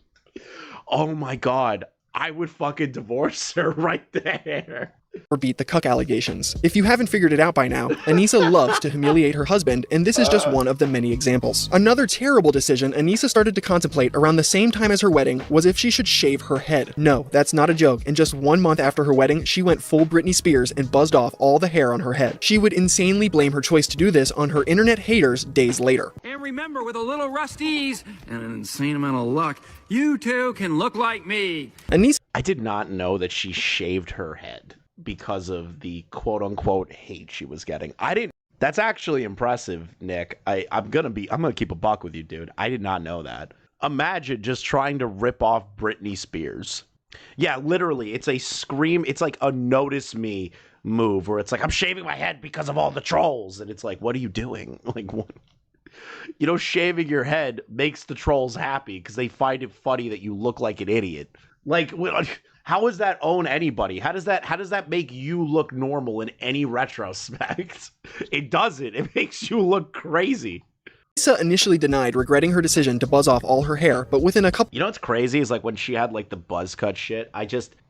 Oh my god. I would fucking divorce her right there. Or beat the cuck allegations. If you haven't figured it out by now, Anisa loves to humiliate her husband, and this is just one of the many examples. Another terrible decision Anisa started to contemplate around the same time as her wedding was if she should shave her head. No, that's not a joke, and just 1 month after her wedding, she went full Britney Spears and buzzed off all the hair on her head. She would insanely blame her choice to do this on her internet haters days later. And remember, with a little rusties and an insane amount of luck, you too can look like me. Anisa, I did not know that she shaved her head because of the quote-unquote hate she was getting. I didn't. That's actually impressive, Nick. I'm gonna keep a buck with you, dude. I did not know that. Imagine just trying to rip off Britney Spears. Yeah, literally, it's a scream. It's like a notice me move where it's like, I'm shaving my head because of all the trolls, and it's like, what are you doing? Like, what? You know, shaving your head makes the trolls happy because they find it funny that you look like an idiot. Like, how does that own anybody? How does that make you look normal in any retrospect? It doesn't. It makes you look crazy. Anisa initially denied regretting her decision to buzz off all her hair, but within a couple— You know what's crazy is like when she had like the buzz cut shit,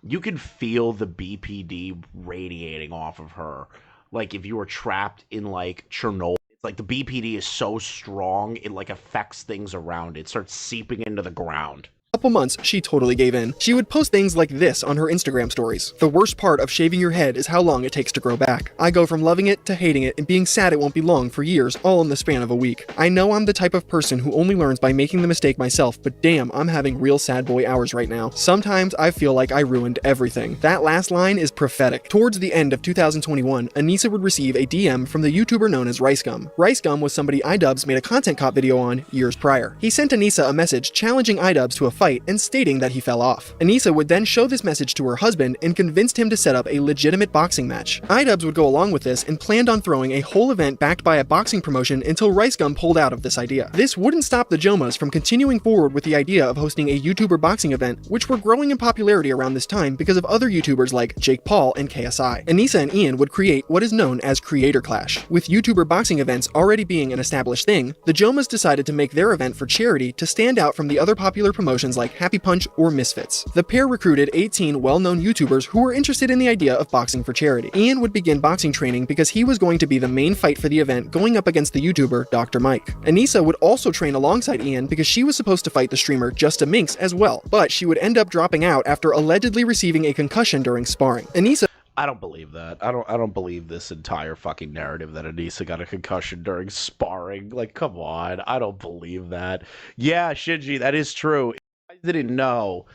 you could feel the BPD radiating off of her. Like if you were trapped in like Chernobyl. Like the BPD is so strong, it like affects things around it. It starts seeping into the ground. Couple months, she totally gave in. She would post things like this on her Instagram stories. The worst part of shaving your head is how long it takes to grow back. I go from loving it to hating it and being sad it won't be long for years, all in the span of a week. I know I'm the type of person who only learns by making the mistake myself, but damn, I'm having real sad boy hours right now. Sometimes I feel like I ruined everything. That last line is prophetic. Towards the end of 2021, Anisa would receive a DM from the YouTuber known as RiceGum. RiceGum was somebody iDubbbz made a content cop video on years prior. He sent Anisa a message challenging iDubbbz to a fight and stating that he fell off. Anisa would then show this message to her husband and convinced him to set up a legitimate boxing match. iDubbbz would go along with this and planned on throwing a whole event backed by a boxing promotion until RiceGum pulled out of this idea. This wouldn't stop the Jomhas from continuing forward with the idea of hosting a YouTuber boxing event, which were growing in popularity around this time because of other YouTubers like Jake Paul and KSI. Anisa and Ian would create what is known as Creator Clash. With YouTuber boxing events already being an established thing, the Jomhas decided to make their event for charity to stand out from the other popular promotions like Happy Punch or Misfits. The pair recruited 18 well-known YouTubers who were interested in the idea of boxing for charity. Ian would begin boxing training because he was going to be the main fight for the event, going up against the YouTuber Dr. Mike. Anisa would also train alongside Ian because she was supposed to fight the streamer Justa Minx as well, but she would end up dropping out after allegedly receiving a concussion during sparring. Anisa— I don't believe that. I don't believe this entire fucking narrative that Anisa got a concussion during sparring. Like, come on. I don't believe that. Yeah, Shinji, that is true. I didn't know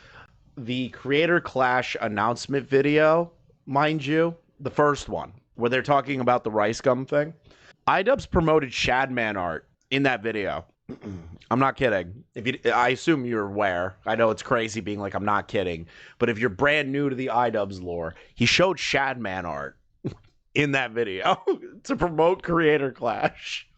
the Creator Clash announcement video, mind you, the first one, where they're talking about the RiceGum thing. iDubbbz promoted Shadman art in that video. I'm not kidding. I assume you're aware. I know it's crazy being like, I'm not kidding. But if you're brand new to the iDubbbz lore, he showed Shadman art in that video to promote Creator Clash.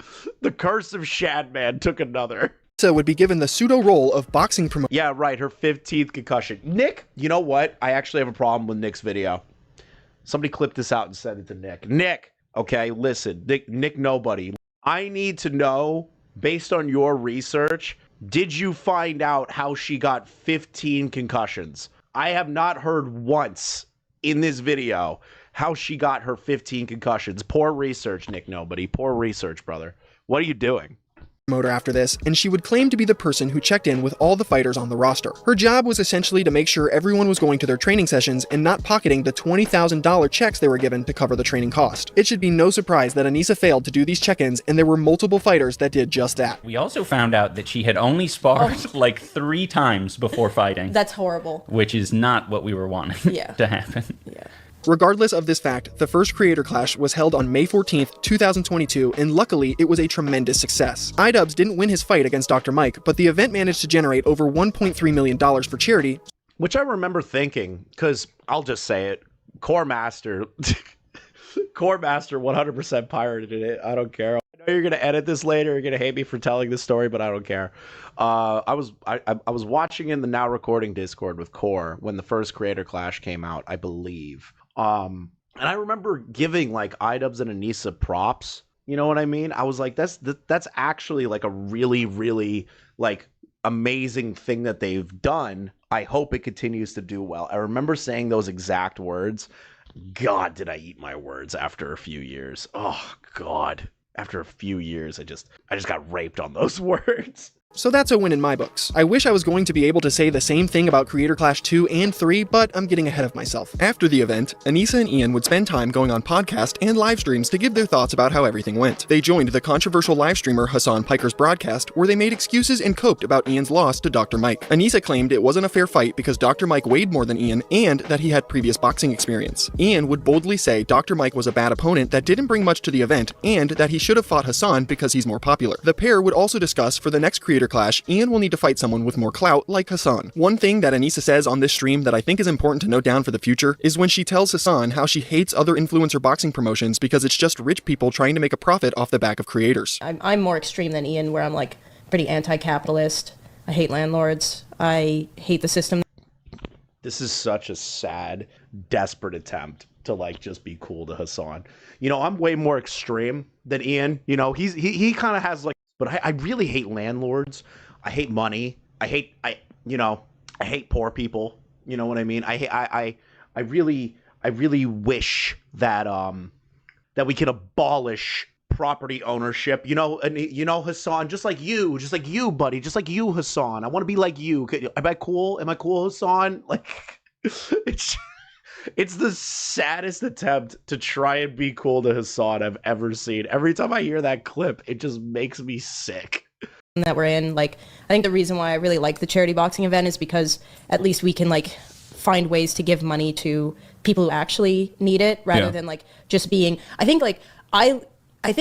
The curse of Shadman took another. Would be given the pseudo role of boxing promoter. Yeah, right. Her 15th concussion. Nick, you know what? I actually have a problem with Nick's video. Somebody clip this out and send it to Nick. Nick, okay, listen. Nick Nobody. I need to know, based on your research, did you find out how she got 15 concussions? I have not heard once in this video how she got her 15 concussions. Poor research, Nick Nobody. Poor research, brother. What are you doing? After this, and she would claim to be the person who checked in with all the fighters on the roster. Her job was essentially to make sure everyone was going to their training sessions and not pocketing the $20,000 checks they were given to cover the training cost. It should be no surprise that Anisa failed to do these check-ins, and there were multiple fighters that did just that. We also found out that she had only sparred like 3 times before fighting. That's horrible. Which is not what we were wanting to happen. Yeah. Regardless of this fact, the first Creator Clash was held on May 14th, 2022, and luckily it was a tremendous success. iDubbbz didn't win his fight against Dr. Mike, but the event managed to generate over $1.3 million for charity. Which I remember thinking, because I'll just say it, Core Master 100% pirated it. I don't care. I know you're going to edit this later, you're going to hate me for telling this story, but I don't care. I was watching in the Now Recording Discord with Core when the first Creator Clash came out, I believe. And I remember giving like iDubbbz and Anisa props. You know what I mean? I was like, that's actually like a really, really like amazing thing that they've done. I hope it continues to do well. I remember saying those exact words. God, did I eat my words after a few years. Oh, God. After a few years, I just got raped on those words. So that's a win in my books. I wish I was going to be able to say the same thing about Creator Clash 2 and 3, but I'm getting ahead of myself. After the event, Anisa and Ian would spend time going on podcast and live streams to give their thoughts about how everything went. They joined the controversial live streamer Hassan Piker's broadcast, where they made excuses and coped about Ian's loss to Dr. Mike. Anisa claimed it wasn't a fair fight because Dr. Mike weighed more than Ian and that he had previous boxing experience. Ian would boldly say Dr. Mike was a bad opponent that didn't bring much to the event and that he should have fought Hassan because he's more popular. The pair would also discuss for the next Creator Clash, Ian will need to fight someone with more clout like Hassan. One thing that Anisa says on this stream that I think is important to note down for the future is when she tells Hassan how she hates other influencer boxing promotions because it's just rich people trying to make a profit off the back of creators. I'm more extreme than Ian, where I'm like pretty anti-capitalist. I hate landlords. I hate the system. This is such a sad, desperate attempt to like just be cool to Hassan. You know, I'm way more extreme than Ian. You know, he kind of has like, but I really hate landlords. I hate money. I hate poor people. You know what I mean? I really wish that that we could abolish property ownership. You know, and Hassan, just like you, buddy, just like you, Hassan. I want to be like you. Am I cool? Am I cool, Hassan? Like, it's the saddest attempt to try and be cool to Hassan I've ever seen. Every time I hear that clip, it just makes me sick. That we're in, like, I think the reason why I really like the charity boxing event is because at least we can like find ways to give money to people who actually need it rather than like just being, I think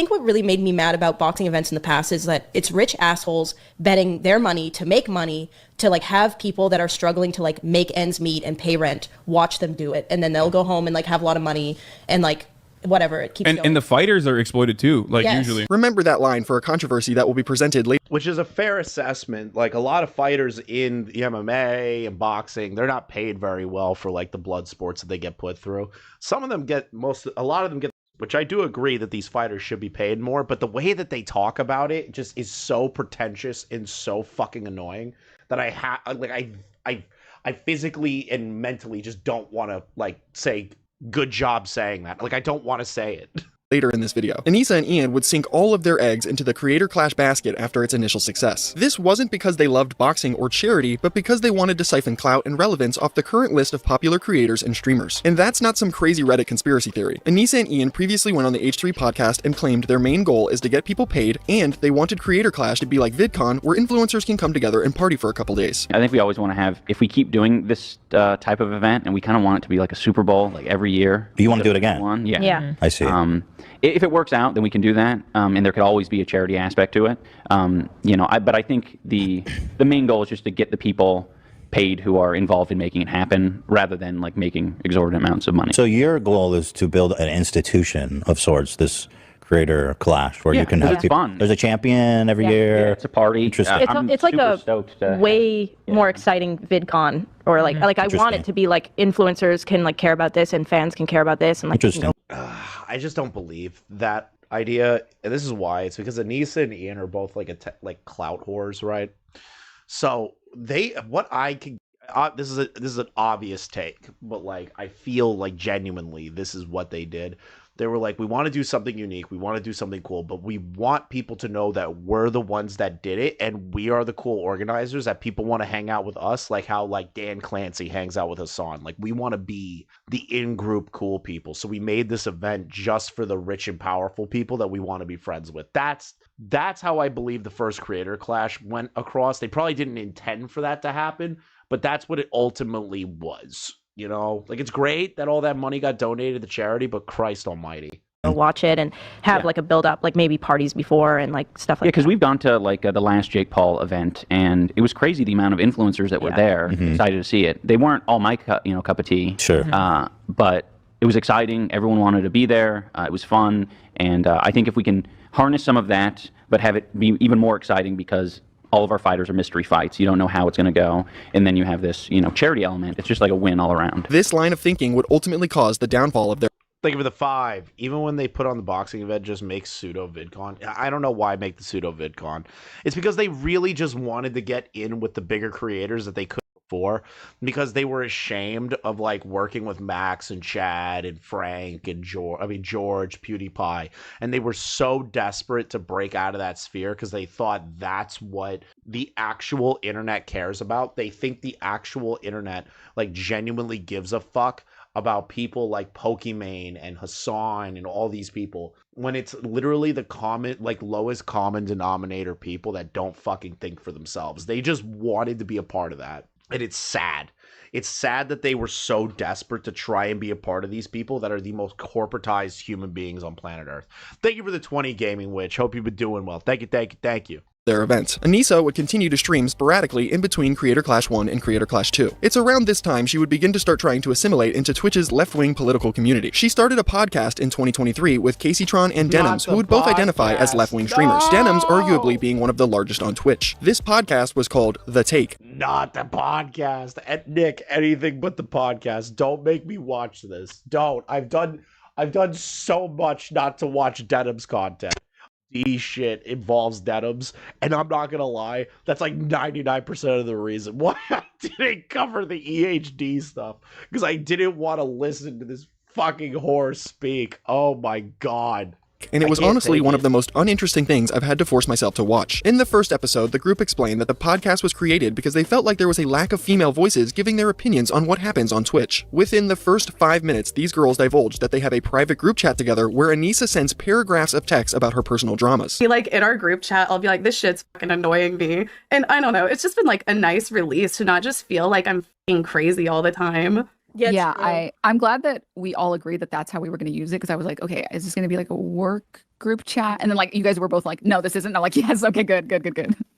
what really made me mad about boxing events in the past is that it's rich assholes betting their money to make money to like have people that are struggling to like make ends meet and pay rent watch them do it, and then they'll go home and like have a lot of money and like whatever, it keeps going. And the fighters are exploited too, like usually. Remember that line for a controversy that will be presented later. Which is a fair assessment. Like, a lot of fighters in the MMA and boxing, they're not paid very well for like the blood sports that they get put through. Some of them get a lot of them get, which I do agree that these fighters should be paid more, but the way that they talk about it just is so pretentious and so fucking annoying that I physically and mentally just don't want to like say good job saying that. Like, I don't want to say it. Later in this video, Anisa and Ian would sink all of their eggs into the Creator Clash basket after its initial success. This wasn't because they loved boxing or charity, but because they wanted to siphon clout and relevance off the current list of popular creators and streamers. And that's not some crazy Reddit conspiracy theory. Anisa and Ian previously went on the H3 podcast and claimed their main goal is to get people paid, and they wanted Creator Clash to be like VidCon, where influencers can come together and party for a couple days. I think we always want to have, if we keep doing this type of event, and we kind of want it to be like a Super Bowl, like every year. But you want to do it again? Yeah. I see. If it works out, then we can do that, and there could always be a charity aspect to it. But I think the main goal is just to get the people paid who are involved in making it happen, rather than like making exorbitant amounts of money. So your goal is to build an institution of sorts, this Creator Clash, where you can have people. Fun. There's a champion every year. Yeah, it's a party. Interesting. It's like a way more exciting VidCon, or like I want it to be like influencers can like care about this and fans can care about this, and like I just don't believe that idea, and this is why. It's because Anisa and Ian are both like clout whores, right? So this is an obvious take, but like I feel like genuinely this is what they did. They were like, we want to do something unique, we want to do something cool, but we want people to know that we're the ones that did it, and we are the cool organizers, that people want to hang out with us, like how like Dan Clancy hangs out with Hassan. Like, we want to be the in-group cool people. So we made this event just for the rich and powerful people that we want to be friends with. That's how I believe the first Creator Clash went across. They probably didn't intend for that to happen, but that's what it ultimately was. You know, like, it's great that all that money got donated to charity, but Christ almighty. Watch it and have like a build up, like maybe parties before and like stuff like that. Yeah, because we've gone to like the last Jake Paul event, and it was crazy the amount of influencers that were there, excited to see it. They weren't all my cup of tea. Sure. But it was exciting. Everyone wanted to be there. It was fun. And I think if we can harness some of that, but have it be even more exciting, because all of our fighters are mystery fights. You don't know how it's going to go. And then you have this, charity element. It's just like a win all around. This line of thinking would ultimately cause the downfall of their... Thank you for the 5. Even when they put on the boxing event, just make pseudo VidCon. I don't know why make the pseudo VidCon. It's because they really just wanted to get in with the bigger creators that they could before, because they were ashamed of like working with Max and Chad and Frank and George PewDiePie, and they were so desperate to break out of that sphere because they thought that's what the actual internet cares about. They think the actual internet like genuinely gives a fuck about people like Pokimane and Hassan and all these people, when it's literally the lowest common denominator people that don't fucking think for themselves. They just wanted to be a part of that. And it's sad. It's sad that they were so desperate to try and be a part of these people that are the most corporatized human beings on planet Earth. Thank you for the 20, Gaming Witch. Hope you've been doing well. Thank you. Their events. Anisa would continue to stream sporadically in between Creator Clash 1 and Creator Clash 2. It's around this time she would begin to start trying to assimilate into Twitch's left-wing political community. She started a podcast in 2023 with CaseyTron and Denims, who would both identify as left-wing streamers. Denims arguably being one of the largest on Twitch. This podcast was called The Take. Not the podcast. Nick, anything but the podcast. Don't make me watch this. Don't. I've done so much not to watch Denim's content. D shit involves Denims, and I'm not gonna lie, that's like 99% of the reason why I didn't cover the EHD stuff, because I didn't want to listen to this fucking whore speak. Oh my god. And it was honestly one of the most uninteresting things I've had to force myself to watch. In the first episode, the group explained that the podcast was created because they felt like there was a lack of female voices giving their opinions on what happens on Twitch. Within the first 5 minutes, these girls divulged that they have a private group chat together where Anisa sends paragraphs of text about her personal dramas. Like in our group chat, I'll be like, this shit's fucking annoying me. And I don't know, it's just been like a nice release to not just feel like I'm fucking crazy all the time. Yeah, I'm glad that we all agreed that that's how we were going to use it, because I was like, okay, is this going to be like a work group chat? And then like you guys were both like, no, this isn't. I'm like, yes, okay, good.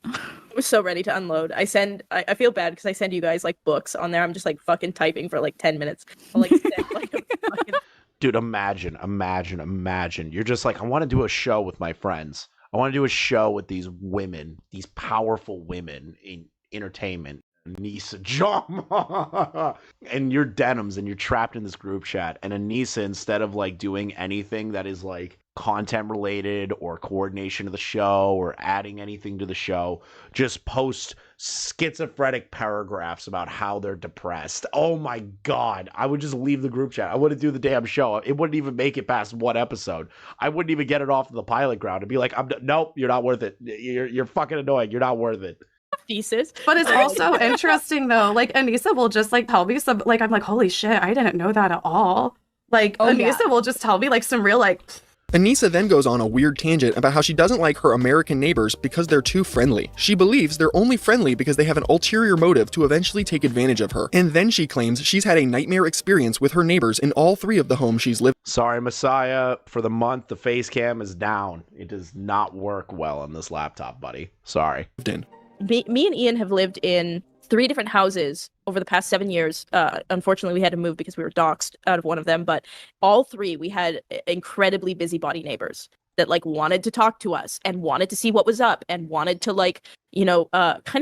I was so ready to unload. I feel bad because I send you guys like books on there. I'm just like fucking typing for like 10 minutes. I'll, like, send, like, a fucking... Dude, imagine. You're just like, I want to do a show with my friends. I want to do a show with these women, these powerful women in entertainment. Anisa Jomha, and you're Denims, and you're trapped in this group chat, and Anisa, instead of like doing anything that is like content related or coordination of the show or adding anything to the show, just post schizophrenic paragraphs about how they're depressed. Oh my god, I would just leave the group chat. I wouldn't do the damn show. It wouldn't even make it past one episode. I wouldn't even get it off the pilot ground. I'd be like, nope, you're not worth it. You're fucking annoying. You're not worth it. Thesis. But it's also interesting though, like Anisa will just like tell me some, like I'm like, holy shit, I didn't know that at all. Like Anisa will just tell me like some real like. Anisa then goes on a weird tangent about how she doesn't like her American neighbors because they're too friendly. She believes they're only friendly because they have an ulterior motive to eventually take advantage of her. And then she claims she's had a nightmare experience with her neighbors in all 3 of the homes she's lived. Sorry, Messiah. For the month, the face cam is down. It does not work well on this laptop, buddy. Sorry. Me and Ian have lived in 3 different houses over the past 7 years. Unfortunately, we had to move because we were doxxed out of one of them. But all 3, we had incredibly busybody neighbors that like wanted to talk to us and wanted to see what was up and wanted to like, kind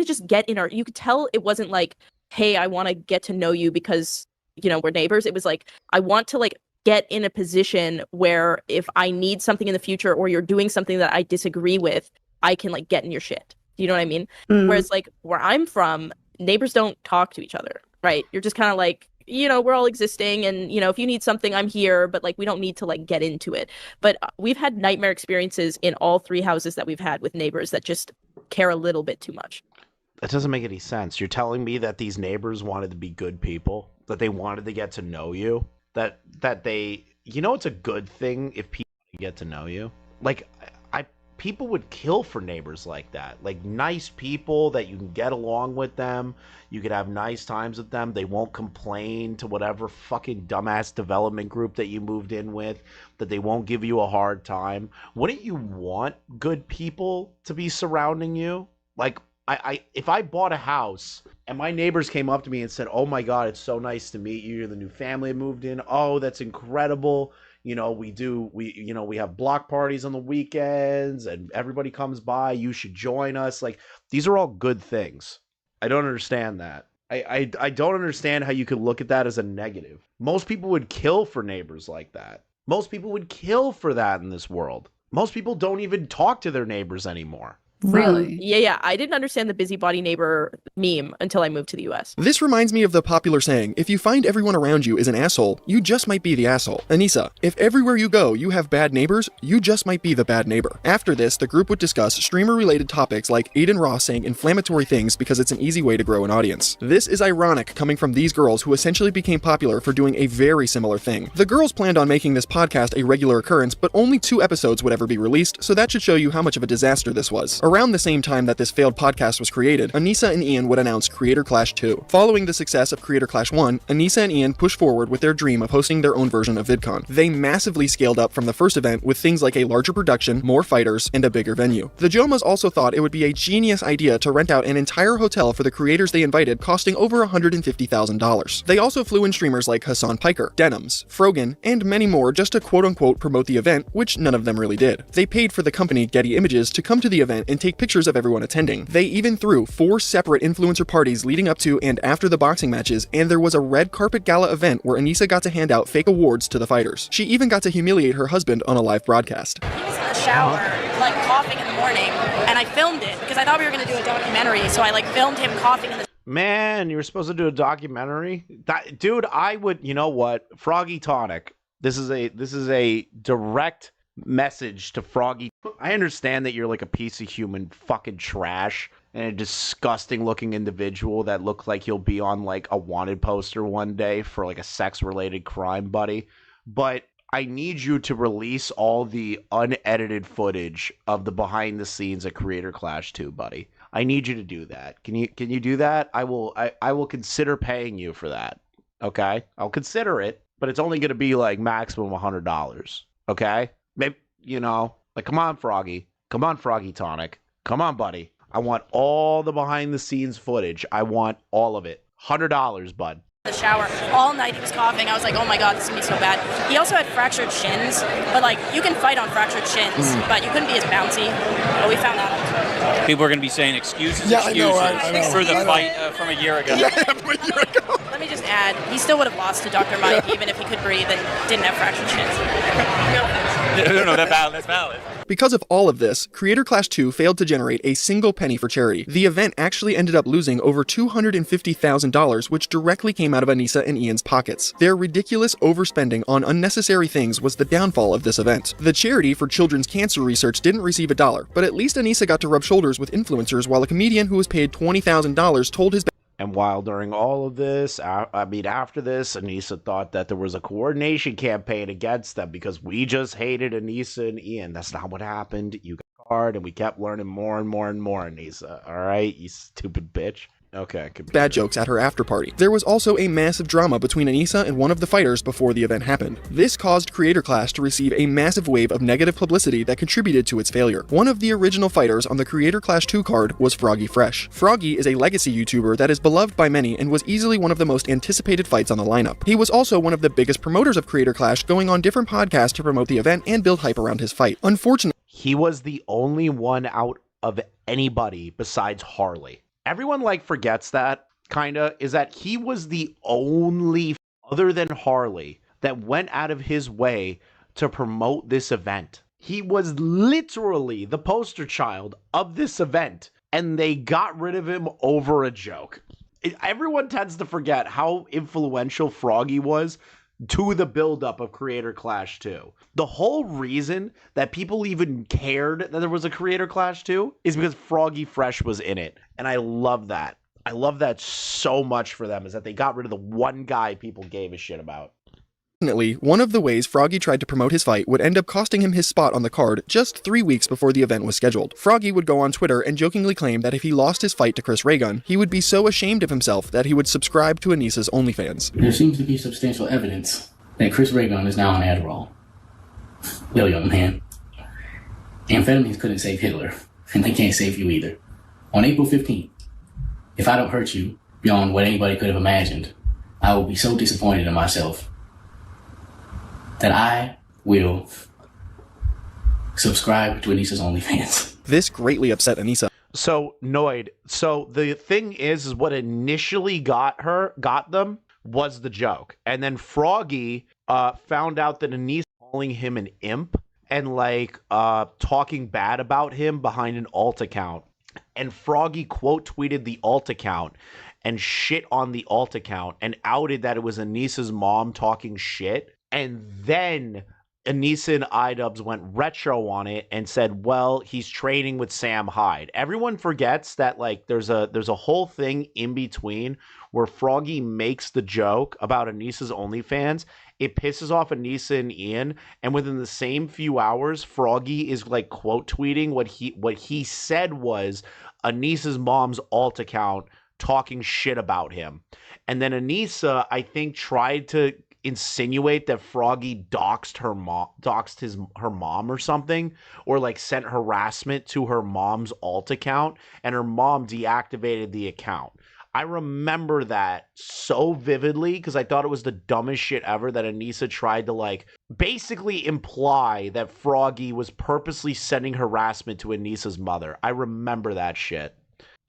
of just get in our. You could tell it wasn't like, hey, I want to get to know you because we're neighbors. It was like, I want to like get in a position where if I need something in the future or you're doing something that I disagree with, I can like get in your shit. You know what I mean? Whereas like where I'm from, neighbors don't talk to each other, right? You're just kind of like, we're all existing and, if you need something, I'm here, but like we don't need to like get into it. But we've had nightmare experiences in all 3 houses that we've had with neighbors that just care a little bit too much. That doesn't make any sense. You're telling me that these neighbors wanted to be good people, that they wanted to get to know you, that they, it's a good thing if people get to know you. Like, people would kill for neighbors like that, like nice people that you can get along with them, you could have nice times with them, they won't complain to whatever fucking dumbass development group that you moved in with, that they won't give you a hard time. Wouldn't you want good people to be surrounding you? Like, if I bought a house and my neighbors came up to me and said, oh my god, it's so nice to meet you, you're the new family I moved in, oh that's incredible, we have block parties on the weekends and everybody comes by, you should join us. Like, these are all good things. I don't understand that. I don't understand how you could look at that as a negative. Most people would kill for neighbors like that. Most people would kill for that in this world. Most people don't even talk to their neighbors anymore. Really? Yeah. I didn't understand the busybody neighbor meme until I moved to the US. This reminds me of the popular saying, if you find everyone around you is an asshole, you just might be the asshole. Anisa, if everywhere you go you have bad neighbors, you just might be the bad neighbor. After this, the group would discuss streamer-related topics like Aiden Ross saying inflammatory things because it's an easy way to grow an audience. This is ironic coming from these girls who essentially became popular for doing a very similar thing. The girls planned on making this podcast a regular occurrence, but only 2 episodes would ever be released, so that should show you how much of a disaster this was. Around the same time that this failed podcast was created, Anisa and Ian would announce Creator Clash 2. Following the success of Creator Clash 1, Anisa and Ian pushed forward with their dream of hosting their own version of VidCon. They massively scaled up from the first event with things like a larger production, more fighters, and a bigger venue. The Jomhas also thought it would be a genius idea to rent out an entire hotel for the creators they invited, costing over $150,000. They also flew in streamers like Hassan Piker, Denims, Frogan, and many more just to quote-unquote promote the event, which none of them really did. They paid for the company Getty Images to come to the event and take pictures of everyone attending. They even threw 4 separate influencer parties leading up to and after the boxing matches, and there was a red carpet gala event where Anisa got to hand out fake awards to the fighters. She even got to humiliate her husband on a live broadcast. He was in the shower, like coughing in the morning, and I filmed it because I thought we were going to do a documentary, so I like filmed him coughing in the Man, you were supposed to do a documentary? Dude, I would, you know what? Froggy Tonic. This is a direct message to Froggy. I understand that you're like a piece of human fucking trash and a disgusting looking individual that looks like you'll be on like a wanted poster one day for like a sex related crime, buddy. But I need you to release all the unedited footage of the behind the scenes at Creator Clash 2, buddy. I need you to do that. Can you do that? I will consider paying you for that. Okay? I'll consider it, but it's only going to be like maximum $100. Okay? Maybe, you know, like come on, Froggy. Come on, Froggy Tonic. Come on, buddy. I want all the behind the scenes footage. I want all of it. $100, bud. The shower all night. He was coughing. I was like, oh my god, this is gonna be so bad. He also had fractured shins, but like you can fight on fractured shins, but you couldn't be as bouncy. But we found out. People are going to be saying excuses, Yeah, I know, excuses for the fight from a year ago. Let me just add, he still would have lost to Dr. Mike even if he could breathe and didn't have fractured shins. No, that's valid. Because of all of this, Creator Clash 2 failed to generate a single penny for charity. The event actually ended up losing over $250,000, which directly came out of Anisa and Ian's pockets. Their ridiculous overspending on unnecessary things was the downfall of this event. The charity for children's cancer research didn't receive $1, but at least Anisa got to rub shoulders with influencers while a comedian who was paid $20,000 told his And while during all of this, after this, Anisa thought that there was a coordination campaign against them because we just hated Anisa and Ian. That's not what happened. You got hard and we kept learning more and more and more, Anisa. All right, you stupid bitch. Okay. bad jokes at her after party. There was also a massive drama between Anisa and one of the fighters before the event happened. This caused Creator Clash to receive a massive wave of negative publicity that contributed to its failure. One of the original fighters on the Creator Clash 2 card was Froggy Fresh. Froggy is a legacy YouTuber that is beloved by many and was easily one of the most anticipated fights on the lineup. He was also one of the biggest promoters of Creator Clash, going on different podcasts to promote the event and build hype around his fight. Unfortunately, he was the only one out of anybody besides Harley. Everyone forgets that, kinda, is that he was the only, other than Harley, that went out of his way to promote this event. He was literally the poster child of this event, and they got rid of him over a joke. Everyone tends to forget how influential Froggy was to the buildup of Creator Clash 2. The whole reason that people even cared that there was a Creator Clash 2 is because Froggy Fresh was in it. And I love that. I love that so much for them, is that they got rid of the one guy people gave a shit about. One of the ways Froggy tried to promote his fight would end up costing him his spot on the card just 3 weeks before the event was scheduled. Froggy would go on Twitter and jokingly claim that if he lost his fight to Chris Raygun, he would be so ashamed of himself that he would subscribe to Anisa's OnlyFans. There seems to be substantial evidence that Chris Raygun is now on Adderall. Well, young man, amphetamines couldn't save Hitler, and they can't save you either. On April 15th, if I don't hurt you beyond what anybody could have imagined, I will be so disappointed in myself that I will subscribe to Anisa's OnlyFans. This greatly upset Anisa. So, Noid, so the thing is what initially got them was the joke. And then Froggy found out that Anisa calling him an imp and like talking bad about him behind an alt account. And Froggy quote tweeted the alt account and shit on the alt account and outed that it was Anisa's mom talking shit. And then Anisa and iDubbbz went retro on it and said, well, he's training with Sam Hyde. Everyone forgets that like there's a whole thing in between where Froggy makes the joke about Anisa's OnlyFans. It pisses off Anisa and Ian, and within the same few hours, Froggy is like quote tweeting what he said was Anisa's mom's alt account talking shit about him. And then Anisa, I think, tried to insinuate that Froggy doxed her mom or something, or like sent harassment to her mom's alt account, and her mom deactivated the account. I remember that so vividly because I thought it was the dumbest shit ever that Anisa tried to like basically imply that Froggy was purposely sending harassment to Anisa's mother. I remember that shit.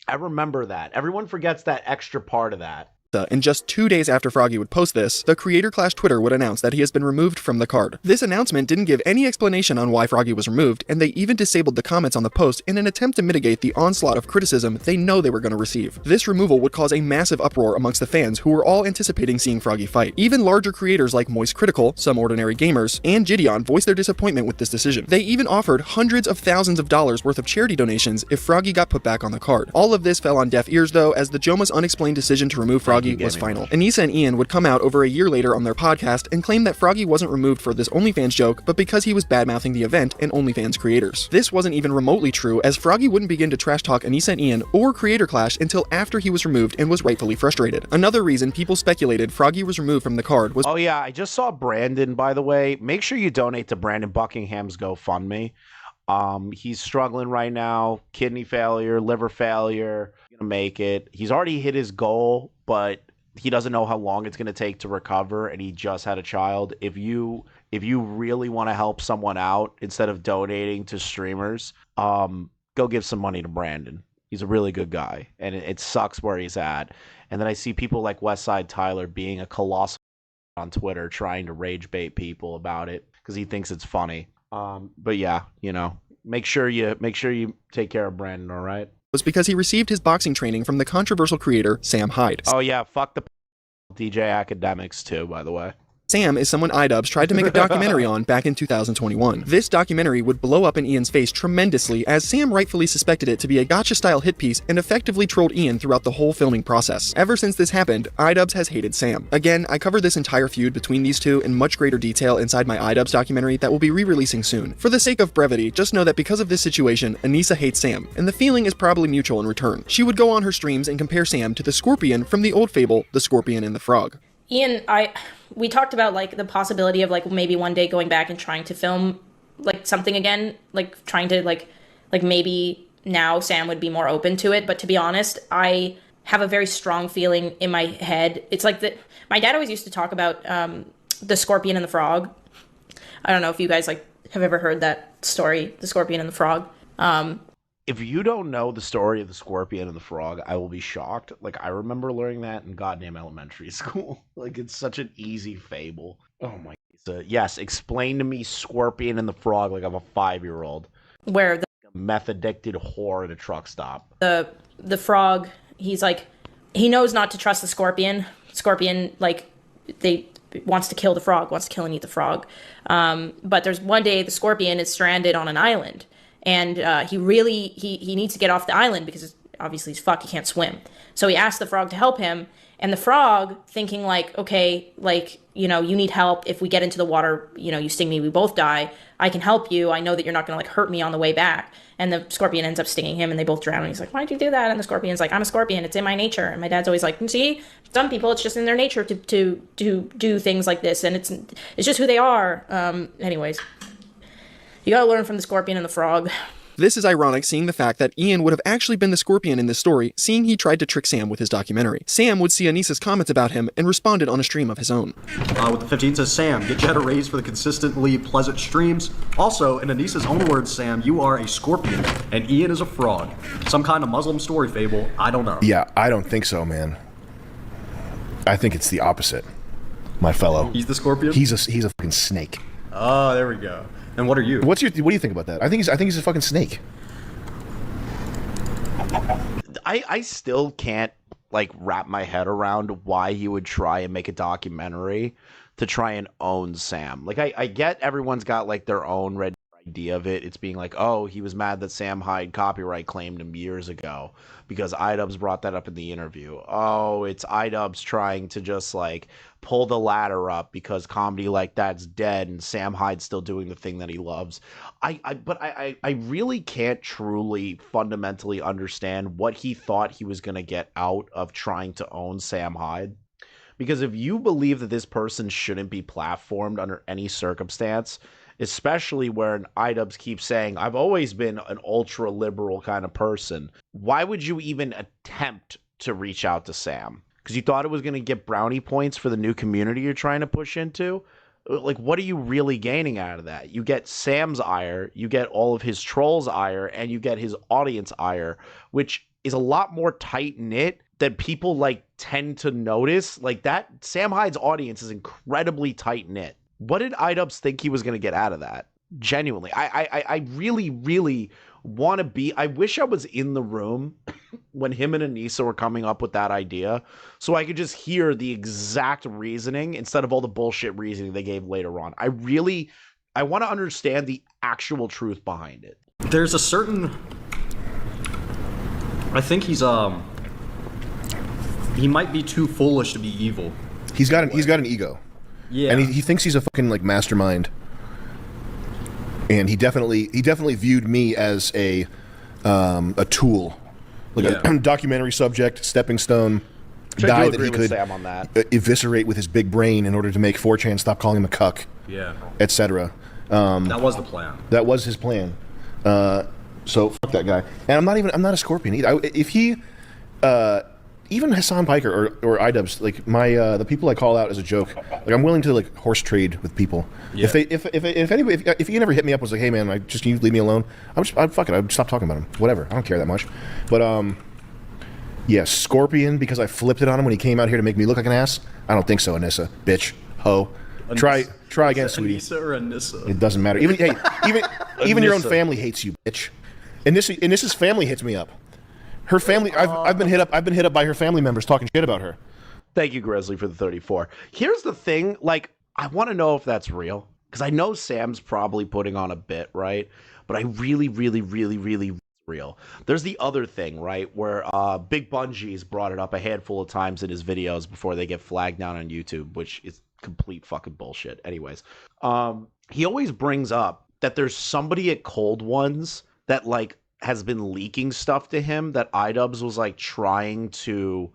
I remember that. Everyone forgets that extra part of that. And just 2 days after Froggy would post this, the Creator Clash Twitter would announce that he has been removed from the card. This announcement didn't give any explanation on why Froggy was removed, and they even disabled the comments on the post in an attempt to mitigate the onslaught of criticism they know they were going to receive. This removal would cause a massive uproar amongst the fans who were all anticipating seeing Froggy fight. Even larger creators like Moist Critical, Some Ordinary Gamers, and Gideon voiced their disappointment with this decision. They even offered hundreds of thousands of dollars worth of charity donations if Froggy got put back on the card. All of this fell on deaf ears though, as the Jomha's unexplained decision to remove Froggy was final. Anisa and Ian would come out over a year later on their podcast and claim that Froggy wasn't removed for this OnlyFans joke, but because he was bad-mouthing the event and OnlyFans creators. This wasn't even remotely true, as Froggy wouldn't begin to trash talk Anisa and Ian or Creator Clash until after he was removed and was rightfully frustrated. Another reason people speculated Froggy was removed from the card was— oh yeah, I just saw Brandon, by the way. Make sure you donate to Brandon Buckingham's GoFundMe. He's struggling right now. Kidney failure, liver failure. Gonna make it. He's already hit his goal, but he doesn't know how long it's going to take to recover, and he just had a child. If you really want to help someone out instead of donating to streamers, go give some money to Brandon. He's a really good guy, and it sucks where he's at. And then I see people like Westside Tyler being a colossal on Twitter trying to rage bait people about it because he thinks it's funny. But yeah, you know, make sure you take care of Brandon, all right? Was because he received his boxing training from the controversial creator Sam Hyde. Oh yeah, fuck the DJ Academics too, by the way. Sam is someone iDubbbz tried to make a documentary on back in 2021. This documentary would blow up in Ian's face tremendously, as Sam rightfully suspected it to be a gotcha-style hit piece and effectively trolled Ian throughout the whole filming process. Ever since this happened, iDubbbz has hated Sam. Again, I covered this entire feud between these two in much greater detail inside my iDubbbz documentary that will be re-releasing soon. For the sake of brevity, just know that because of this situation, Anisa hates Sam, and the feeling is probably mutual in return. She would go on her streams and compare Sam to the scorpion from the old fable, The Scorpion and the Frog. Ian, we talked about like the possibility of like maybe one day going back and trying to film like something again, like trying to like maybe now Sam would be more open to it. But to be honest, I have a very strong feeling in my head. It's like that. My dad always used to talk about the Scorpion and the Frog. I don't know if you guys like have ever heard that story, the Scorpion and the Frog. If you don't know the story of the Scorpion and the Frog, I will be shocked. Like, I remember learning that in goddamn elementary school. Like, it's such an easy fable. Oh my God. Yes, explain to me Scorpion and the Frog like I'm a 5-year-old. Where the meth-addicted whore at a truck stop. The frog, he's like, he knows not to trust the Scorpion. Scorpion, like, wants to kill the frog, wants to kill and eat the frog. But there's one day the Scorpion is stranded on an island. And he needs to get off the island because obviously he's fucked, he can't swim. So he asks the frog to help him. And the frog, thinking like, okay, like, you know, you need help. If we get into the water, you know, you sting me, we both die. I can help you. I know that you're not going to like hurt me on the way back. And the Scorpion ends up stinging him and they both drown. And he's like, why'd you do that? And the Scorpion's like, I'm a scorpion. It's in my nature. And my dad's always like, see, some people, it's just in their nature to do things like this. And it's just who they are. Anyways. You gotta learn from the Scorpion and the Frog. This is ironic, seeing the fact that Ian would have actually been the Scorpion in this story, seeing he tried to trick Sam with his documentary. Sam would see Anisa's comments about him and responded on a stream of his own. With the 15 says, Sam, get Jed a raise for the consistently pleasant streams. Also, in Anisa's own words, Sam, you are a scorpion, and Ian is a frog. Some kind of Muslim story fable, I don't know. Yeah, I don't think so, man. I think it's the opposite, my fellow. He's the scorpion? He's a fucking snake. Oh, there we go. And what are you? What do you think about that? I think he's a fucking snake. I still can't like wrap my head around why he would try and make a documentary to try and own Sam. Like I get everyone's got like their own red idea of it. It's being like, oh, he was mad that Sam Hyde copyright claimed him years ago because iDubbbz brought that up in the interview. Oh, it's iDubbbz trying to just like pull the ladder up because comedy like that's dead and Sam Hyde's still doing the thing that he loves. But I really can't truly fundamentally understand what he thought he was going to get out of trying to own Sam Hyde. Because if you believe that this person shouldn't be platformed under any circumstance, especially where iDubbbz keeps saying, I've always been an ultra-liberal kind of person, why would you even attempt to reach out to Sam? Because you thought it was going to get brownie points for the new community you're trying to push into? Like, what are you really gaining out of that? You get Sam's ire, you get all of his trolls' ire, and you get his audience ire, which is a lot more tight-knit than people, like, tend to notice. Like, that Sam Hyde's audience is incredibly tight-knit. What did iDubbbz think he was going to get out of that? Genuinely. I really, really want to be... I wish I was in the room when him and Anisa were coming up with that idea so I could just hear the exact reasoning instead of all the bullshit reasoning they gave later on. I want to understand the actual truth behind it. There's a certain... I think he's, he might be too foolish to be evil. He's got an ego. Yeah. And he thinks he's a fucking like mastermind. And he definitely viewed me as a tool, like a documentary subject, stepping stone, guy that he could Sam on that. Eviscerate with his big brain in order to make 4chan stop calling him a cuck, etc. That was the plan. That was his plan. So fuck that guy. And I'm not a Scorpion either. If he, even Hassan Piker or iDubbbz, like the people I call out as a joke, like I'm willing to like horse trade with people. Yeah. If he never hit me up and was like, hey man, can you leave me alone? I'd stop talking about him. Whatever. I don't care that much. But yeah, Scorpion, because I flipped it on him when he came out here to make me look like an ass. I don't think so, Anissa, bitch, ho. Anissa. Try again, sweetie. Anissa or Anissa? It doesn't matter. Even your own family hates you, bitch. Anissa's family hits me up. Her family, I've been hit up by her family members talking shit about her. Thank you, Grizzly, for the 34. Here's the thing, like, I want to know if that's real. Because I know Sam's probably putting on a bit, right? But I really, really, really, really real. There's the other thing, right? Where Big Bungie's brought it up a handful of times in his videos before they get flagged down on YouTube, which is complete fucking bullshit. Anyways, he always brings up that there's somebody at Cold Ones that, like, has been leaking stuff to him that iDubbbz was like trying to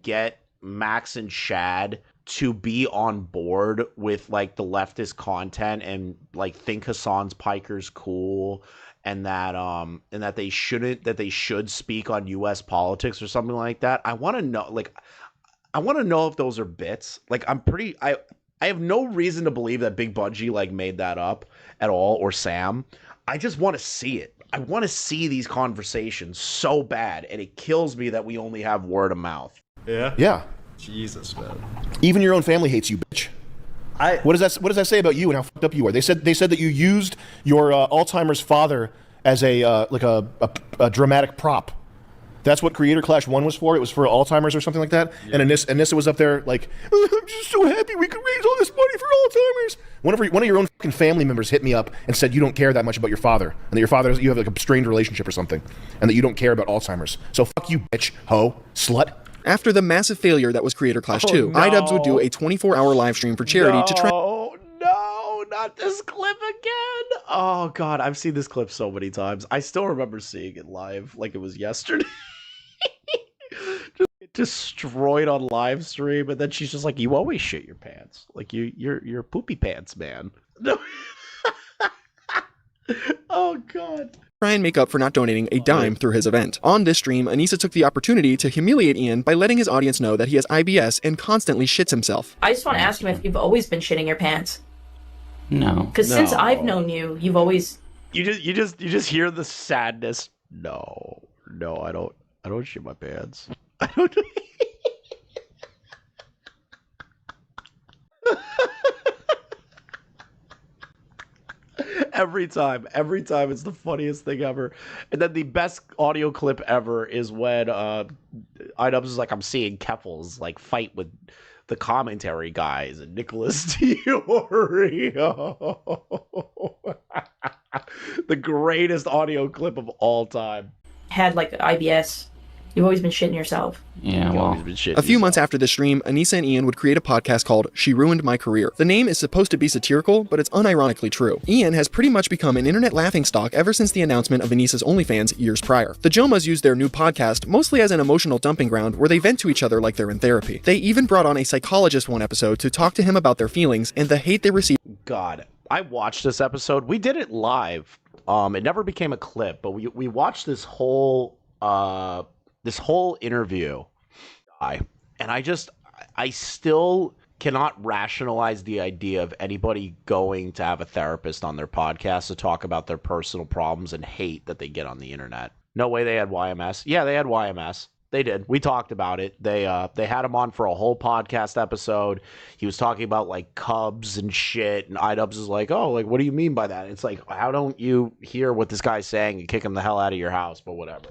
get Max and Shad to be on board with like the leftist content and like think Hassan's Piker's cool and that they should speak on US politics or something like that. I want to know if those are bits. Like I have no reason to believe that Big Bungie like made that up at all, or Sam. I just want to see it. I want to see these conversations so bad, and it kills me that we only have word of mouth. Yeah? Yeah. Jesus, man. Even your own family hates you, bitch. What does that say about you and how fucked up you are? They said that you used your Alzheimer's father as a dramatic prop. That's what Creator Clash 1 was for. It was for Alzheimer's or something like that. Yeah. And Anissa was up there like, I'm just so happy we could raise all this money for Alzheimer's. One of your own fucking family members hit me up and said you don't care that much about your father, and that your father, you have like a strained relationship or something, and that you don't care about Alzheimer's. So fuck you, bitch, hoe, slut. After the massive failure that was Creator Clash 2, iDubbbz would do a 24-hour live stream for charity to try... No, not this clip again. Oh, God, I've seen this clip so many times. I still remember seeing it live like it was yesterday. Just destroyed on live stream, and then she's just like, you always shit your pants. Like, you're poopy pants, man. No. Oh, God. Try and make up for not donating a dime through his event. On this stream, Anisa took the opportunity to humiliate Ian by letting his audience know that he has IBS and constantly shits himself. I just want to ask him if you've always been shitting your pants. No. Because since I've known you, you've always... You just hear the sadness. No, I don't shit my pants. I don't... Every time it's the funniest thing ever. And then the best audio clip ever is when Idubbbz is like, I'm seeing Keffels like fight with the commentary guys and Nicholas Diorio. The greatest audio clip of all time. Had like IBS. You've always been shitting yourself. Yeah, well. A few months after this stream, Anisa and Ian would create a podcast called She Ruined My Career. The name is supposed to be satirical, but it's unironically true. Ian has pretty much become an internet laughingstock ever since the announcement of Anisa's OnlyFans years prior. The Jomhas use their new podcast mostly as an emotional dumping ground where they vent to each other like they're in therapy. They even brought on a psychologist one episode to talk to him about their feelings and the hate they received. God, I watched this episode. We did it live. It never became a clip, but we watched this whole interview, and I still cannot rationalize the idea of anybody going to have a therapist on their podcast to talk about their personal problems and hate that they get on the internet. No way they had YMS. Yeah, they had YMS. They did. We talked about it. They had him on for a whole podcast episode. He was talking about like Cubs and shit, and Idubbbz is like, oh, like, what do you mean by that? It's like, how don't you hear what this guy's saying and kick him the hell out of your house? But whatever.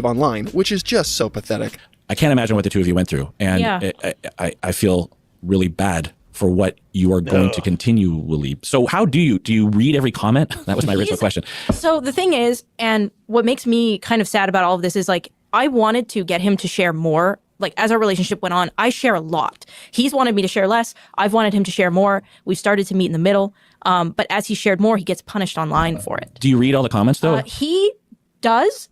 Online, which is just so pathetic. I can't imagine what the two of you went through, and I feel really bad for what you are going to continually. So how do you read every comment? That was my original question. So the thing is, and what makes me kind of sad about all of this is like, I wanted to get him to share more. Like as our relationship went on, I share a lot. He's wanted me to share less. I've wanted him to share more. We've started to meet in the middle. But as he shared more, he gets punished online for it. Do you read all the comments though? He does.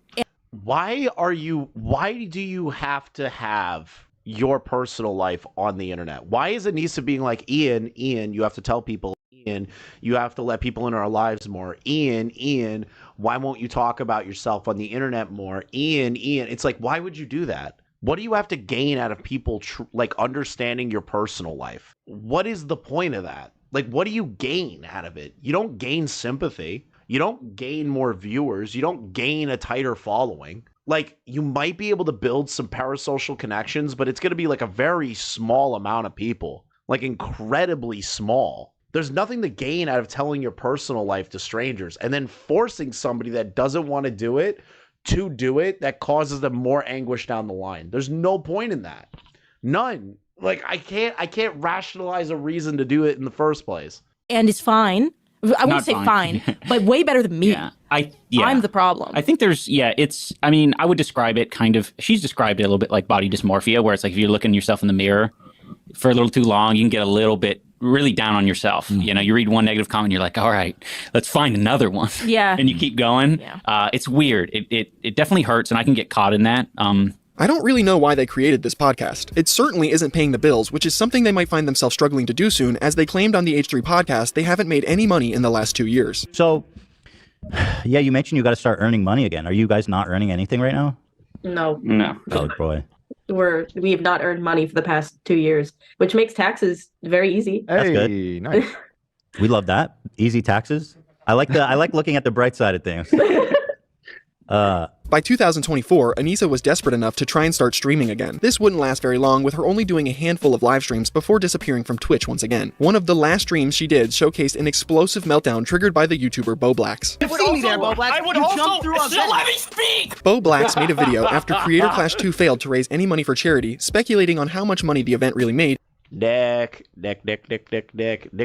Why do you have to have your personal life on the internet? Why is Anisa being like, Ian, you have to tell people, Ian, you have to let people in our lives more. Ian, why won't you talk about yourself on the internet more? Ian, it's like, why would you do that? What do you have to gain out of people like understanding your personal life? What is the point of that? Like, what do you gain out of it? You don't gain sympathy. You don't gain more viewers. You don't gain a tighter following. Like, you might be able to build some parasocial connections, but it's going to be like a very small amount of people, like incredibly small. There's nothing to gain out of telling your personal life to strangers and then forcing somebody that doesn't want to do it that causes them more anguish down the line. There's no point in that. None. Like, I can't rationalize a reason to do it in the first place. And it's fine. I won't say fine, but way better than me. I'm the problem. I think I would describe it kind of, she's described it a little bit like body dysmorphia, where it's like if you're looking yourself in the mirror for a little too long, you can get a little bit really down on yourself. You know, you read one negative comment, you're like, all right, let's find another one. Yeah. And you keep going. Yeah. It's weird. It definitely hurts, and I can get caught in that. I don't really know why they created this podcast. It certainly isn't paying the bills, which is something they might find themselves struggling to do soon, as they claimed on the H3 podcast they haven't made any money in the last 2 years. So, yeah, you mentioned you got to start earning money again. Are you guys not earning anything right now? No. Oh, boy. We have not earned money for the past 2 years, which makes taxes very easy. That's good. Nice. We love that. Easy taxes. I like looking at the bright side of things. By 2024, Anisa was desperate enough to try and start streaming again. This wouldn't last very long, with her only doing a handful of live streams before disappearing from Twitch once again. One of the last streams she did showcased an explosive meltdown triggered by the YouTuber BoBlax. Let me speak! BoBlax made a video after Creator Clash 2 failed to raise any money for charity, speculating on how much money the event really made. Nick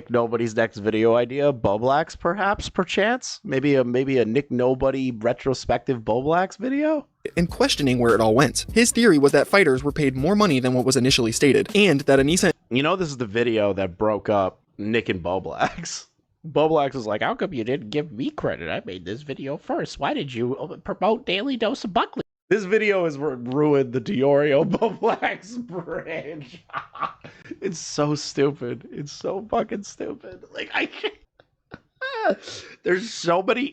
Nobody's next video idea. BoBlax, perhaps, perchance? Maybe a Nick Nobody retrospective BoBlax video? And questioning where it all went. His theory was that fighters were paid more money than what was initially stated, and that Anisa... You know, this is the video that broke up Nick and BoBlax. BoBlax was like, how come you didn't give me credit? I made this video first. Why did you promote Daily Dose of Buckley? This video has ruined the Diorio BoBlax bridge. It's so stupid. It's so fucking stupid. Like, I can't. There's so many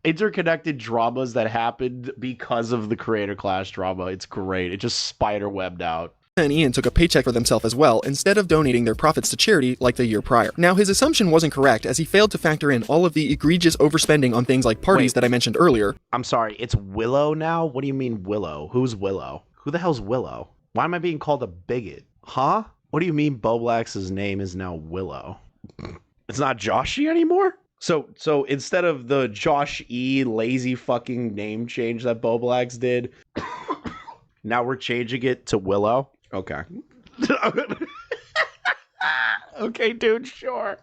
interconnected dramas that happened because of the Creator Clash drama. It's great. It just spiderwebbed out. And Ian took a paycheck for themselves as well, instead of donating their profits to charity like the year prior. Now, his assumption wasn't correct, as he failed to factor in all of the egregious overspending on things like parties that I mentioned earlier. I'm sorry, it's Willow now? What do you mean Willow? Who's Willow? Who the hell's Willow? Why am I being called a bigot? Huh? What do you mean BoBlax's name is now Willow? It's not Joshy anymore? So instead of the Josh E. lazy fucking name change that Boblags did, now we're changing it to Willow. Okay. Okay, dude, sure.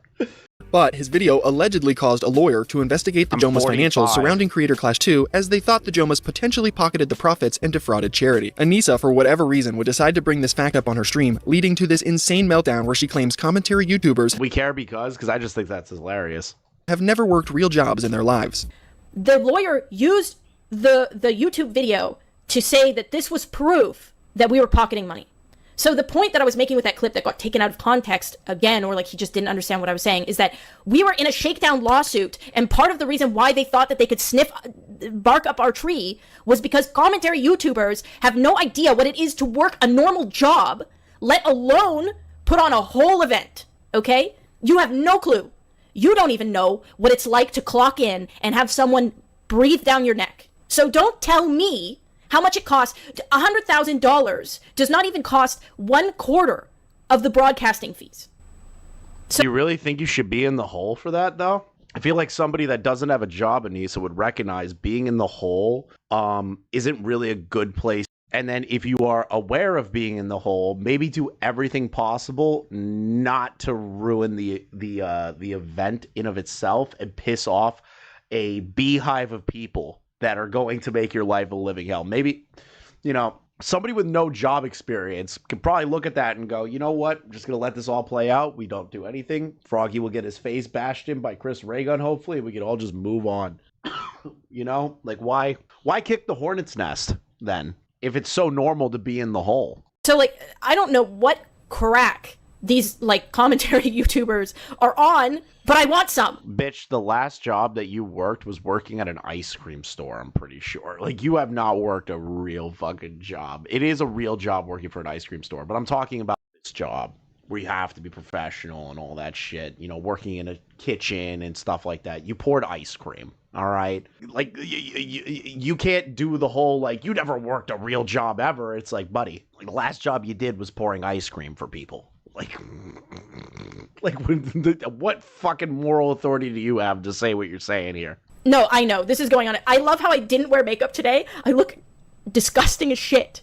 But his video allegedly caused a lawyer to investigate the Jomha's financials surrounding Creator Clash 2, as they thought the Jomhas potentially pocketed the profits and defrauded charity. Anisa, for whatever reason, would decide to bring this fact up on her stream, leading to this insane meltdown where she claims commentary YouTubers We care because I just think that's hilarious. Have never worked real jobs in their lives. The lawyer used the YouTube video to say that this was proof that we were pocketing money. So the point that I was making with that clip that got taken out of context again, or like he just didn't understand what I was saying, is that we were in a shakedown lawsuit, and part of the reason why they thought that they could bark up our tree was because commentary YouTubers have no idea what it is to work a normal job, let alone put on a whole event, okay? You have no clue. You don't even know what it's like to clock in and have someone breathe down your neck. So don't tell me how much it costs. $100,000 does not even cost 1/4 of the broadcasting fees. Do you really think you should be in the hole for that, though? I feel like somebody that doesn't have a job, Anisa, would recognize being in the hole isn't really a good place. And then if you are aware of being in the hole, maybe do everything possible not to ruin the event in of itself and piss off a beehive of people that are going to make your life a living hell. Maybe, somebody with no job experience could probably look at that and go, you know what? I'm just going to let this all play out. We don't do anything. Froggy will get his face bashed in by Chris Raygun, hopefully. We can all just move on. Like why kick the hornet's nest then if it's so normal to be in the hole? So like, I don't know what crack these like commentary YouTubers are on, but I want some. Bitch, the last job that you worked was working at an ice cream store, I'm pretty sure. Like, you have not worked a real fucking job. It is a real job working for an ice cream store, but I'm talking about this job where you have to be professional and all that shit, working in a kitchen and stuff like that. You poured ice cream, all right? Like, you can't do the whole, like, you never worked a real job ever. It's like, buddy, like, the last job you did was pouring ice cream for people. Like, what fucking moral authority do you have to say what you're saying here? No, I know. This is going on. I love how I didn't wear makeup today. I look disgusting as shit.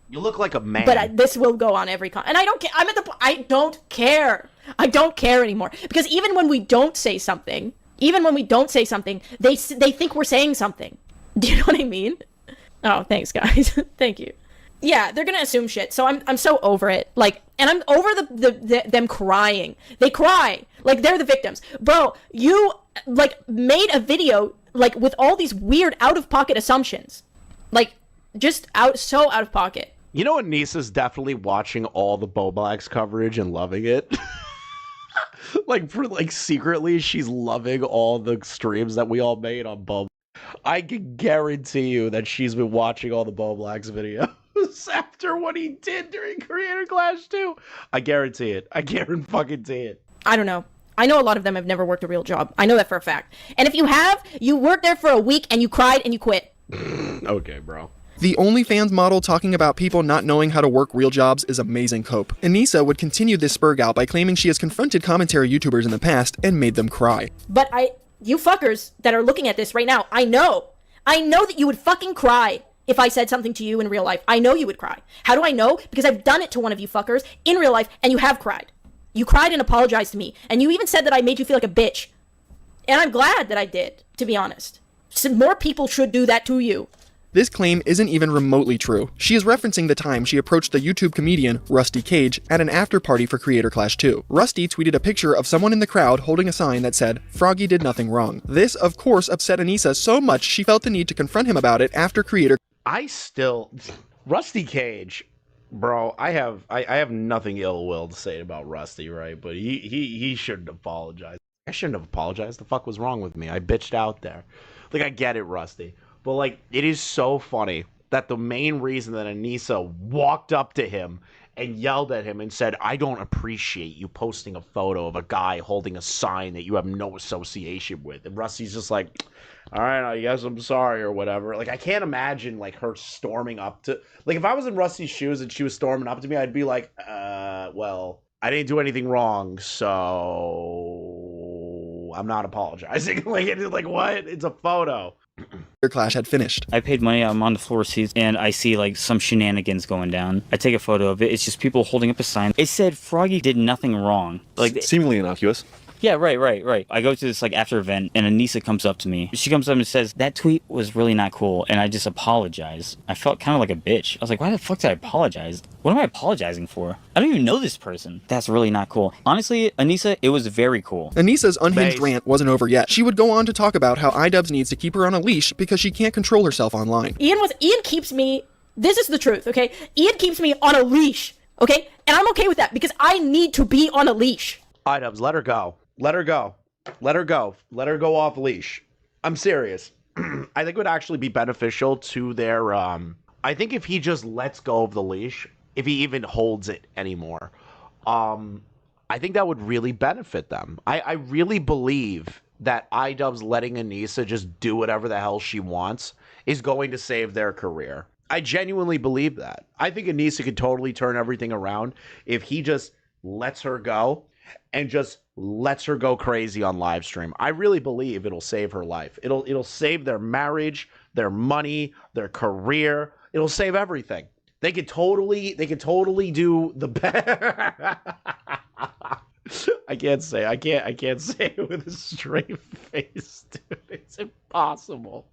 You look like a man. But this will go on every and I don't care. I don't care. I don't care anymore. Because even when we don't say something, they think we're saying something. Do you know what I mean? Oh, thanks, guys. Thank you. Yeah, they're gonna assume shit. So I'm so over it. Like, and I'm over them crying. They cry like they're the victims. Bro, you like made a video like with all these weird out of pocket assumptions, like just so out of pocket. Anisa's definitely watching all the Boblags coverage and loving it. Secretly, she's loving all the streams that we all made on Bob. I can guarantee you that she's been watching all the Boblags videos after what he did during Creator Clash 2. I guarantee it. I guarantee it. I don't know. I know a lot of them have never worked a real job. I know that for a fact. And if you have, you worked there for a week and you cried and you quit. Okay, bro. The OnlyFans model talking about people not knowing how to work real jobs is amazing cope. Anisa would continue this spurg out by claiming she has confronted commentary YouTubers in the past and made them cry. But you fuckers that are looking at this right now, I know that you would fucking cry if I said something to you in real life. I know you would cry. How do I know? Because I've done it to one of you fuckers in real life and you have cried. You cried and apologized to me. And you even said that I made you feel like a bitch. And I'm glad that I did, to be honest. So more people should do that to you. This claim isn't even remotely true. She is referencing the time she approached the YouTube comedian, Rusty Cage, at an after party for Creator Clash 2. Rusty tweeted a picture of someone in the crowd holding a sign that said, "Froggy did nothing wrong." This, of course, upset Anisa so much she felt the need to confront him about it after Creator. Rusty Cage, bro, I have nothing ill will to say about Rusty, right? But he shouldn't apologize. I shouldn't have apologized. The fuck was wrong with me? I bitched out there. Like, I get it, Rusty. But, like, it is so funny that the main reason that Anisa walked up to him and yelled at him and said, "I don't appreciate you posting a photo of a guy holding a sign that you have no association with." And Rusty's just like, "All right, I guess I'm sorry," or whatever. Like, I can't imagine, like, her storming up to... Like, if I was in Rusty's shoes and she was storming up to me, I'd be like, well, I didn't do anything wrong, so... I'm not apologizing. like what? It's a photo. Creator Clash had finished. I paid money, I'm on the floor seats, and I see like some shenanigans going down. I take a photo of it. It's just people holding up a sign. It said Froggy did nothing wrong. Like seemingly innocuous. Yeah, right. I go to this like after event and Anisa comes up to me. She comes up and says, that tweet was really not cool. And I just apologized. I felt kind of like a bitch. I was like, why the fuck did I apologize? What am I apologizing for? I don't even know this person. That's really not cool. Honestly, Anisa, it was very cool. Anisa's unhinged rant wasn't over yet. She would go on to talk about how iDubbbz needs to keep her on a leash because she can't control herself online. Ian keeps me, this is the truth, okay? Ian keeps me on a leash, okay? And I'm okay with that because I need to be on a leash. iDubbbz, let her go. Let her go. Let her go. Let her go off leash. I'm serious. I think it would actually be beneficial to their, I think if he just lets go of the leash, if he even holds it anymore, I think that would really benefit them. I really believe that iDubbbz letting Anisa just do whatever the hell she wants is going to save their career. I genuinely believe that. I think Anisa could totally turn everything around if he just lets her go and just lets her go crazy on live stream. I really believe it'll save her life. It'll save their marriage, their money, their career. It'll save everything. They could totally do the best. I can't say it with a straight face, dude. It's impossible.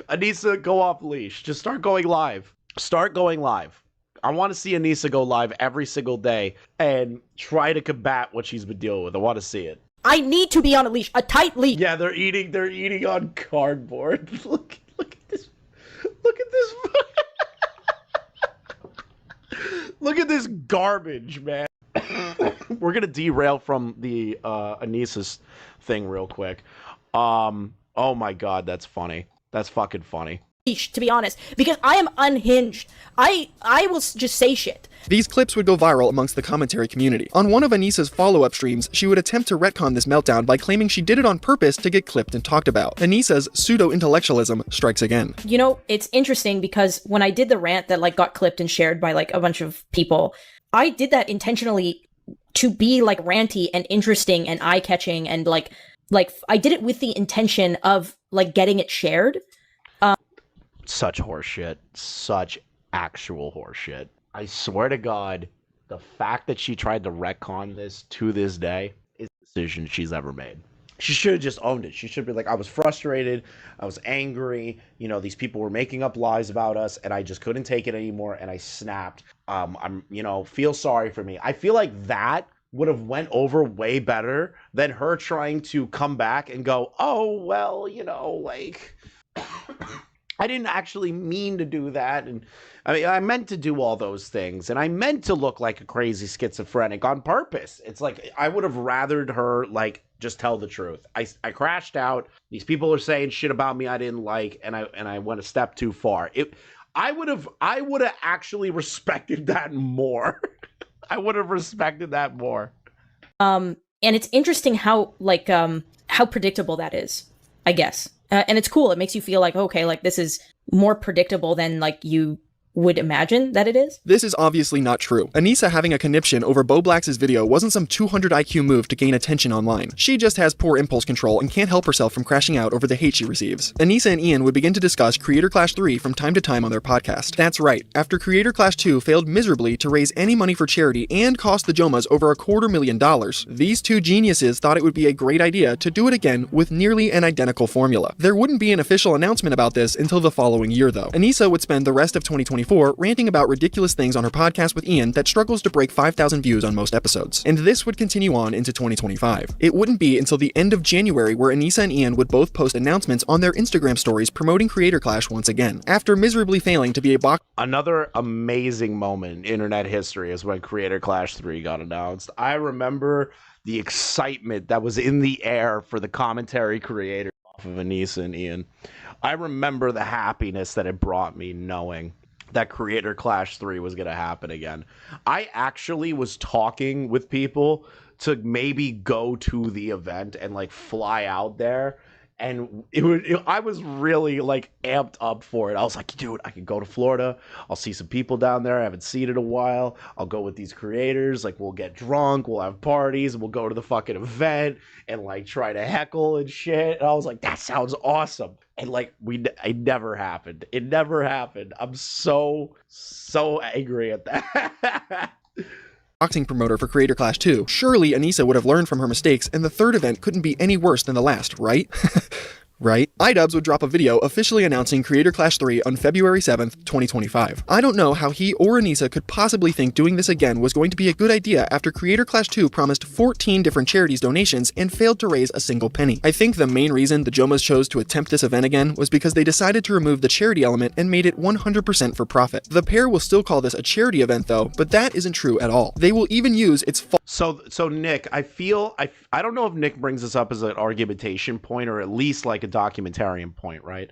Anisa, go off leash. Just start going live. Start going live. I want to see Anisa go live every single day and try to combat what she's been dealing with. I want to see it. I need to be on a leash, a tight leash. Yeah, they're eating on cardboard. Look at this. Look at this. Look at this garbage, man. We're gonna derail from the Anisa's thing real quick. Oh my god, that's funny. That's fucking funny. To be honest, because I am unhinged. I will just say shit. These clips would go viral amongst the commentary community. On one of Anisa's follow-up streams, she would attempt to retcon this meltdown by claiming she did it on purpose to get clipped and talked about. Anisa's pseudo-intellectualism strikes again. You know, it's interesting because when I did the rant that like got clipped and shared by like a bunch of people, I did that intentionally to be like ranty and interesting and eye-catching and like I did it with the intention of like getting it shared. Such horseshit. Such actual horseshit. I swear to God, the fact that she tried to retcon this to this day is the decision she's ever made. She should have just owned it. She should be like, I was frustrated. I was angry. You know, these people were making up lies about us and I just couldn't take it anymore and I snapped. Feel sorry for me. I feel like that would have went over way better than her trying to come back and go, oh, well, I didn't actually mean to do that. And I mean, I meant to do all those things. And I meant to look like a crazy schizophrenic on purpose. It's like, I would have rathered her, just tell the truth. I crashed out. These people are saying shit about me I didn't like. And I went a step too far. I would have actually respected that more. I would have respected that more. And it's interesting how predictable that is, I guess. And it's cool. It makes you feel like, okay, like this is more predictable than like you would imagine that it is. This is obviously not true. Anisa having a conniption over Bo Black's video wasn't some 200 IQ move to gain attention online. She just has poor impulse control and can't help herself from crashing out over the hate she receives. Anisa and Ian would begin to discuss Creator Clash 3 from time to time on their podcast. That's right, after Creator Clash 2 failed miserably to raise any money for charity and cost the Jomhas over $250,000, these two geniuses thought it would be a great idea to do it again with nearly an identical formula. There wouldn't be an official announcement about this until the following year though. Anisa would spend the rest of 2024 ranting about ridiculous things on her podcast with Ian that struggles to break 5,000 views on most episodes. And this would continue on into 2025. It wouldn't be until the end of January where Anisa and Ian would both post announcements on their Instagram stories promoting Creator Clash once again, after miserably failing to be a box. Another amazing moment in internet history is when Creator Clash 3 got announced. I remember the excitement that was in the air for the commentary creators off of Anisa and Ian. I remember the happiness that it brought me knowing that Creator Clash 3 was going to happen again. I actually was talking with people to maybe go to the event and fly out there And I was really like amped up for it. I was like, dude, I can go to Florida. I'll see some people down there I haven't seen in a while. I'll go with these creators. Like, we'll get drunk, we'll have parties, and we'll go to the fucking event and like try to heckle and shit. And I was like, that sounds awesome. And like, it never happened. It never happened. I'm so angry at that. Boxing promoter for Creator Clash 2. Surely Anisa would have learned from her mistakes, and the third event couldn't be any worse than the last, right? Right? iDubbbz would drop a video officially announcing Creator Clash 3 on February 7th, 2025. I don't know how he or Anisa could possibly think doing this again was going to be a good idea after Creator Clash 2 promised 14 different charities donations and failed to raise a single penny. I think the main reason the Jomhas chose to attempt this event again was because they decided to remove the charity element and made it 100% for profit. The pair will still call this a charity event though, but that isn't true at all. They will even use its So Nick, I don't know if Nick brings this up as an argumentation point or at least like a documentarian point, right?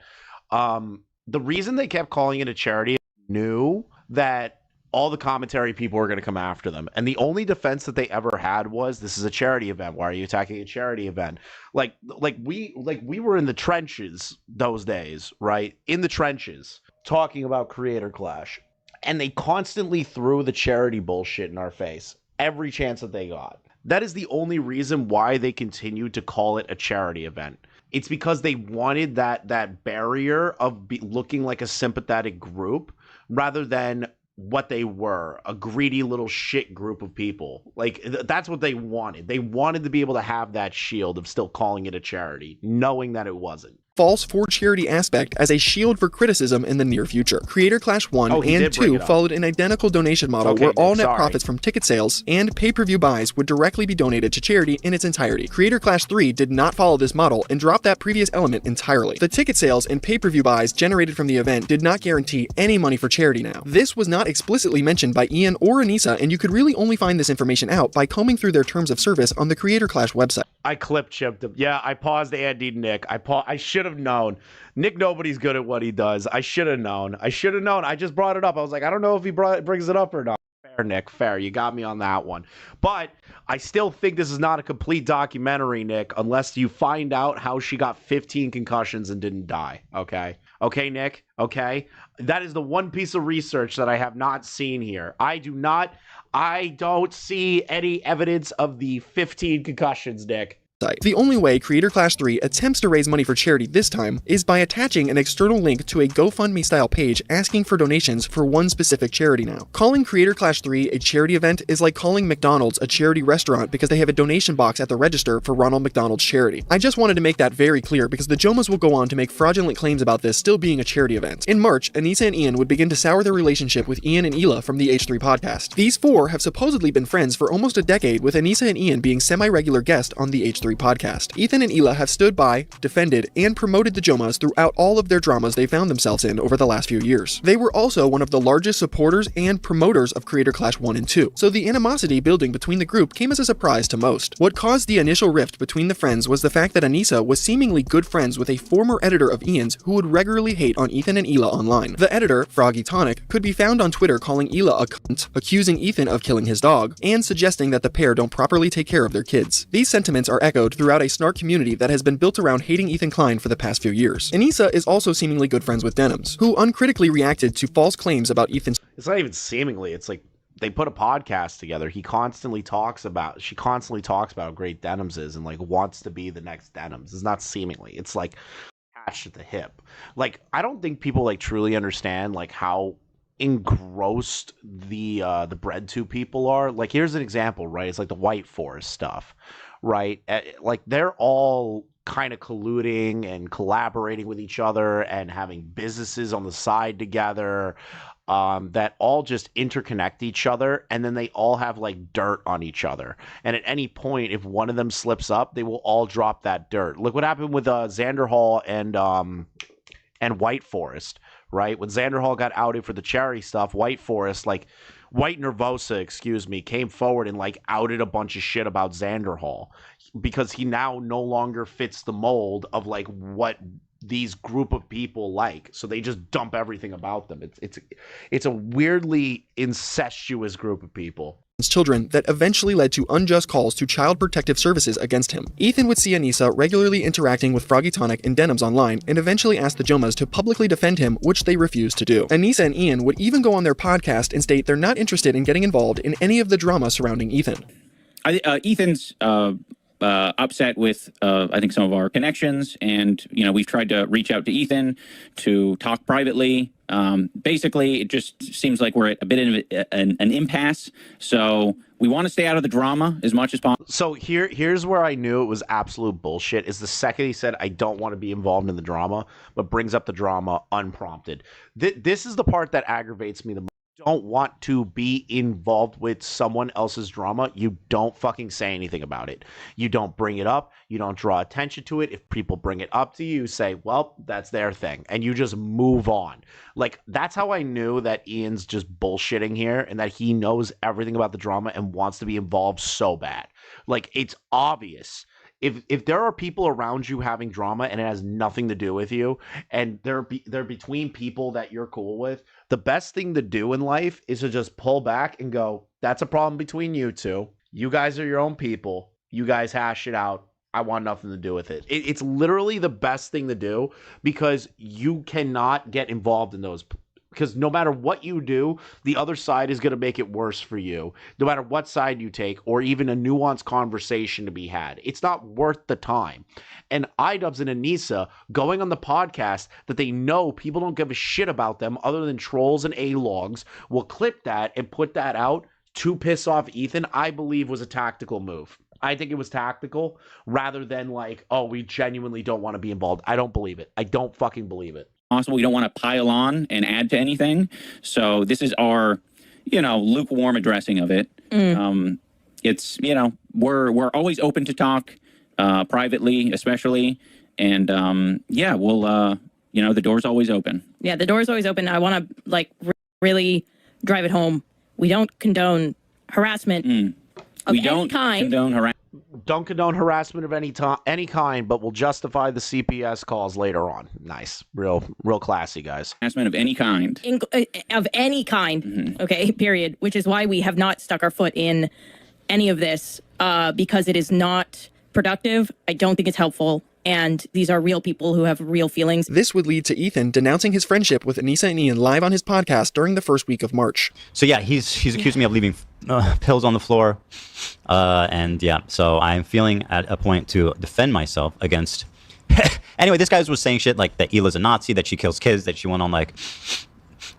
The reason they kept calling it a charity, knew that all the commentary people were going to come after them, and the only defense that they ever had was, this is a charity event, why are you attacking a charity event? Like we were in the trenches those days, right? In the trenches talking about Creator Clash, and they constantly threw the charity bullshit in our face every chance that they got. That is the only reason why they continued to call it a charity event. It's because they wanted that barrier of looking like a sympathetic group rather than what they were, a greedy little shit group of people. Like, that's what they wanted. They wanted to be able to have that shield of still calling it a charity, knowing that it wasn't. False for charity aspect as a shield for criticism in the near future. Creator Clash 1 and 2 followed an identical donation model where all net profits from ticket sales and pay-per-view buys would directly be donated to charity in its entirety. Creator Clash 3 did not follow this model and dropped that previous element entirely. The ticket sales and pay-per-view buys generated from the event did not guarantee any money for charity now. This was not explicitly mentioned by Ian or Anisa, and you could really only find this information out by combing through their terms of service on the Creator Clash website. I clip chipped him. Yeah, I paused Andy Nick. I should have known. Nick, nobody's good at what he does. I should have known. I just brought it up. I was like, I don't know if he brings it up or not. Fair, Nick. Fair. You got me on that one. But I still think this is not a complete documentary, Nick, unless you find out how she got 15 concussions and didn't die. Okay? Okay, Nick? Okay? That is the one piece of research that I have not seen here. I don't see any evidence of the 15 concussions, Nick. The only way Creator Clash 3 attempts to raise money for charity this time is by attaching an external link to a GoFundMe-style page asking for donations for one specific charity now. Calling Creator Clash 3 a charity event is like calling McDonald's a charity restaurant because they have a donation box at the register for Ronald McDonald's charity. I just wanted to make that very clear because the Jomhas will go on to make fraudulent claims about this still being a charity event. In March, Anisa and Ian would begin to sour their relationship with Ian and Hila from the H3 podcast. These four have supposedly been friends for almost a decade, with Anisa and Ian being semi-regular guests on the H3 podcast. Ethan and Hila have stood by, defended, and promoted the Jomhas throughout all of their dramas they found themselves in over the last few years. They were also one of the largest supporters and promoters of Creator Clash 1 and 2, so the animosity building between the group came as a surprise to most. What caused the initial rift between the friends was the fact that Anisa was seemingly good friends with a former editor of Ian's who would regularly hate on Ethan and Hila online. The editor, Froggy Tonic, could be found on Twitter calling Hila a cunt, accusing Ethan of killing his dog, and suggesting that the pair don't properly take care of their kids. These sentiments are echoed throughout a snark community that has been built around hating Ethan Klein for the past few years. Anisa is also seemingly good friends with Denims, who uncritically reacted to false claims about Ethan's— It's not even seemingly, it's like they put a podcast together. She constantly talks about how great Denims is and like wants to be the next Denims. It's not seemingly, it's like attached at the hip. Like, I don't think people like truly understand like how engrossed the BreadTube people are. Like, here's an example, right? It's like the White Forest stuff, right? Like, they're all kind of colluding and collaborating with each other and having businesses on the side together that all just interconnect each other, and then they all have like dirt on each other, and at any point if one of them slips up, they will all drop that dirt. Look what happened with Xander Hall and White Forest, right? When Xander Hall got outed for the charity stuff, White Nervosa, came forward and like outed a bunch of shit about Xander Hall because he now no longer fits the mold of like what these group of people like. So they just dump everything about them. It's a weirdly incestuous group of people. children that eventually led to unjust calls to Child Protective Services against him. Ethan would see Anisa regularly interacting with Froggy Tonic and Denims online and eventually asked the Jomhas to publicly defend him, which they refused to do. Anisa and Ian would even go on their podcast and state they're not interested in getting involved in any of the drama surrounding Ethan. Ethan's upset with, I think, some of our connections, and we've tried to reach out to Ethan to talk privately. Basically, it just seems like we're at a bit of an impasse. So we want to stay out of the drama as much as possible. So here's where I knew it was absolute bullshit. Is the second he said, "I don't want to be involved in the drama," but brings up the drama unprompted. This is the part that aggravates me the most. Don't want to be involved with someone else's drama, you don't fucking say anything about it. You don't bring it up. You don't draw attention to it. If people bring it up to you, you say, well, that's their thing. And you just move on. Like, that's how I knew that Ian's just bullshitting here and that he knows everything about the drama and wants to be involved so bad. Like, it's obvious. If there are people around you having drama and it has nothing to do with you, and they're between people that you're cool with, the best thing to do in life is to just pull back and go, that's a problem between you two. You guys are your own people. You guys hash it out. I want nothing to do with it. It's literally the best thing to do, because you cannot get involved in those. Because no matter what you do, the other side is going to make it worse for you. No matter what side you take, or even a nuanced conversation to be had. It's not worth the time. And iDubbbz and Anisa going on the podcast that they know people don't give a shit about them other than trolls and A-logs will clip that and put that out to piss off Ethan, I believe was a tactical move. I think it was tactical rather than like, oh, we genuinely don't want to be involved. I don't believe it. I don't fucking believe it. Possible. We don't want to pile on and add to anything. So this is our, lukewarm addressing of it. It's, we're always open to talk privately, especially. And we'll, the door's always open. Yeah, the door's always open. I want to really drive it home. We don't condone harassment of any kind. Don't condone harassment of any kind, but will justify the CPS calls later on. Nice. Real classy, guys. Harassment of any kind. Of any kind. Okay, period. Which is why we have not stuck our foot in any of this, because it is not productive. I don't think it's helpful. And these are real people who have real feelings. This would lead to Ethan denouncing his friendship with Anisa and Ian live on his podcast during the first week of March. So yeah, he's accused me of leaving pills on the floor. So I'm feeling at a point to defend myself against... Anyway, this guy was saying shit like that Hila's a Nazi, that she kills kids, that she went on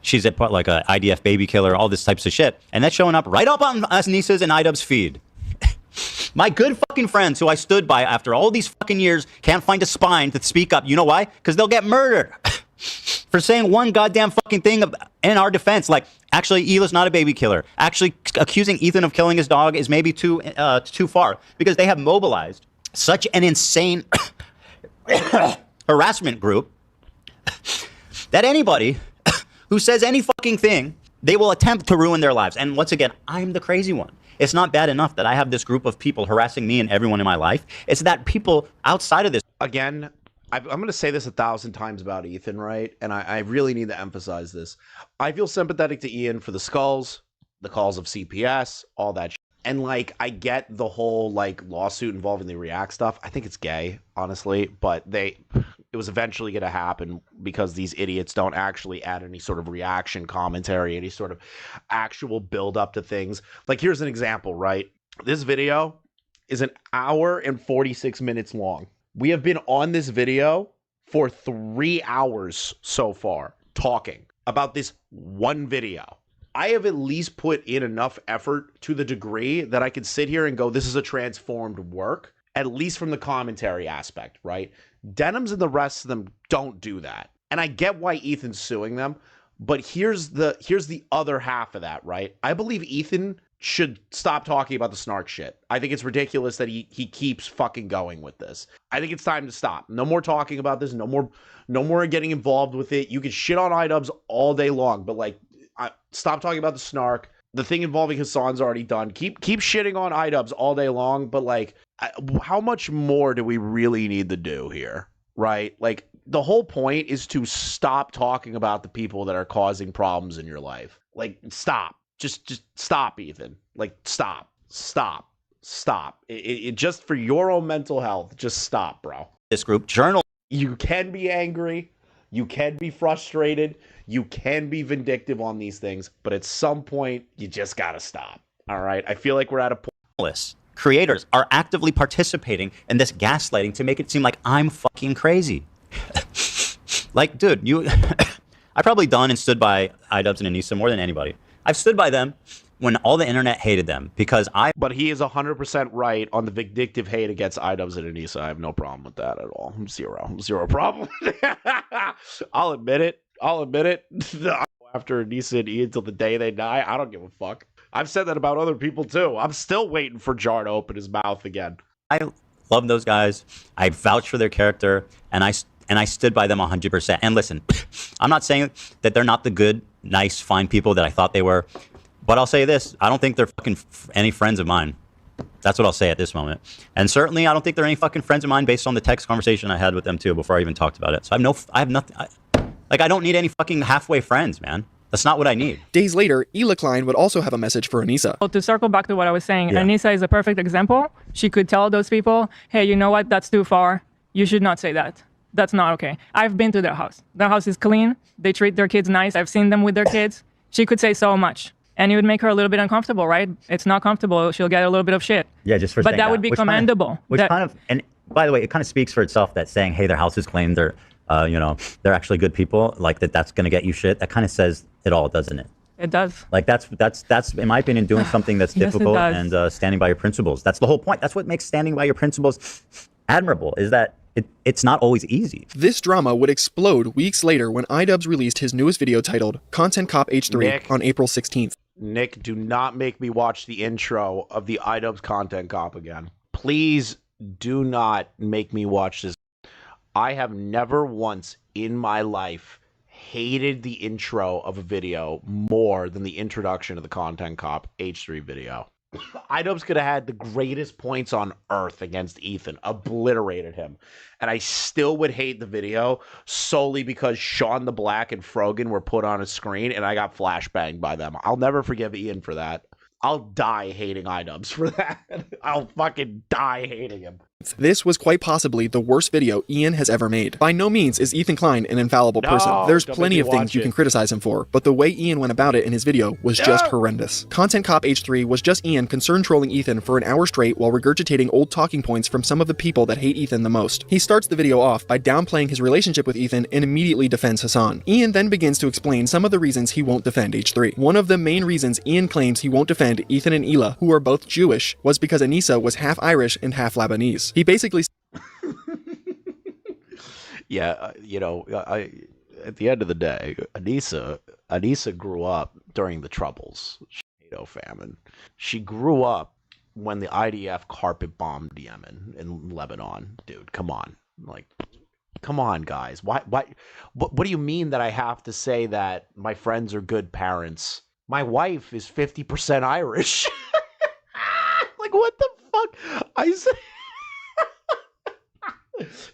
she's a IDF baby killer, all this types of shit. And that's showing up right up on Anisa's and iDubbbz's feed. My good fucking friends who I stood by after all these fucking years can't find a spine to speak up. You know why? Because they'll get murdered for saying one goddamn fucking thing in our defense. Like, actually, Hila's not a baby killer. Actually, accusing Ethan of killing his dog is maybe too far, because they have mobilized such an insane harassment group that anybody who says any fucking thing, they will attempt to ruin their lives. And once again, I'm the crazy one. It's not bad enough that I have this group of people harassing me and everyone in my life. It's that people outside of this... Again, I'm going to say this 1,000 times about Ethan, right? And I really need to emphasize this. I feel sympathetic to Ian for the skulls, the calls of CPS, all that shit. And, I get the whole, lawsuit involving the React stuff. I think it's gay, honestly. But it was eventually going to happen because these idiots don't actually add any sort of reaction commentary, any sort of actual build up to things. Here's an example, right? This video is 1 hour and 46 minutes long. We have been on this video for 3 hours so far talking about this one video. I have at least put in enough effort to the degree that I could sit here and go, this is a transformed work, at least from the commentary aspect, right? Denims and the rest of them don't do that. And I get why Ethan's suing them, but here's the other half of that, right? I believe Ethan should stop talking about the snark shit. I think it's ridiculous that he keeps fucking going with this. I think it's time to stop. No more talking about this. No more getting involved with it. You can shit on iDubbbz all day long, but stop talking about the snark. The thing involving Hassan's already done. Keep shitting on iDubbbz all day long, but how much more do we really need to do here, right? The whole point is to stop talking about the people that are causing problems in your life. Stop. Just stop, Ethan. Like, stop. It just for your own mental health, just stop, bro. This group journal. You can be angry. You can be frustrated. You can be vindictive on these things, but at some point, you just gotta stop. All right? I feel like we're at a point. Creators are actively participating in this gaslighting to make it seem like I'm fucking crazy. Like, dude, I probably done and stood by iDubbbz and Anisa more than anybody. I've stood by them when all the internet hated them because But he is 100% right on the vindictive hate against iDubbbz and Anisa. I have no problem with that at all. Zero problem. I'll admit it. After Anisa and Ian till the day they die, I don't give a fuck. I've said that about other people too. I'm still waiting for Jar to open his mouth again. I love those guys. I vouch for their character, and I stood by them 100%. And listen, I'm not saying that they're not the good, nice, fine people that I thought they were, but I'll say this: I don't think they're fucking any friends of mine. That's what I'll say at this moment. And certainly, I don't think they're any fucking friends of mine based on the text conversation I had with them too before I even talked about it. So I have nothing. I don't need any fucking halfway friends, man. That's not what I need. Days later, Hila Klein would also have a message for Anisa. To circle back to what I was saying, Yeah. Anisa is a perfect example. She could tell those people, hey, you know what? That's too far. You should not say that. That's not okay. I've been to their house. Their house is clean. They treat their kids nice. I've seen them with their kids. She could say so much. And it would make her a little bit uncomfortable, right? It's not comfortable. She'll get a little bit of shit. Yeah, just for But saying that would be commendable. And by the way, it kind of speaks for itself that saying, hey, their house is clean, they're actually good people, like that's going to get you shit. That kind of says it all, doesn't it? It does. Like that's in my opinion doing something that's Yes, it difficult does. and standing by your principles. That's the whole point. That's what makes standing by your principles admirable, is that it's not always easy. This drama would explode weeks later when iDubbbz released his newest video titled Content Cop H3 Nick. on April 16th. Nick, do not make me watch the intro of the iDubbbz Content Cop again. Please do not make me watch this. I have never once in my life hated the intro of a video more than the introduction of the Content Cop H3 video. iDubbbz could have had the greatest points on earth against Ethan, obliterated him, and I still would hate the video solely because Sean the Black and Frogan were put on a screen and I got flashbanged by them. I'll never forgive Ian for that. I'll die hating iDubbbz for that. I'll fucking die hating him. This was quite possibly the worst video Ian has ever made. By no means is Ethan Klein an infallible person. There's don't plenty make of me things watch you it. can criticize him for, but the way Ian went about it in his video was just horrendous. Content Cop H3 was just Ian concerned trolling Ethan for an hour straight while regurgitating old talking points from some of the people that hate Ethan the most. He starts the video off by downplaying his relationship with Ethan and immediately defends Hassan. Ian then begins to explain some of the reasons he won't defend H3. One of the main reasons Ian claims he won't defend Ethan and Hila, who are both Jewish, was because Anisa was half Irish and half Lebanese. He basically Yeah, at the end of the day, Anisa grew up during the Troubles, Tornado famine. She grew up when the IDF carpet bombed Yemen and Lebanon. Dude, come on. Like, come on, guys. What do you mean that I have to say that my friends are good parents? My wife is 50% Irish. Like, what the fuck? I said...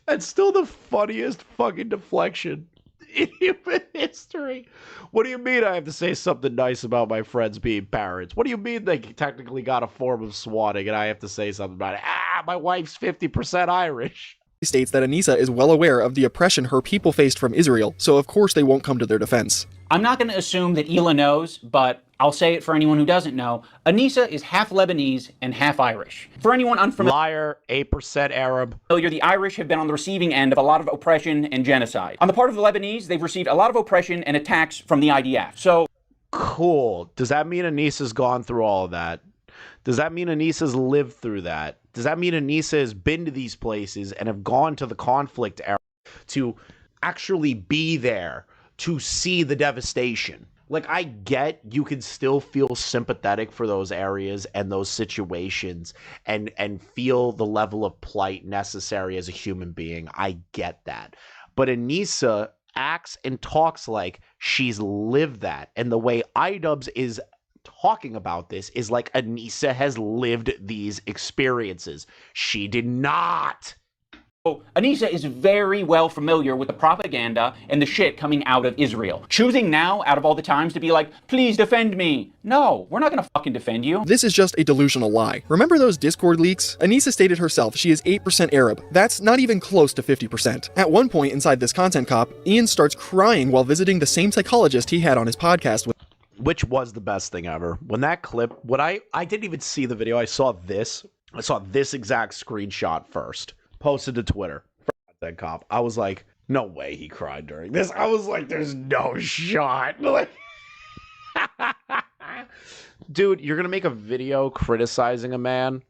That's still the funniest fucking deflection in human history. What do you mean I have to say something nice about my friends being parents? What do you mean they technically got a form of swatting and I have to say something about it? My wife's 50% Irish. states that Anisa is well aware of the oppression her people faced from Israel, so of course they won't come to their defense. I'm not going to assume that Hila knows, but I'll say it for anyone who doesn't know. Anisa is half Lebanese and half Irish. For anyone unfamiliar, Liar, 8% Arab. The Irish have been on the receiving end of a lot of oppression and genocide. On the part of the Lebanese, they've received a lot of oppression and attacks from the IDF. So, cool. Does that mean Anisa's gone through all of that? Does that mean Anisa's lived through that? Does that mean Anisa has been to these places and have gone to the conflict area to actually be there, to see the devastation? Like, I get you can still feel sympathetic for those areas and those situations and feel the level of plight necessary as a human being. I get that. But Anisa acts and talks like she's lived that. And the way iDubbbz is talking about this is like Anisa has lived these experiences. She did not. Oh, Anisa is very well familiar with the propaganda and the shit coming out of Israel. Choosing now, out of all the times, to be like, please defend me. No, we're not gonna fucking defend you. This is just a delusional lie. Remember those Discord leaks? Anisa stated herself she is 8% Arab. That's not even close to 50%. At one point inside this content cop, Ian starts crying while visiting the same psychologist he had on his podcast with. Which was the best thing ever. When that clip, I didn't even see the video. I saw this exact screenshot first. Posted to Twitter for that cop. I was like, no way he cried during this. I was like, there's no shot. Like, dude, you're gonna make a video criticizing a man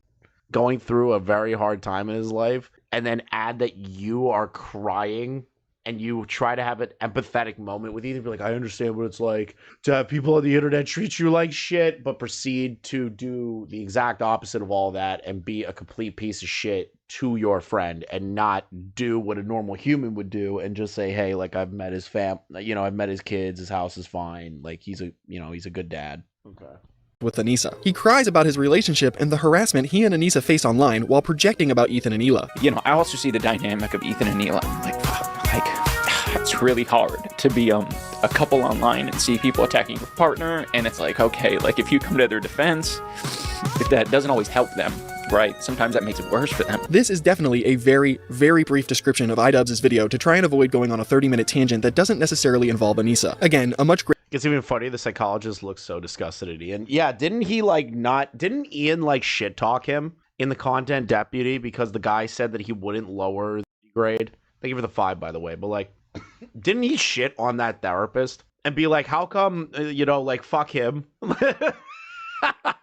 going through a very hard time in his life, and then add that you are crying, and you try to have an empathetic moment with either be like, I understand what it's like to have people on the internet treat you like shit, but proceed to do the exact opposite of all that and be a complete piece of shit to your friend, and not do what a normal human would do and just say, hey, like, I've met his I've met his kids, his house is fine, like, he's a good dad. Okay. With Anisa. He cries about his relationship and the harassment he and Anisa face online while projecting about Ethan and Hila. I also see the dynamic of Ethan and Hila. It's really hard to be a couple online and see people attacking your partner, and it's like, okay, like, if you come to their defense, if that doesn't always help them, right? Sometimes that makes it worse for them. This is definitely a very, very brief description of iDubbbz' video to try and avoid going on a 30-minute tangent that doesn't necessarily involve Anisa. Again, a much greater. It's even funny, the psychologist looks so disgusted at Ian. Yeah, didn't Ian like shit talk him in the content deputy because the guy said that he wouldn't lower the grade? Thank you for the 5, by the way, but like, didn't he shit on that therapist and be like, how come, like, fuck him?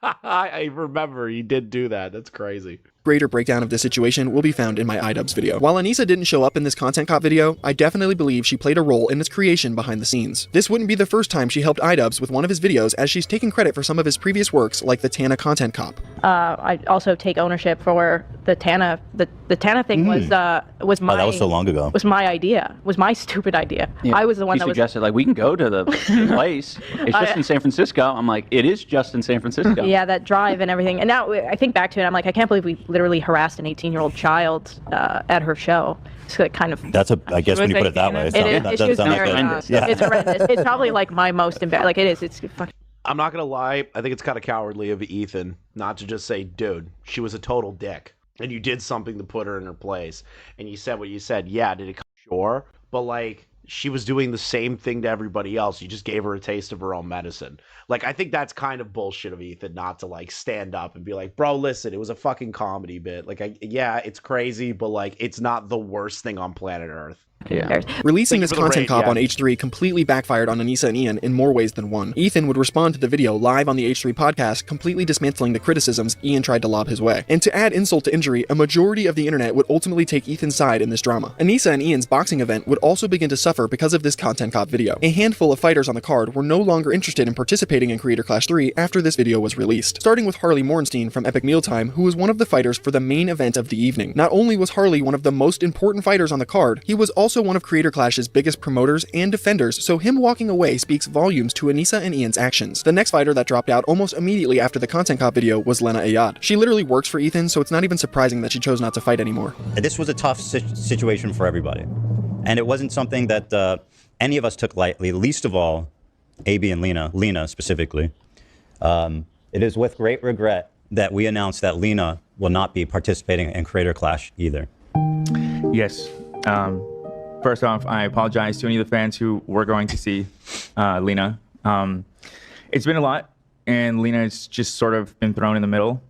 I remember he did do that. That's crazy. Greater breakdown of this situation will be found in my iDubbbz video. While Anisa didn't show up in this content cop video, I definitely believe she played a role in its creation behind the scenes. This wouldn't be the first time she helped iDubbbz with one of his videos, as she's taken credit for some of his previous works, like the Tana content cop. I also take ownership for the Tana. The Tana thing was my. Oh, that was so long ago. Was my idea. Was my stupid idea. Yeah. I was the one that suggested, like, we can go to the place. It's just in San Francisco. I'm like, it is just in San Francisco. Yeah, that drive and everything. And now I think back to it, I'm like, I can't believe we literally harassed an 18-year-old child at her show. So it kind of. I guess when you put it that way, it's horrendous. Yeah. It's horrendous. It's probably like my most embarrassing. Like, it is. It's fucking. I'm not gonna lie, I think it's kind of cowardly of Ethan not to just say, dude, she was a total dick, and you did something to put her in her place, and you said what you said. Yeah, did it come? Sure, but like, she was doing the same thing to everybody else. You just gave her a taste of her own medicine. Like, I think that's kind of bullshit of Ethan not to, like, stand up and be like, bro, listen, it was a fucking comedy bit. Like, yeah, it's crazy, but like, it's not the worst thing on planet Earth. Yeah. Releasing this content cop on H3 completely backfired on Anisa and Ian in more ways than one. Ethan would respond to the video live on the H3 podcast, completely dismantling the criticisms Ian tried to lob his way. And to add insult to injury, a majority of the internet would ultimately take Ethan's side in this drama. Anisa and Ian's boxing event would also begin to suffer because of this content cop video. A handful of fighters on the card were no longer interested in participating in Creator Clash 3 after this video was released. Starting with Harley Morenstein from Epic Mealtime, who was one of the fighters for the main event of the evening. Not only was Harley one of the most important fighters on the card, he was also one of Creator Clash's biggest promoters and defenders, so him walking away speaks volumes to Anisa and Ian's actions. The next fighter that dropped out almost immediately after the content cop video was Lena Ayad. She literally works for Ethan, so it's not even surprising that she chose not to fight anymore. This was a tough situation for everybody, and it wasn't something that any of us took lightly, least of all AB and Lena specifically. It is with great regret that we announced that Lena will not be participating in Creator Clash either. Yes. First off, I apologize to any of the fans who were going to see Lena. It's been a lot, and Lena has just sort of been thrown in the middle.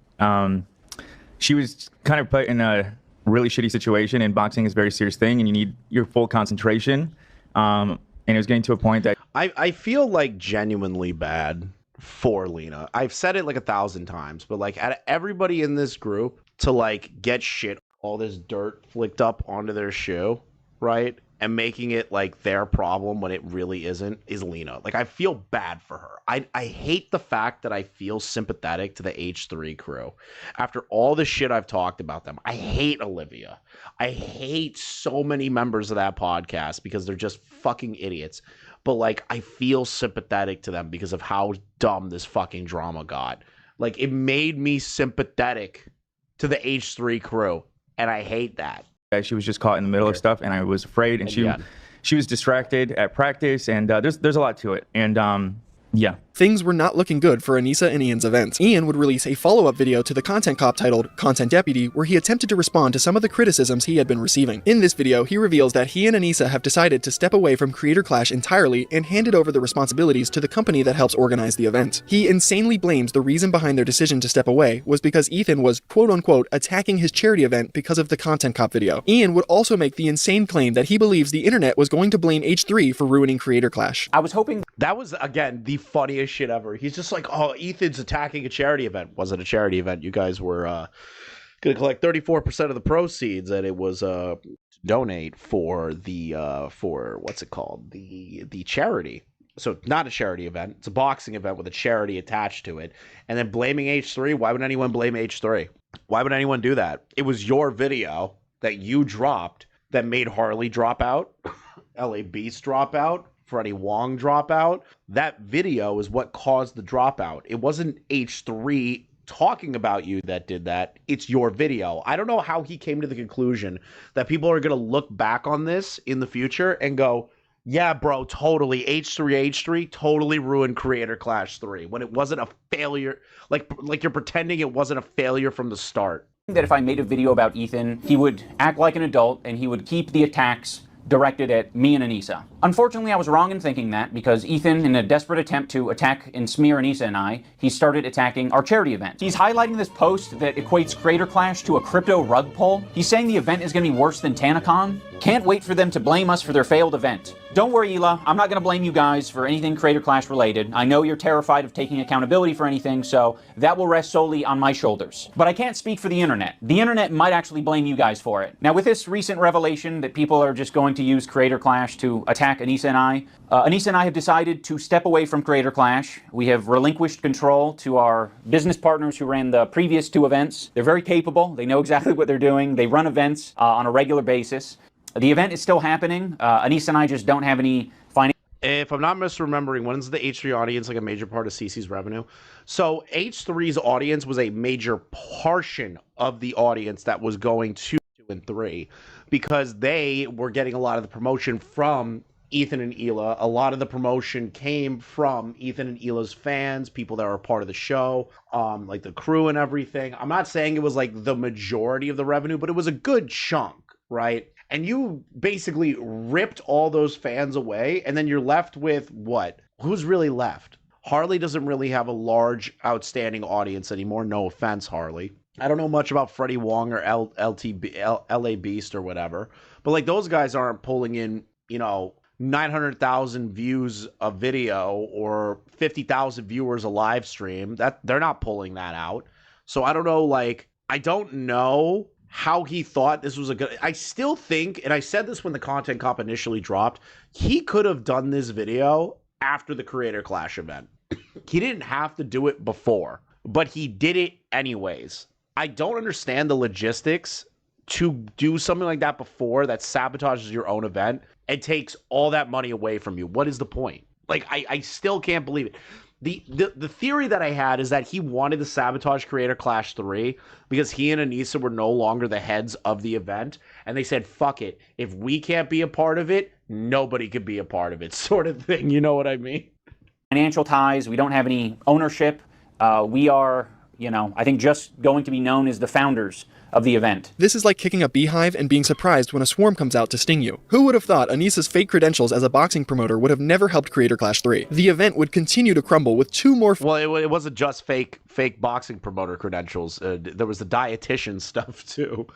She was kind of put in a really shitty situation, and boxing is a very serious thing, and you need your full concentration. And it was getting to a point that... I feel like genuinely bad for Lena. I've said it like 1,000 times, but like, out of everybody in this group to like get shit, all this dirt flicked up onto their shoe, right, and making it like their problem when it really isn't, is Lena. Like, I feel bad for her. I hate the fact that I feel sympathetic to the H3 crew after all the shit I've talked about them. I hate Olivia. I hate so many members of that podcast because they're just fucking idiots. But like, I feel sympathetic to them because of how dumb this fucking drama got. Like, it made me sympathetic to the H3 crew, and I hate that. She was just caught in the middle of stuff, and I was afraid, and she was distracted at practice, and there's a lot to it, and yeah. Things were not looking good for Anisa and Ian's events. Ian would release a follow-up video to the content cop titled Content Deputy, where he attempted to respond to some of the criticisms he had been receiving. In this video, he reveals that he and Anisa have decided to step away from Creator Clash entirely and handed over the responsibilities to the company that helps organize the event. He insanely blames the reason behind their decision to step away was because Ethan was quote-unquote attacking his charity event because of the content cop video. Ian would also make the insane claim that he believes the internet was going to blame H3 for ruining Creator Clash. I was hoping that was, again, the funniest shit ever. He's just like, oh, Ethan's attacking a charity event. Wasn't a charity event. You guys were going to collect 34% of the proceeds, and it was to donate for the for what's it called, the charity. So not a charity event. It's a boxing event with a charity attached to it. And then blaming H3. Why would anyone blame H3? Why would anyone do that? It was your video that you dropped that made Harley drop out, LA Beast drop out, Freddie Wong drop out. That video is what caused the dropout. It wasn't H3 talking about you that did that. It's your video. I don't know how he came to the conclusion that people are going to look back on this in the future and go, yeah, bro, totally. H3 totally ruined Creator Clash 3 when it wasn't a failure. Like you're pretending it wasn't a failure from the start. that if I made a video about Ethan, he would act like an adult and he would keep the attacks directed at me and Anisa. Unfortunately, I was wrong in thinking that, because Ethan, in a desperate attempt to attack and smear Anisa and I, he started attacking our charity event. He's highlighting this post that equates Creator Clash to a crypto rug pull. He's saying the event is going to be worse than TanaCon. Can't wait for them to blame us for their failed event. Don't worry, Hila, I'm not going to blame you guys for anything Creator Clash related. I know you're terrified of taking accountability for anything, so that will rest solely on my shoulders. But I can't speak for the internet. The internet might actually blame you guys for it. Now, with this recent revelation that people are just going to use Creator Clash to attack Anisa and I have decided to step away from Creator Clash. We have relinquished control to our business partners who ran the previous two events. They're very capable. They know exactly what they're doing. They run events on a regular basis. The event is still happening. Anisa and I just don't have any financial... If I'm not misremembering, when's the H3 audience like a major part of CC's revenue? So H3's audience was a major portion of the audience that was going to 2 and 3 because they were getting a lot of the promotion from Ethan and Hila. A lot of the promotion came from Ethan and Hila's fans, people that were part of the show, like the crew and everything. I'm not saying it was like the majority of the revenue, but it was a good chunk, right? And you basically ripped all those fans away, and then you're left with what? Who's really left? Harley doesn't really have a large outstanding audience anymore. No offense, Harley. I don't know much about Freddie Wong or LA Beast or whatever, but like those guys aren't pulling in, 900,000 views a video or 50,000 viewers a live stream. That they're not pulling that out. So I don't know, I don't know how he thought this was a good... I still think, and I said this when the Content Cop initially dropped, he could have done this video after the Creator Clash event. He didn't have to do it before, but he did it anyways. I don't understand the logistics to do something like that before that sabotages your own event and takes all that money away from you. What is the point? I still can't believe it. The theory that I had is that he wanted to sabotage Creator Clash 3 because he and Anisa were no longer the heads of the event, and they said, fuck it, if we can't be a part of it, nobody could be a part of it, sort of thing. You know what I mean? Financial ties, we don't have any ownership. We are, I think just going to be known as the founders of the event. This is like kicking a beehive and being surprised when a swarm comes out to sting you. Who would have thought Anisa's fake credentials as a boxing promoter would have never helped Creator Clash 3? The event would continue to crumble with 2 more... Well, it wasn't just fake boxing promoter credentials. There was the dietitian stuff too.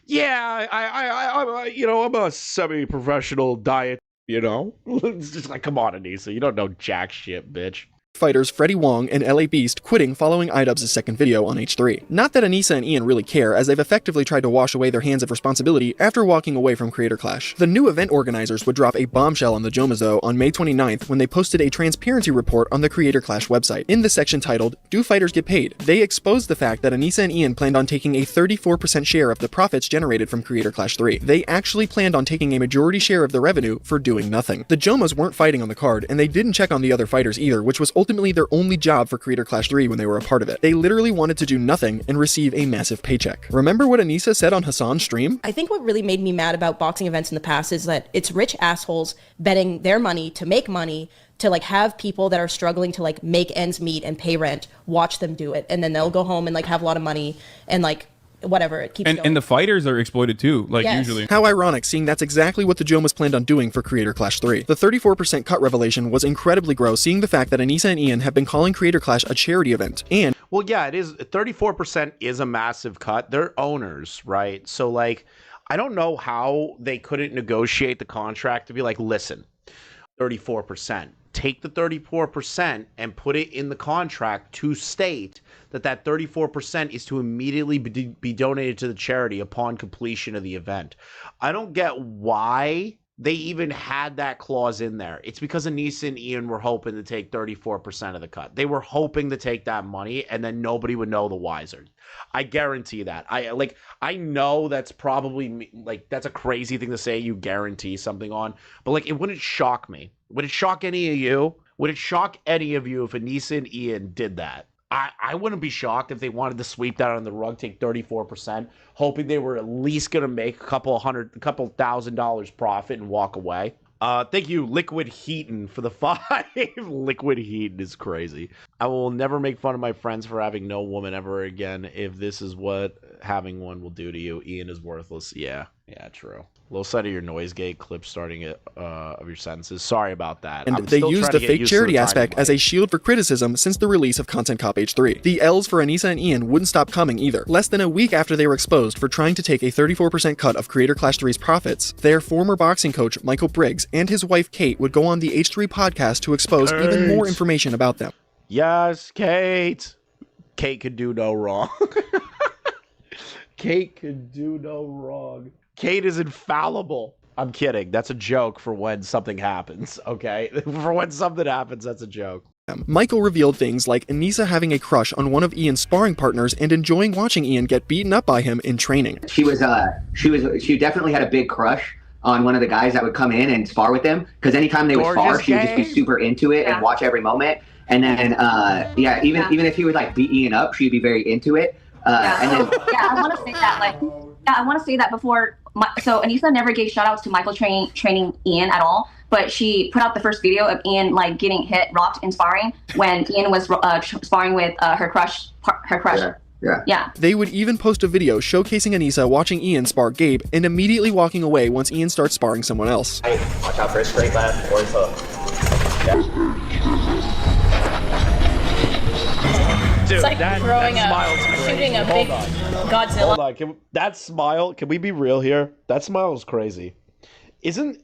Yeah, I'm a semi-professional diet, It's just like, come on, Anisa, you don't know jack shit, bitch. Fighters Freddie Wong and LA Beast quitting following iDubbbz' second video on H3. Not that Anisa and Ian really care, as they've effectively tried to wash away their hands of responsibility after walking away from Creator Clash. The new event organizers would drop a bombshell on the Jomhas though on May 29th when they posted a transparency report on the Creator Clash website. In the section titled, "Do Fighters Get Paid?" they exposed the fact that Anisa and Ian planned on taking a 34% share of the profits generated from Creator Clash 3. They actually planned on taking a majority share of the revenue for doing nothing. The Jomhas weren't fighting on the card, and they didn't check on the other fighters either, which was ultimately their only job for Creator Clash 3 when they were a part of it. They literally wanted to do nothing and receive a massive paycheck. Remember what Anisa said on Hassan's stream? I think what really made me mad about boxing events in the past is that it's rich assholes betting their money to make money to like have people that are struggling to like make ends meet and pay rent watch them do it, and then they'll go home and like have a lot of money and like whatever, it keeps going. And the fighters are exploited too, like usually. How ironic, seeing that's exactly what the Jomas planned on doing for Creator Clash 3. The 34% cut revelation was incredibly gross, seeing the fact that Anisa and Ian have been calling Creator Clash a charity event, and well, yeah, it is. 34% is a massive cut. They're owners, right? So like, I don't know how they couldn't negotiate the contract to be like, listen, 34%. Take the 34% and put it in the contract to state that that 34% is to immediately be donated to the charity upon completion of the event. I don't get why they even had that clause in there. It's because Anisa and Ian were hoping to take 34% of the cut. They were hoping to take that money and then nobody would know the wiser. I guarantee that. I know that's probably like, that's a crazy thing to say, you guarantee something on, but like, it wouldn't shock me. Would it shock any of you? Would it shock any of you if Anisa and Ian did that? I wouldn't be shocked if they wanted to sweep that under the rug, take 34%, hoping they were at least going to make a couple $1,000 profit and walk away. Thank you, Liquid Heaton, for the 5. Liquid Heaton is crazy. I will never make fun of my friends for having no woman ever again. If this is what having one will do to you, Ian is worthless. Yeah, true. Little side of your noise gate clip starting it of your sentences. Sorry about that. And they used the fake charity aspect as a shield for criticism since the release of Content Cop H3. The L's for Anisa and Ian wouldn't stop coming either. Less than a week after they were exposed for trying to take a 34% cut of Creator Clash 3's profits, their former boxing coach Michael Briggs and his wife Kate would go on the H3 podcast to expose even more information about them. Yes, Kate. Kate could do no wrong. Kate could do no wrong. Kate is infallible. I'm kidding. That's a joke for when something happens, okay? For when something happens, that's a joke. Michael revealed things like Anisa having a crush on one of Ian's sparring partners and enjoying watching Ian get beaten up by him in training. She definitely had a big crush on one of the guys that would come in and spar with them, because anytime they would spar, she would just be super into it and watch every moment. And then, even if he would like beat Ian up, she'd be very into it. And then, I want to say that, I want to say that before. So Anisa never gave shout outs to Michael training Ian at all, but she put out the first video of Ian like getting hit, rocked in sparring when Ian was sparring with her crush. Yeah. They would even post a video showcasing Anisa watching Ian spar Gabe and immediately walking away once Ian starts sparring someone else. hey, watch out for a straight left or his hook. Dude, It's like that smile's crazy. shooting a Hold big on. Godzilla. Hold on. That smile, can we be real here? That smile is crazy.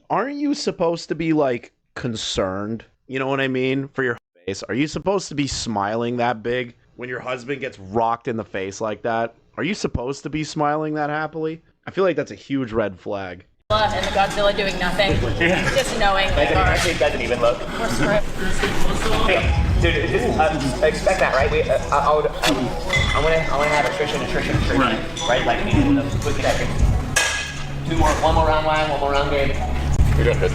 Aren't you supposed to be like concerned? You know what I mean? For your face. Are you supposed to be smiling that big when your husband gets rocked in the face like that? Are you supposed to be smiling that happily? I feel like that's a huge red flag. And the Godzilla doing nothing. Just knowing like It doesn't even look. we're screwed. Hey, dude, just expect that, right? I want to have attrition. Right? Like, quick second. One more round line, one more round game. You're doing good.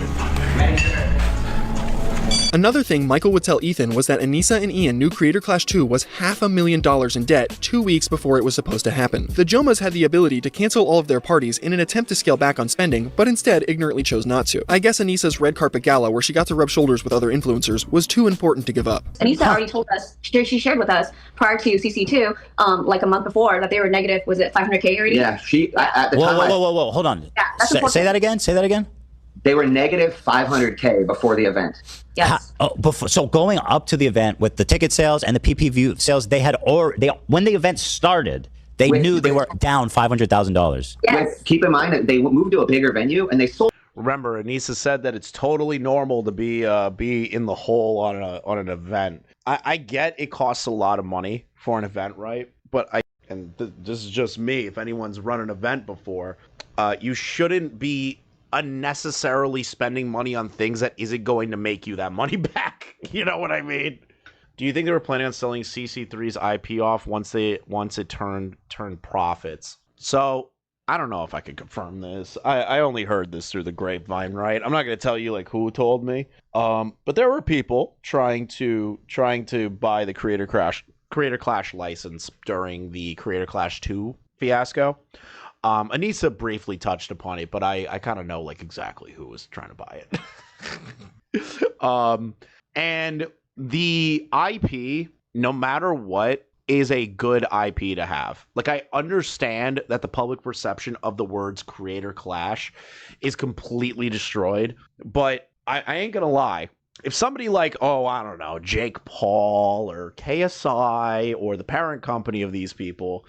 Another thing Michael would tell Ethan was that Anisa and Ian knew Creator Clash 2 was $500,000 in debt 2 weeks before it was supposed to happen. The Jomas had the ability to cancel all of their parties in an attempt to scale back on spending, but instead ignorantly chose not to. I guess Anisa's red carpet gala where she got to rub shoulders with other influencers was too important to give up. Anisa already told us, she shared with us prior to CC2, like a month before, that they were negative, was it 500K already? Yeah, at the time. Whoa, hold on. Yeah, Say that again. They were negative 500K before the event. Yes. So going up to the event with the ticket sales and the PPV sales, when the event started, they knew they were down $500,000. Yes. Keep in mind that they moved to a bigger venue and they sold. Remember, Anisa said that it's totally normal to be in the hole on an event. I get it costs a lot of money for an event, right? But this is just me. If anyone's run an event before, you shouldn't be unnecessarily spending money on things that isn't going to make you that money back. You know what I mean? Do you think they were planning on selling CC3's IP off once it turned profits? So I don't know if I can confirm this. I only heard this through the grapevine, right? I'm not going to tell you like who told me. But there were people trying to buy the Creator Clash license during the Creator Clash 2 fiasco. Anisa briefly touched upon it, but I kind of know like exactly who was trying to buy it. And the IP, no matter what, is a good IP to have. Like, I understand that the public perception of the words Creator Clash is completely destroyed, but I ain't gonna lie. If somebody like, oh, I don't know, Jake Paul or KSI or the parent company of these people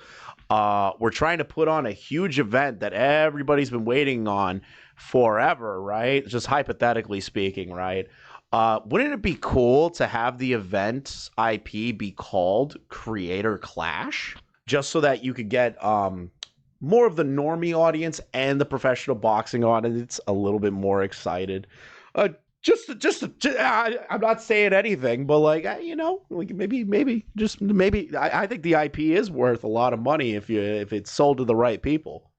were trying to put on a huge event that everybody's been waiting on forever, right? Just hypothetically speaking, right? Wouldn't it be cool to have the event's IP be called Creator Clash? Just so that you could get more of the normie audience and the professional boxing audience a little bit more excited. I'm not saying anything, but like, you know, like maybe I think the IP is worth a lot of money if it's sold to the right people.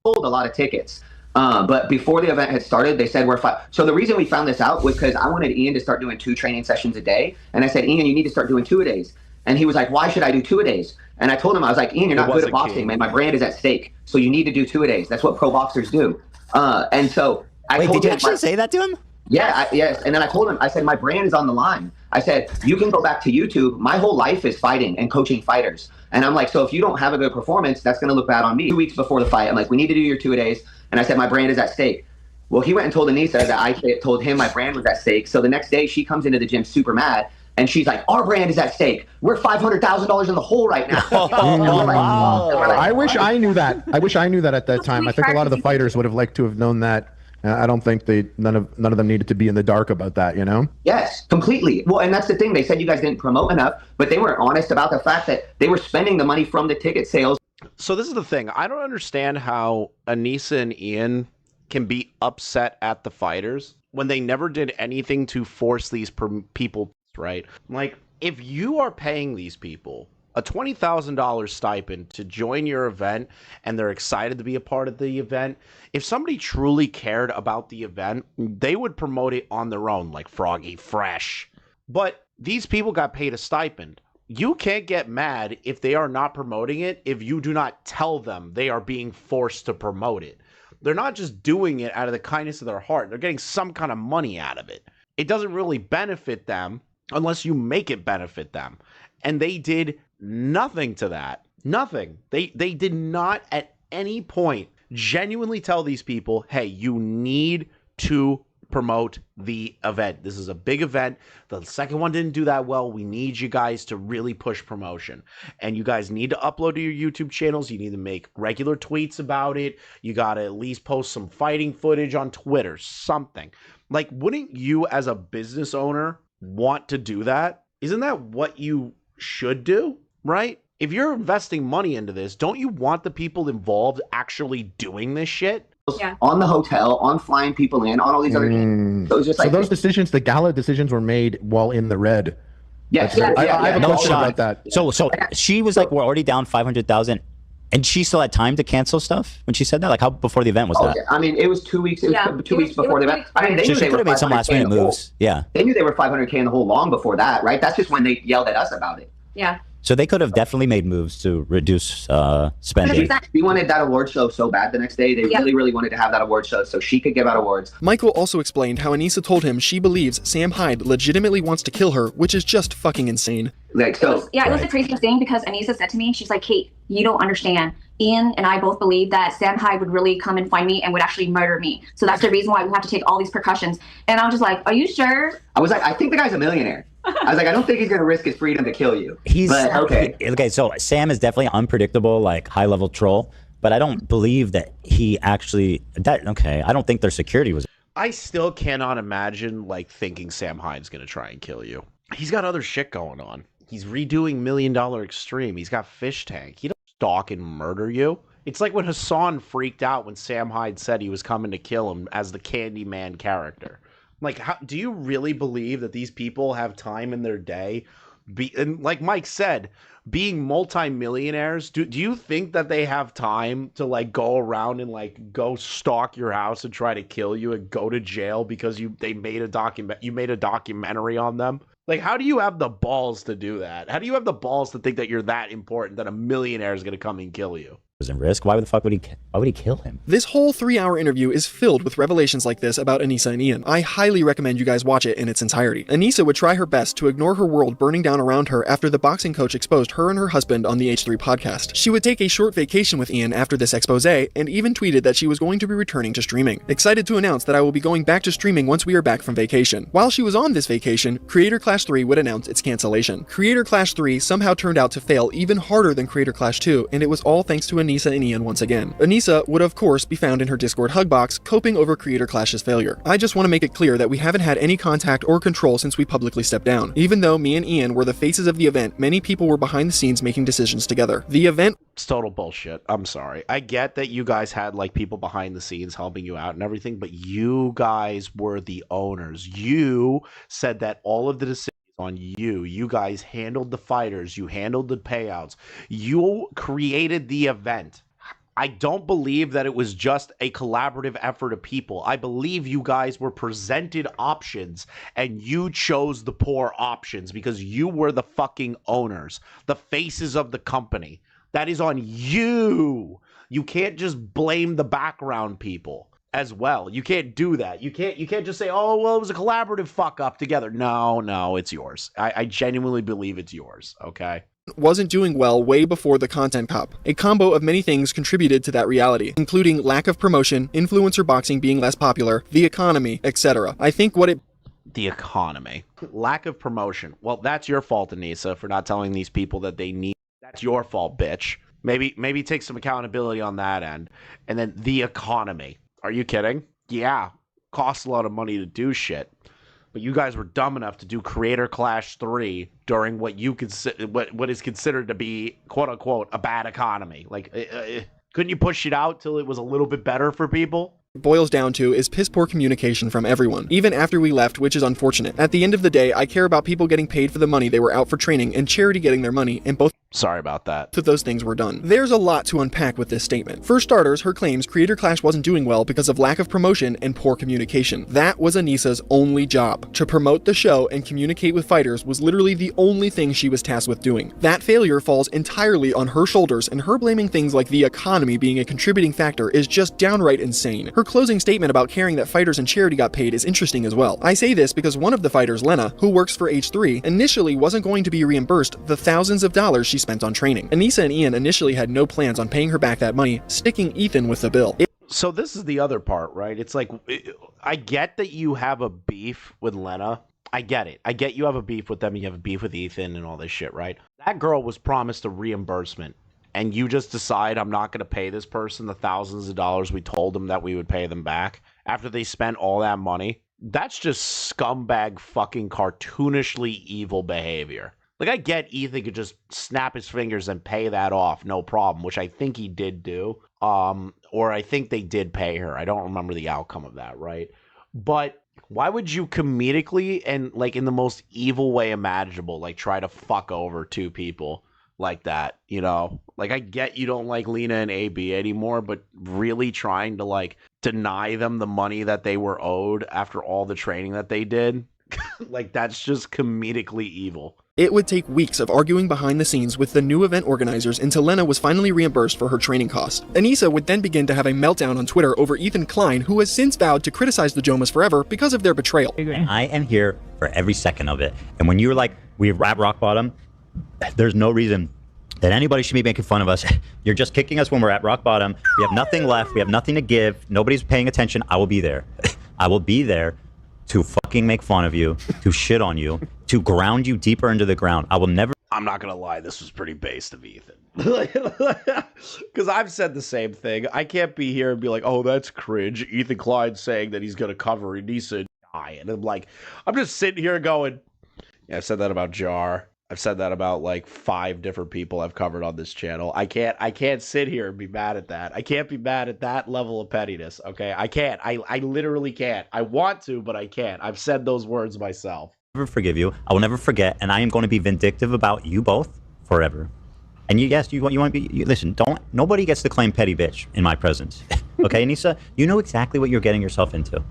Sold a lot of tickets. But before the event had started, they said we're fine. So the reason we found this out was because I wanted Ian to start doing 2 training sessions a day. And I said, Ian, you need to start doing 2-a-days. And he was like, why should I do 2-a-days? And I told him, I was like, Ian, you're not good at boxing, man. My brand is at stake. So you need to do 2-a-days. That's what pro boxers do. And so I told him. Wait, did you actually say that to him? Yeah, yes. And then I told him, I said, my brand is on the line. I said, you can go back to YouTube. My whole life is fighting and coaching fighters. And I'm like, so if you don't have a good performance, that's going to look bad on me. 2 weeks before the fight, I'm like, we need to do your 2-a-days. And I said, my brand is at stake. Well, he went and told Anisa that I told him my brand was at stake. So the next day she comes into the gym super mad. And she's like, our brand is at stake. We're $500,000 in the hole right now. I wish I knew that. I wish I knew that at that time. I think a lot of the fighters would have liked to have known that. I don't think none of them needed to be in the dark about that, you know? Yes, completely. Well, and that's the thing. They said you guys didn't promote enough, but they weren't honest about the fact that they were spending the money from the ticket sales. So this is the thing. I don't understand how Anisa and Ian can be upset at the fighters when they never did anything to force these people, right? Like, if you are paying these people a $20,000 stipend to join your event and they're excited to be a part of the event, if somebody truly cared about the event, they would promote it on their own, like Froggy Fresh. But these people got paid a stipend. You can't get mad if they are not promoting it if you do not tell them they are being forced to promote it. They're not just doing it out of the kindness of their heart. They're getting some kind of money out of it. It doesn't really benefit them unless you make it benefit them. And they did nothing to that. Nothing. They did not at any point genuinely tell these people, hey, you need to promote the event. This is a big event. The second one didn't do that well. We need you guys to really push promotion. And you guys need to upload to your YouTube channels. You need to make regular tweets about it. You got to at least post some fighting footage on Twitter, something. Like, wouldn't you as a business owner want to do that? Isn't that what you should do, right? If you're investing money into this, don't you want the people involved actually doing this shit? Yeah. On the hotel, on flying people in, on all these other things. So, just like, those decisions, the gala decisions were made while in the red. Yes. I have a question about that. So she was like, we're already down 500,000. And she still had time to cancel stuff when she said that? Like, how before the event was that? Yeah. I mean, it was 2 weeks. It was 2 weeks before the event. I mean, they knew they could have made some last minute moves. Yeah. They knew they were 500K in the hole long before that, right? That's just when they yelled at us about it. Yeah. So they could have definitely made moves to reduce spending. We wanted that award show so bad the next day. They really wanted to have that award show so she could give out awards. Michael also explained how Anisa told him she believes Sam Hyde legitimately wants to kill her, which is just fucking insane. Like, so, it was the craziest thing because Anisa said to me, she's like, Kate, you don't understand. Ian and I both believe that Sam Hyde would really come and find me and would actually murder me. So that's the reason why we have to take all these precautions. And I was just like, are you sure? I was like, I think the guy's a millionaire. I was like, I don't think he's going to risk his freedom to kill you. But, okay, so Sam is definitely unpredictable, like high-level troll, but I don't believe that he actually, I don't think their security was. I still cannot imagine, like, thinking Sam Hyde's going to try and kill you. He's got other shit going on. He's redoing $1 Million Extreme. He's got Fish Tank. He don't stalk and murder you. It's like when Hassan freaked out when Sam Hyde said he was coming to kill him as the Candyman character. Like, do you really believe that these people have time in their day And like Mike said, being multimillionaires, do you think that they have time to like go around and like go stalk your house and try to kill you and go to jail because you made a documentary on them? Like, how do you have the balls to do that? How do you have the balls to think that you're that important that a millionaire is going to come and kill you? Was in risk. Why the fuck would he kill him? This whole 3-hour interview is filled with revelations like this about Anisa and Ian. I highly recommend you guys watch it in its entirety. Anisa would try her best to ignore her world burning down around her after the boxing coach exposed her and her husband on the H3 podcast. She would take a short vacation with Ian after this expose and even tweeted that she was going to be returning to streaming. Excited to announce that I will be going back to streaming once we are back from vacation. While she was on this vacation, Creator Clash 3 would announce its cancellation. Creator Clash 3 somehow turned out to fail even harder than Creator Clash 2, and it was all thanks to Anisa and Ian once again. Anisa would of course be found in her Discord hug box, coping over Creator Clash's failure. I just want to make it clear that we haven't had any contact or control since we publicly stepped down. Even though me and Ian were the faces of the event, many people were behind the scenes making decisions together. The event... It's total bullshit. I'm sorry. I get that you guys had like people behind the scenes helping you out and everything, but you guys were the owners. You said that all of the decisions on you guys handled the fighters, you handled the payouts, you created the event. I don't believe that it was just a collaborative effort of people. I believe you guys were presented options and you chose the poor options because you were the fucking owners, the faces of the company. That is on you. You can't just blame the background people as well. You can't do that. You can't just say, oh, well, it was a collaborative fuck up together. No, it's yours. I genuinely believe it's yours, okay? Wasn't doing well way before the content cop. A combo of many things contributed to that reality, including lack of promotion, influencer boxing being less popular, the economy, etc. I think what it... The economy. Lack of promotion. Well, that's your fault, Anisa, for not telling these people that they need... That's your fault, bitch. Maybe take some accountability on that end. And then the economy. Are you kidding? Yeah, costs a lot of money to do shit. But you guys were dumb enough to do Creator Clash 3 during what is considered to be, quote unquote, a bad economy. Like, couldn't you push it out till it was a little bit better for people? Boils down to is piss poor communication from everyone, even after we left, which is unfortunate. At the end of the day, I care about people getting paid for the money they were out for training and charity getting their money, and both... Sorry about that. ...of those things were done. There's a lot to unpack with this statement. For starters, her claims Creator Clash wasn't doing well because of lack of promotion and poor communication. That was Anisa's only job. To promote the show and communicate with fighters was literally the only thing she was tasked with doing. That failure falls entirely on her shoulders, and her blaming things like the economy being a contributing factor is just downright insane. Her closing statement about caring that fighters and charity got paid is interesting as well. I say this because one of the fighters, Lena, who works for H3, initially wasn't going to be reimbursed the thousands of dollars she spent on training. Anisa and Ian initially had no plans on paying her back that money, sticking Ethan with the bill. So this is the other part, right? It's like, I get that you have a beef with Lena. I get it. I get you have a beef with them. You have a beef with Ethan and all this shit, right? That girl was promised a reimbursement. And you just decide I'm not going to pay this person the thousands of dollars we told them that we would pay them back after they spent all that money. That's just scumbag fucking cartoonishly evil behavior. Like, I get Ethan could just snap his fingers and pay that off, no problem, which I think he did do. Or I think they did pay her. I don't remember the outcome of that, right? But why would you comedically and, like, in the most evil way imaginable, like, try to fuck over two people like that, you know? Like, I get you don't like Lena and AB anymore, but really trying to, like, deny them the money that they were owed after all the training that they did, like, that's just comedically evil. It would take weeks of arguing behind the scenes with the new event organizers until Lena was finally reimbursed for her training costs. Anisa would then begin to have a meltdown on Twitter over Ethan Klein, who has since vowed to criticize the Jomhas forever because of their betrayal. I am here for every second of it. And when you were like, we're at rock bottom, there's no reason that anybody should be making fun of us. You're just kicking us when we're at rock bottom. We have nothing left. We have nothing to give. Nobody's paying attention. I will be there. I will be there to fucking make fun of you, to shit on you, to ground you deeper into the ground. I will never... I'm not going to lie, this was pretty based of Ethan. Because I've said the same thing. I can't be here and be like, oh, that's cringe. Ethan Klein saying that he's going to cover Anisa and die. And I'm like, I'm just sitting here going, yeah, I've said that about Jar. I've said that about like 5 different people I've covered on this channel. I can't sit here and be mad at that. I can't be mad at that level of pettiness, okay? I can't. I literally can't. I want to, but I can't. I've said those words myself. never forgive you. I will never forget, and I am going to be vindictive about you both forever. And yes, you want to be. Listen, nobody gets to claim petty bitch in my presence. Okay, Anisa, you know exactly what you're getting yourself into.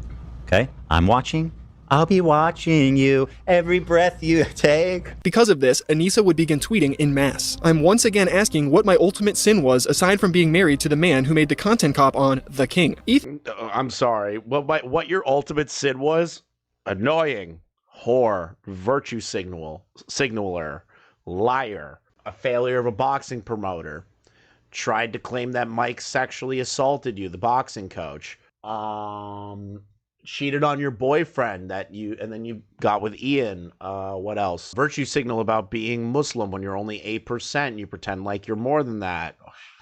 Okay, I'm watching. I'll be watching you every breath you take. Because of this, Anisa would begin tweeting en masse. I'm once again asking what my ultimate sin was aside from being married to the man who made the content cop on The King. I'm sorry. What your ultimate sin was? Annoying, whore, virtue signaler, liar, a failure of a boxing promoter, tried to claim that Mike sexually assaulted you, the boxing coach, cheated on your boyfriend and then you got with Ian. What else? Virtue signal about being Muslim when you're only 8%. You pretend like you're more than that.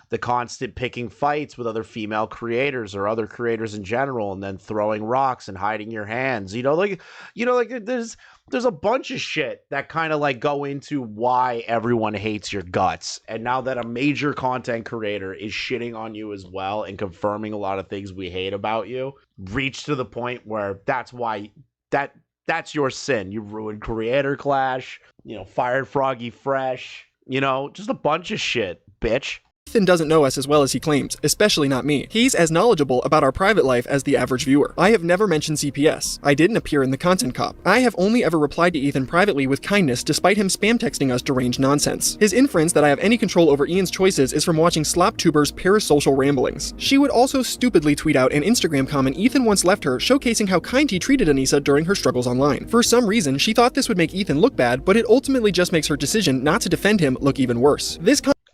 The constant picking fights with other female creators or other creators in general, and then throwing rocks and hiding your hands. There's a bunch of shit that kind of like go into why everyone hates your guts. And now that a major content creator is shitting on you as well and confirming a lot of things we hate about you, reach to the point where that's why that's your sin. You ruined Creator Clash, fired Froggy Fresh, just a bunch of shit, bitch. Ethan doesn't know us as well as he claims, especially not me. He's as knowledgeable about our private life as the average viewer. I have never mentioned CPS. I didn't appear in the content cop. I have only ever replied to Ethan privately with kindness despite him spam texting us deranged nonsense. His inference that I have any control over Ian's choices is from watching SlopTuber's parasocial ramblings. She would also stupidly tweet out an Instagram comment Ethan once left her showcasing how kind he treated Anisa during her struggles online. For some reason, she thought this would make Ethan look bad, but it ultimately just makes her decision not to defend him look even worse.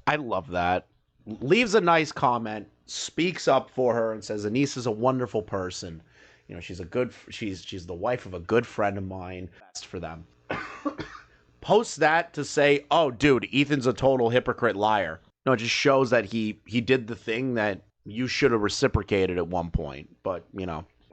I love that. Leaves a nice comment, speaks up for her, and says Anisa's a wonderful person. She's the wife of a good friend of mine. Best for them. Posts that to say, oh, dude, Ethan's a total hypocrite liar. No, it just shows that he did the thing that you should have reciprocated at one point. But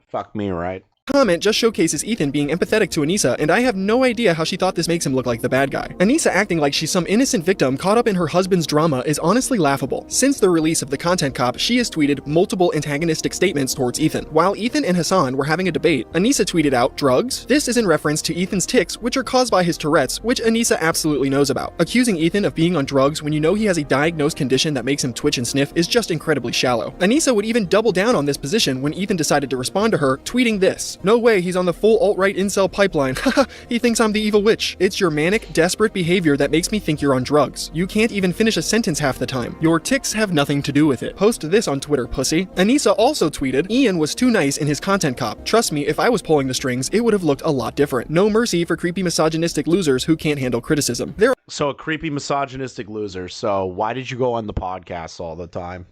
fuck me, right? Comment just showcases Ethan being empathetic to Anisa, and I have no idea how she thought this makes him look like the bad guy. Anisa acting like she's some innocent victim caught up in her husband's drama is honestly laughable. Since the release of the content cop, she has tweeted multiple antagonistic statements towards Ethan. While Ethan and Hassan were having a debate, Anisa tweeted out, drugs? This is in reference to Ethan's tics, which are caused by his Tourette's, which Anisa absolutely knows about. Accusing Ethan of being on drugs when you know he has a diagnosed condition that makes him twitch and sniff is just incredibly shallow. Anisa would even double down on this position when Ethan decided to respond to her, tweeting this, no way he's on the full alt-right incel pipeline. Haha, he thinks I'm the evil witch. It's your manic, desperate behavior that makes me think you're on drugs. You can't even finish a sentence half the time. Your tics have nothing to do with it. Post this on Twitter, pussy. Anisa also tweeted, Ian was too nice in his content cop. Trust me, if I was pulling the strings, it would have looked a lot different. No mercy for creepy misogynistic losers who can't handle criticism. So a creepy misogynistic loser. So why did you go on the podcast all the time?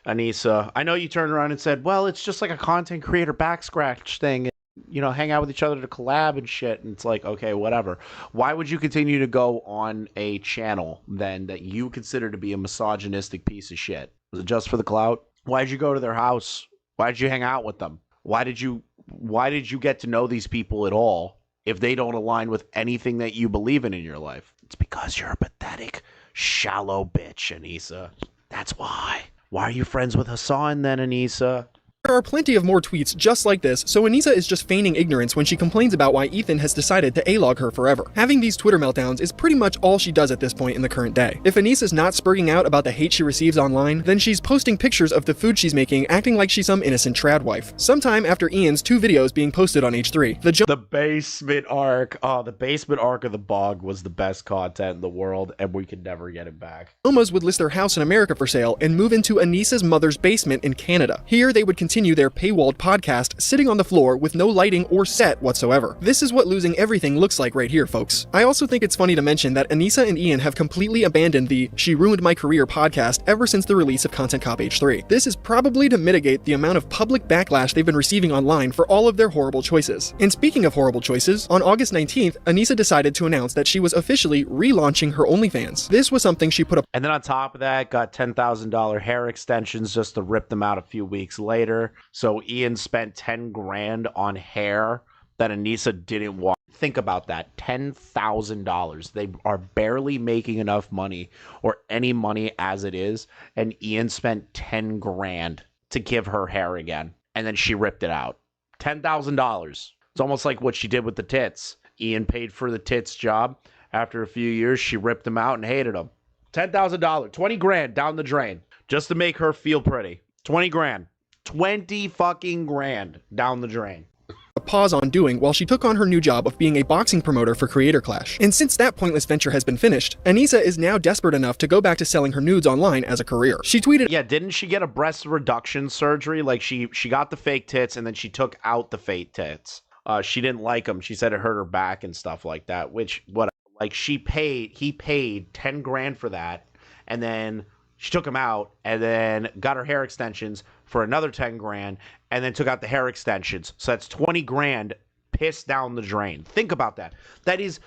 Anisa, I know you turned around and said, well, it's just like a content creator back scratch thing. Hang out with each other to collab and shit. And it's like, okay, whatever. Why would you continue to go on a channel then that you consider to be a misogynistic piece of shit? Was it just for the clout? Why did you go to their house? Why did you hang out with them? Why did you get to know these people at all if they don't align with anything that you believe in your life? It's because you're a pathetic, shallow bitch, Anisa. That's why. Why are you friends with Hassan then, Anisa? There are plenty of more tweets just like this, so Anisa is just feigning ignorance when she complains about why Ethan has decided to A-log her forever. Having these Twitter meltdowns is pretty much all she does at this point in the current day. If Anisa's not spurging out about the hate she receives online, then she's posting pictures of the food she's making acting like she's some innocent trad wife. Sometime after Ian's 2 videos being posted on H3, the basement arc. Oh, the basement arc of the bog was the best content in the world, and we could never get it back. Jomas would list their house in America for sale and move into Anisa's mother's basement in Canada. Here, they would continue their paywalled podcast sitting on the floor with no lighting or set whatsoever. This is what losing everything looks like right here, folks. I also think it's funny to mention that Anisa and Ian have completely abandoned the She Ruined My Career podcast ever since the release of Content Cop H3. This is probably to mitigate the amount of public backlash they've been receiving online for all of their horrible choices. And speaking of horrible choices, on August 19th, Anisa decided to announce that she was officially relaunching her OnlyFans. This was something she put up. And then on top of that, got $10,000 hair extensions just to rip them out a few weeks later. So Ian spent 10 grand on hair that Anisa didn't want. Think about that, $10,000. They are barely making enough money or any money as it is. And Ian spent 10 grand to give her hair again. And then she ripped it out. $10,000. It's almost like what she did with the tits. Ian paid for the tits job. After a few years, she ripped him out and hated him. $10,000, 20 grand down the drain just to make her feel pretty. 20 grand. 20 fucking grand down the drain. A pause on doing while she took on her new job of being a boxing promoter for Creator Clash. And since that pointless venture has been finished, Anisa is now desperate enough to go back to selling her nudes online as a career. She tweeted, yeah, didn't she get a breast reduction surgery? Like she got the fake tits and then she took out the fake tits. She didn't like them. She said it hurt her back and stuff like that, which what like he paid 10 grand for that, and then she took him out and then got her hair extensions for another 10 grand and then took out the hair extensions. So that's 20 grand pissed down the drain. Think about that. That is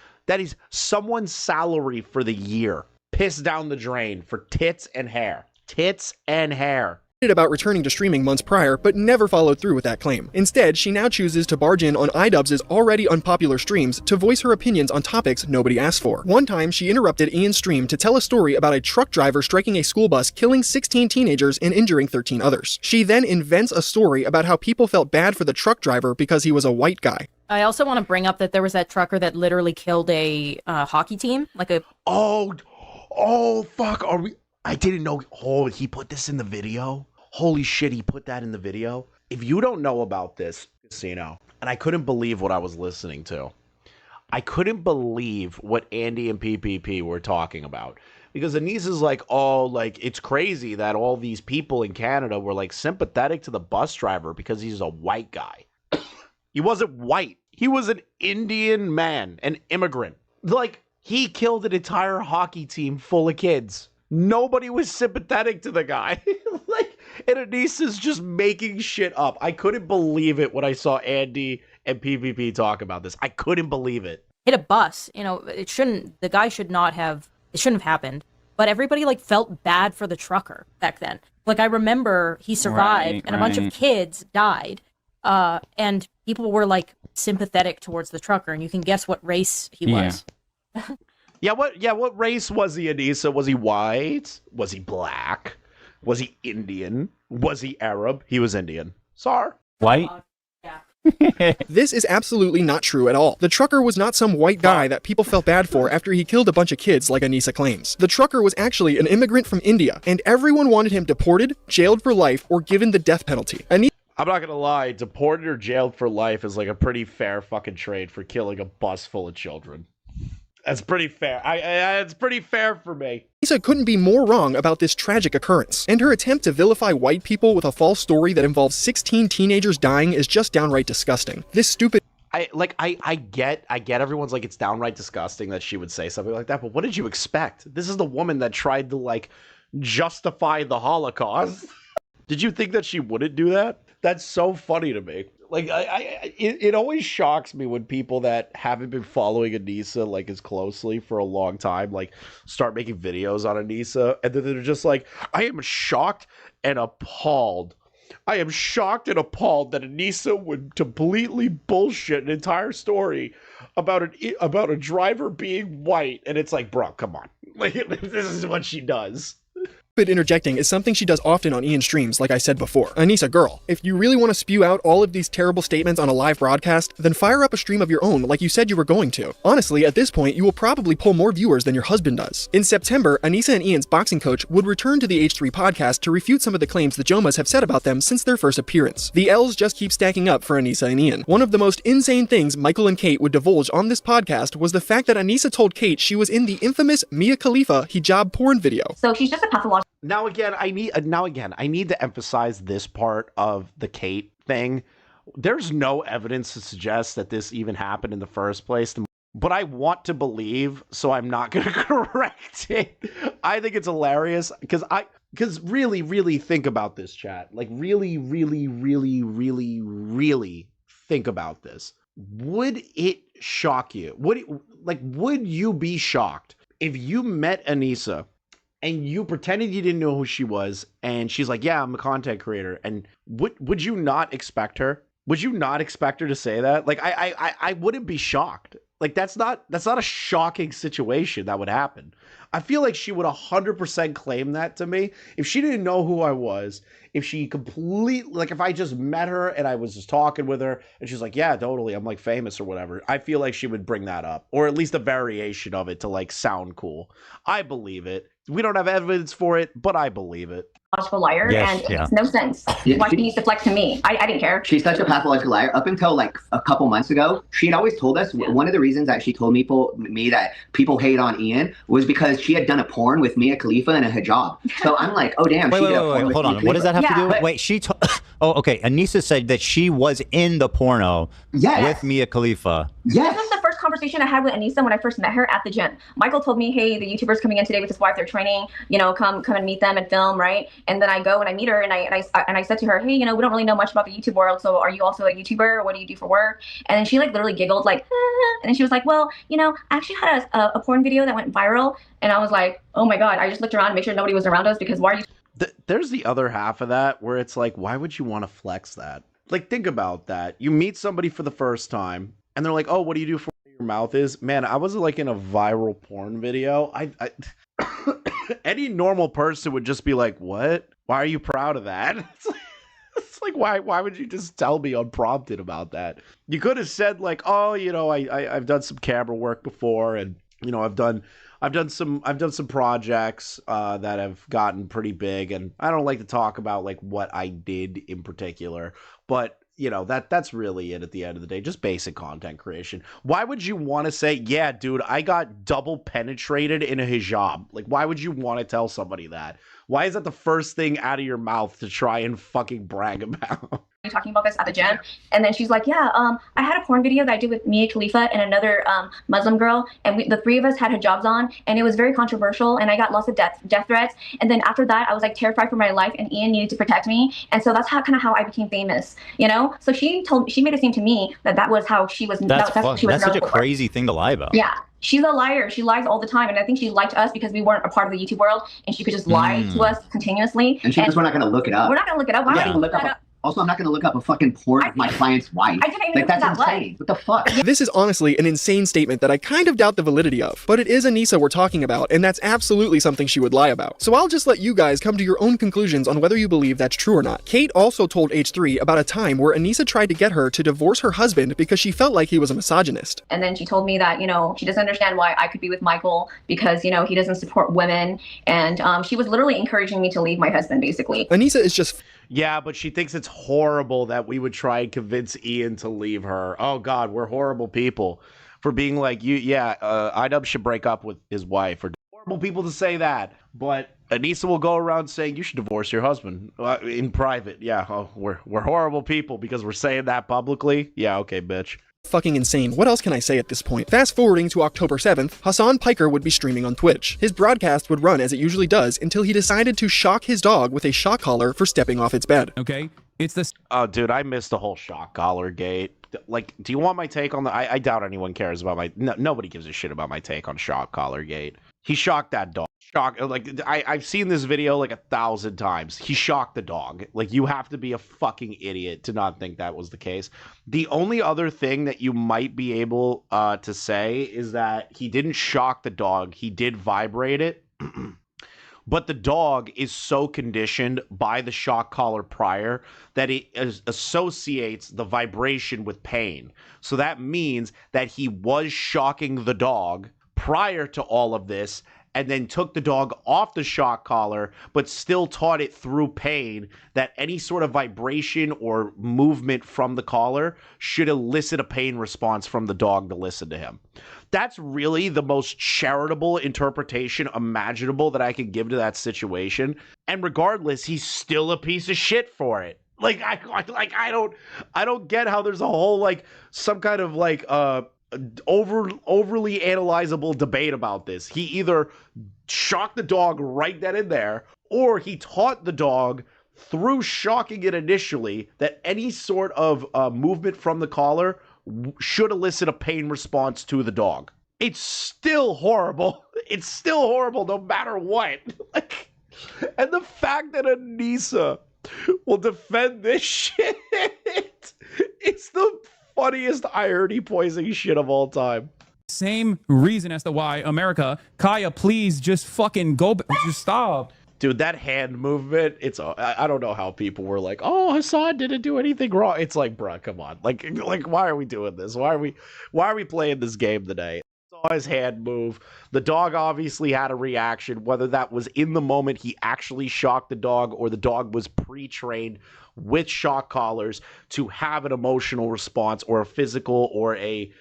someone's salary for the year pissed down the drain for tits and hair. Tits and hair. About returning to streaming months prior, but never followed through with that claim. Instead, she now chooses to barge in on iDubbbz's already unpopular streams to voice her opinions on topics nobody asked for. One time, she interrupted Ian's stream to tell a story about a truck driver striking a school bus, killing 16 teenagers and injuring 13 others. She then invents a story about how people felt bad for the truck driver because he was a white guy. I also want to bring up that there was that trucker that literally killed a hockey team, like a... Oh, fuck, are we... I didn't know... Oh, he put this in the video? Holy shit, he put that in the video. If you don't know about this casino, and I couldn't believe what I was listening to. I couldn't believe what Andy and PPP were talking about. Because Anisa's like, oh, like, it's crazy that all these people in Canada were, like, sympathetic to the bus driver because he's a white guy. He wasn't white. He was an Indian man, an immigrant. Like, he killed an entire hockey team full of kids. Nobody was sympathetic to the guy. Like, and Anisa's just making shit up. I couldn't believe it when I saw Andy and PvP talk about this. I couldn't believe it. Hit a bus, you know, the guy should not have, it shouldn't have happened. But everybody, like, felt bad for the trucker back then. Like, I remember he survived and a bunch of kids died. And people were, like, sympathetic towards the trucker. And you can guess what race he was. What race was he, Anisa? Was he white? Was he black? Was he Indian? Was he Arab? He was Indian. Sorry. White? This is absolutely not true at all. The trucker was not some white guy that people felt bad for after he killed a bunch of kids like Anisa claims. The trucker was actually an immigrant from India, and everyone wanted him deported, jailed for life, or given the death penalty. I'm not gonna lie, deported or jailed for life is like a pretty fair fucking trade for killing a bus full of children. That's pretty fair. It's pretty fair for me. Anisa couldn't be more wrong about this tragic occurrence, and her attempt to vilify white people with a false story that involves 16 teenagers dying is just downright disgusting. This stupid... I get everyone's like, it's downright disgusting that she would say something like that, but what did you expect? This is the woman that tried to, like, justify the Holocaust. Did you think that she wouldn't do that? That's so funny to me. Like, it always shocks me when people that haven't been following Anisa, like, as closely for a long time, like, start making videos on Anisa, and then they're just like, I am shocked and appalled. I am shocked and appalled that Anisa would completely bullshit an entire story about a driver being white, and it's like, bro, come on. Like, this is what she does. Interjecting is something she does often on Ian's streams, like I said before. Anisa, girl, if you really want to spew out all of these terrible statements on a live broadcast, then fire up a stream of your own like you said you were going to. Honestly, at this point, you will probably pull more viewers than your husband does. In September, Anisa and Ian's boxing coach would return to the H3 podcast to refute some of the claims the Jomhas have said about them since their first appearance. The L's just keep stacking up for Anisa and Ian. One of the most insane things Michael and Kate would divulge on this podcast was the fact that Anisa told Kate she was in the infamous Mia Khalifa hijab porn video. So she's just a pathological... Now again, I need to emphasize this part of the Kate thing. There's no evidence to suggest that this even happened in the first place, but I want to believe, so I'm not going to correct it. I think it's hilarious because really, really think about this, chat. Like, really, really, really, really, really think about this. Would it shock you? Would you be shocked if you met Anisa and you pretended you didn't know who she was, and she's like, yeah, I'm a content creator, and would you not expect her? Would you not expect her to say that? Like, I wouldn't be shocked. Like, that's not a shocking situation that would happen. I feel like she would 100% claim that to me. If she didn't know who I was, if she completely, like if I just met her and I was just talking with her and she's like, yeah, totally, I'm like famous or whatever, I feel like she would bring that up, or at least a variation of it to like sound cool. I believe it. We don't have evidence for it, but I believe it. Pathological liar, and it makes no sense. Why she needs to flex to me? I didn't care. She's such a pathological liar. Up until like a couple months ago, she had always told us one of the reasons that she told me that people hate on Ian was because she had done a porn with Mia Khalifa in a hijab. So I'm like, oh damn. Wait, she did a porn with hold Mia on. What does that have to do with? But- Wait, oh, okay. Anisa said that she was in the porno with Mia Khalifa. This was the first conversation I had with Anisa when I first met her at the gym. Michael told me, hey, the YouTuber's coming in today with his wife. They're training. You know, come and meet them and film, right? And then I go and I meet her and I said to her, hey, you know, we don't really know much about the YouTube world. So are you also a YouTuber? What do you do for work? And then she like literally giggled like, and then she was like, well, you know, I actually had a porn video that went viral. And I was like, oh my God, I just looked around to make sure nobody was around us because why are you? There's the other half of that where it's like, why would you want to flex that? Like, think about that. You meet somebody for the first time and they're like, oh, what do you do for what your mouth is? Man, I was like in a viral porn video. I any normal person would just be like, what? Why are you proud of that? It's like why would you just tell me unprompted about that? You could have said like, oh, you know, I've done some camera work before, and you know, I've done some projects that have gotten pretty big, and I don't like to talk about like what I did in particular, but you know, that's really it at the end of the day, just basic content creation. Why would you want to say, yeah, dude, I got double penetrated in a hijab? Like, why would you want to tell somebody that? Why is that the first thing out of your mouth to try and fucking brag about? Talking about this at the gym, and then she's like, yeah, I had a porn video that I did with Mia Khalifa and another Muslim girl, and the three of us had hijabs on, and it was very controversial, and I got lots of death threats. And then after that, I was like terrified for my life, and Ian needed to protect me, and so that's kind of how I became famous, you know. So she made it seem to me that was how she was. That's such a crazy thing to lie about. Yeah. She's a liar. She lies all the time. And I think she lied to us because we weren't a part of the YouTube world, and she could just lie to us continuously. And she goes, we're not going to look it up. We're not going to look it up. Why would we look that up? Also, I'm not going to look up a fucking porn of my client's wife. I didn't even like, know that's that insane. What the fuck? This is honestly an insane statement that I kind of doubt the validity of, but it is Anisa we're talking about, and that's absolutely something she would lie about. So I'll just let you guys come to your own conclusions on whether you believe that's true or not. Kate also told H3 about a time where Anisa tried to get her to divorce her husband because she felt like he was a misogynist. And then she told me that, you know, she doesn't understand why I could be with Michael because, you know, he doesn't support women. And she was literally encouraging me to leave my husband, basically. Anisa is just... Yeah, but she thinks it's horrible that we would try and convince Ian to leave her. Oh God, we're horrible people for being like, IDub should break up with his wife. Or horrible people to say that. But Anisa will go around saying you should divorce your husband in private. Yeah, we're horrible people because we're saying that publicly. Yeah, okay, bitch. Fucking insane. What else can I say at this point? Fast forwarding to October 7th, Hassan Piker would be streaming on Twitch. His broadcast would run as it usually does until he decided to shock his dog with a shock collar for stepping off its bed. Okay, it's this. Oh, dude, I missed the whole shock collar gate. Like, do you want my take on the? I doubt anyone cares about my. No, nobody gives a shit about my take on shock collar gate. He shocked that dog. I've seen this video like 1,000 times. He shocked the dog. Like, you have to be a fucking idiot to not think that was the case. The only other thing that you might be able to say is that he didn't shock the dog. He did vibrate it. But the dog is so conditioned by the shock collar prior that it associates the vibration with pain. So that means that he was shocking the dog prior to all of this, and then took the dog off the shock collar, but still taught it through pain that any sort of vibration or movement from the collar should elicit a pain response from the dog to listen to him. That's really the most charitable interpretation imaginable that I could give to that situation. And regardless, he's still a piece of shit for it. Like, I don't get how there's a whole, like, some kind of, like, overly analyzable debate about this. He either shocked the dog right then and there, or he taught the dog through shocking it initially that any sort of movement from the collar should elicit a pain response to the dog. It's still horrible. It's still horrible no matter what. Like, and the fact that Anisa will defend this shit, it's the funniest irony poisoning shit of all time. Same reason as to why America, Kaya, please just fucking go, just stop. Dude, that hand movement, I don't know how people were like, oh, Hassan didn't do anything wrong. It's like, bruh, come on. Like why are we doing this? Why are we playing this game today? I saw his hand move. The dog obviously had a reaction, whether that was in the moment he actually shocked the dog or the dog was pre-trained with shock collars to have an emotional response or a physical or a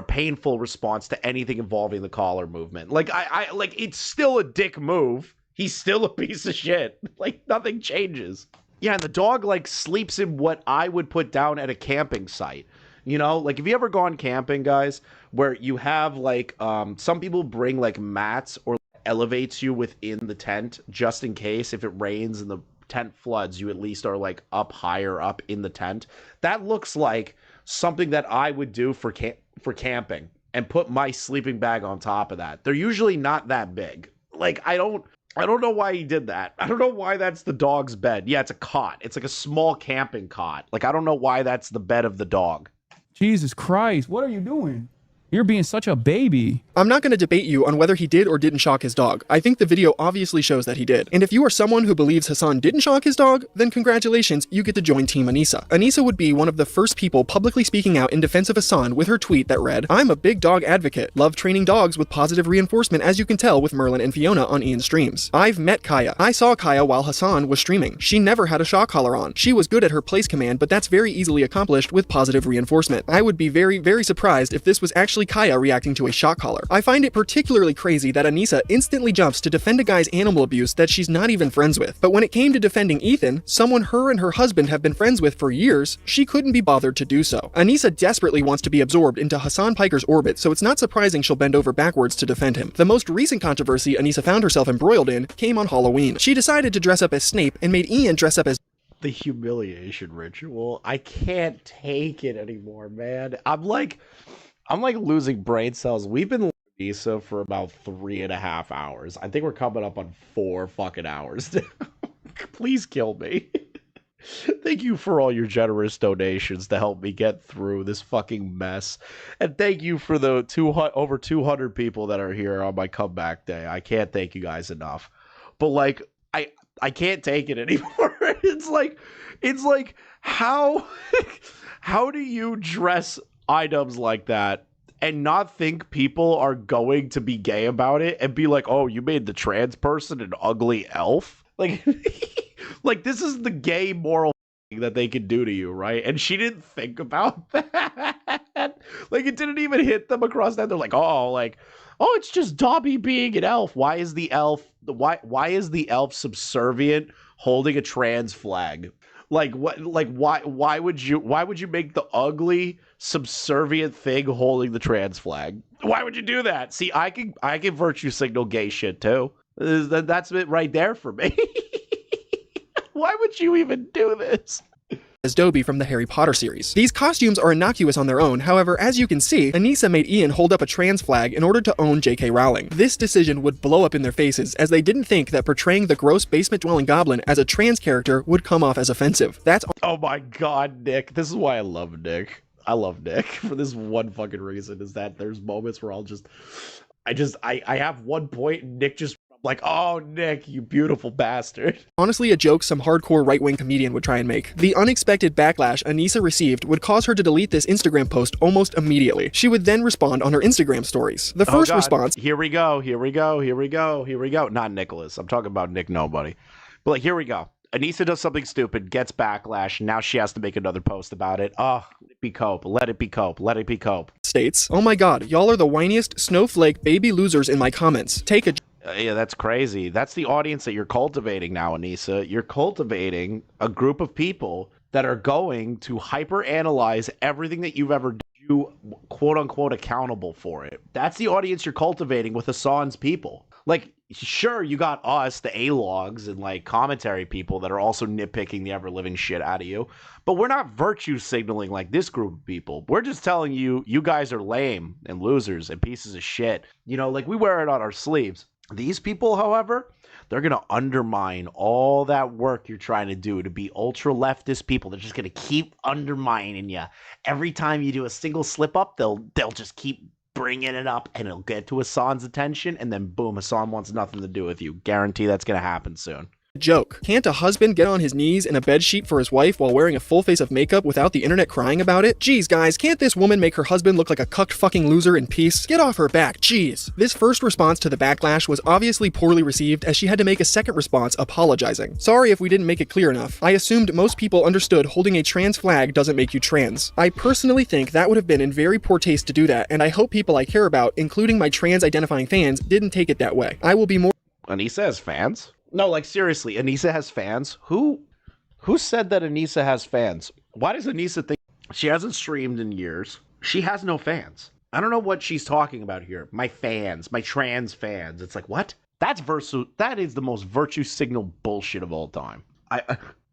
painful response to anything involving the collar movement. Like I like, it's still a dick move. He's still a piece of shit. Like, nothing changes. Yeah, and the dog like sleeps in what I would put down at a camping site. You know, like, have you ever gone camping, guys, where you have like some people bring like mats or elevates you within the tent just in case if it rains and the tent floods, you at least are like up higher up in the tent. That looks like something that I would do for camping and put my sleeping bag on top of that. They're usually not that big. Like, I don't know why he did that. I don't know why that's the dog's bed. Yeah, it's a cot. It's like a small camping cot. Like, I don't know why that's the bed of the dog. Jesus Christ, what are you doing? You're being such a baby. I'm not going to debate you on whether he did or didn't shock his dog. I think the video obviously shows that he did. And if you are someone who believes Hassan didn't shock his dog, then congratulations, you get to join Team Anisa. Anisa would be one of the first people publicly speaking out in defense of Hassan with her tweet that read, "I'm a big dog advocate. Love training dogs with positive reinforcement, as you can tell with Merlin and Fiona on Ian's streams. I've met Kaya. I saw Kaya while Hassan was streaming. She never had a shock collar on. She was good at her place command, but that's very easily accomplished with positive reinforcement. I would be very, very surprised if this was actually Kaya reacting to a shock collar. I find it particularly crazy that Anisa instantly jumps to defend a guy's animal abuse that she's not even friends with. But when it came to defending Ethan, someone her and her husband have been friends with for years, she couldn't be bothered to do so. Anisa desperately wants to be absorbed into Hassan Piker's orbit, so it's not surprising she'll bend over backwards to defend him. The most recent controversy Anisa found herself embroiled in came on Halloween. She decided to dress up as Snape and made Ian dress up as The humiliation ritual. I can't take it anymore, man. I'm like losing brain cells. We've been Anisa for about 3.5 hours. I think we're coming up on 4 fucking hours. Please kill me. Thank you for all your generous donations to help me get through this fucking mess. And thank you for the over 200 people that are here on my comeback day. I can't thank you guys enough. But like, I can't take it anymore. It's like how do you dress iDubbbz like that and not think people are going to be gay about it and be like, oh, you made the trans person an ugly elf? Like, like, this is the gay moral thing that they can do to you, right? And she didn't think about that. Like, it didn't even hit them across that. They're like, oh, it's just Dobby being an elf. Why is the elf subservient holding a trans flag? Like, what? Like, why would you make the ugly subservient thing holding the trans flag? Why would you do that? See, I can virtue signal gay shit too. That's it right there for me. Why would you even do this? As Dobby from the Harry Potter series. These costumes are innocuous on their own, however, as you can see, Anisa made Ian hold up a trans flag in order to own J.K. Rowling. This decision would blow up in their faces, as they didn't think that portraying the gross basement-dwelling goblin as a trans character would come off as offensive. Oh my god, Nick. This is why I love Nick. I love Nick for this one fucking reason, is that there's moments where I have one point and Nick just like, oh, Nick, you beautiful bastard. Honestly, a joke some hardcore right-wing comedian would try and make. The unexpected backlash Anisa received would cause her to delete this Instagram post almost immediately. She would then respond on her Instagram stories. The first response... Here we go. Not Nicholas. I'm talking about Nick Nobody. But like, here we go. Anisa does something stupid, gets backlash, now she has to make another post about it. Oh, let it be cope. Let it be cope. Let it be cope. States, oh my god, y'all are the whiniest snowflake baby losers in my comments. Take a... Yeah, that's crazy. That's the audience that you're cultivating now, Anisa. You're cultivating a group of people that are going to hyper-analyze everything that you've ever done, you quote-unquote accountable for it. That's the audience you're cultivating with Hassan's people. Like, sure, you got us, the A-logs, and like commentary people that are also nitpicking the ever-living shit out of you, but we're not virtue signaling like this group of people. We're just telling you, you guys are lame and losers and pieces of shit. You know, like, we wear it on our sleeves. These people, however, they're going to undermine all that work you're trying to do to be ultra leftist people. They're just going to keep undermining you. Every time you do a single slip up, they'll just keep bringing it up, and it'll get to Hassan's attention, and then boom, Hassan wants nothing to do with you. Guarantee that's going to happen soon. Joke. Can't a husband get on his knees in a bedsheet for his wife while wearing a full face of makeup without the internet crying about it? Jeez, guys, can't this woman make her husband look like a cucked fucking loser in peace? Get off her back, jeez. This first response to the backlash was obviously poorly received, as she had to make a second response apologizing. Sorry if we didn't make it clear enough. I assumed most people understood holding a trans flag doesn't make you trans. I personally think that would have been in very poor taste to do that, and I hope people I care about, including my trans identifying fans, didn't take it that way. I will be more— Anisa has fans? No, like seriously, Anisa has fans? Who said that Anisa has fans? Why does Anisa think she hasn't streamed in years? She has no fans. I don't know what she's talking about here. My fans, my trans fans. It's like, what? That is the most virtue signal bullshit of all time.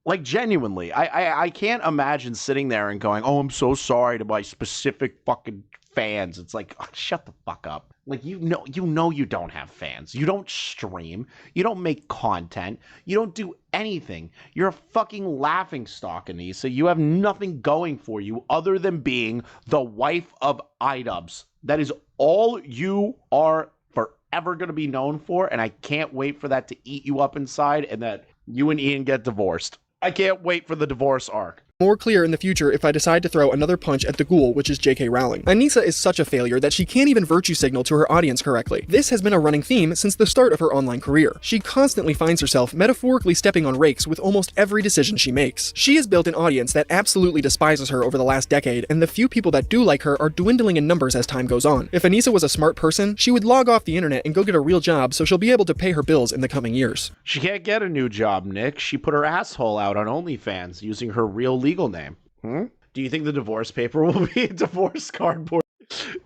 Like genuinely, I can't imagine sitting there and going, "Oh, I'm so sorry to my specific fucking fans." It's like, oh, shut the fuck up. Like, you know you don't have fans. You don't stream. You don't make content. You don't do anything. You're a fucking laughingstock, Anisa. You have nothing going for you other than being the wife of iDubbbz. That is all you are forever going to be known for, and I can't wait for that to eat you up inside and that you and Ian get divorced. I can't wait for the divorce arc. More clear in the future if I decide to throw another punch at the ghoul, which is J.K. Rowling. Anisa is such a failure that she can't even virtue signal to her audience correctly. This has been a running theme since the start of her online career. She constantly finds herself metaphorically stepping on rakes with almost every decision she makes. She has built an audience that absolutely despises her over the last decade, and the few people that do like her are dwindling in numbers as time goes on. If Anisa was a smart person, she would log off the internet and go get a real job so she'll be able to pay her bills in the coming years. She can't get a new job, Nick. She put her asshole out on OnlyFans using her real legal name. Do you think the divorce paper will be a divorce cardboard?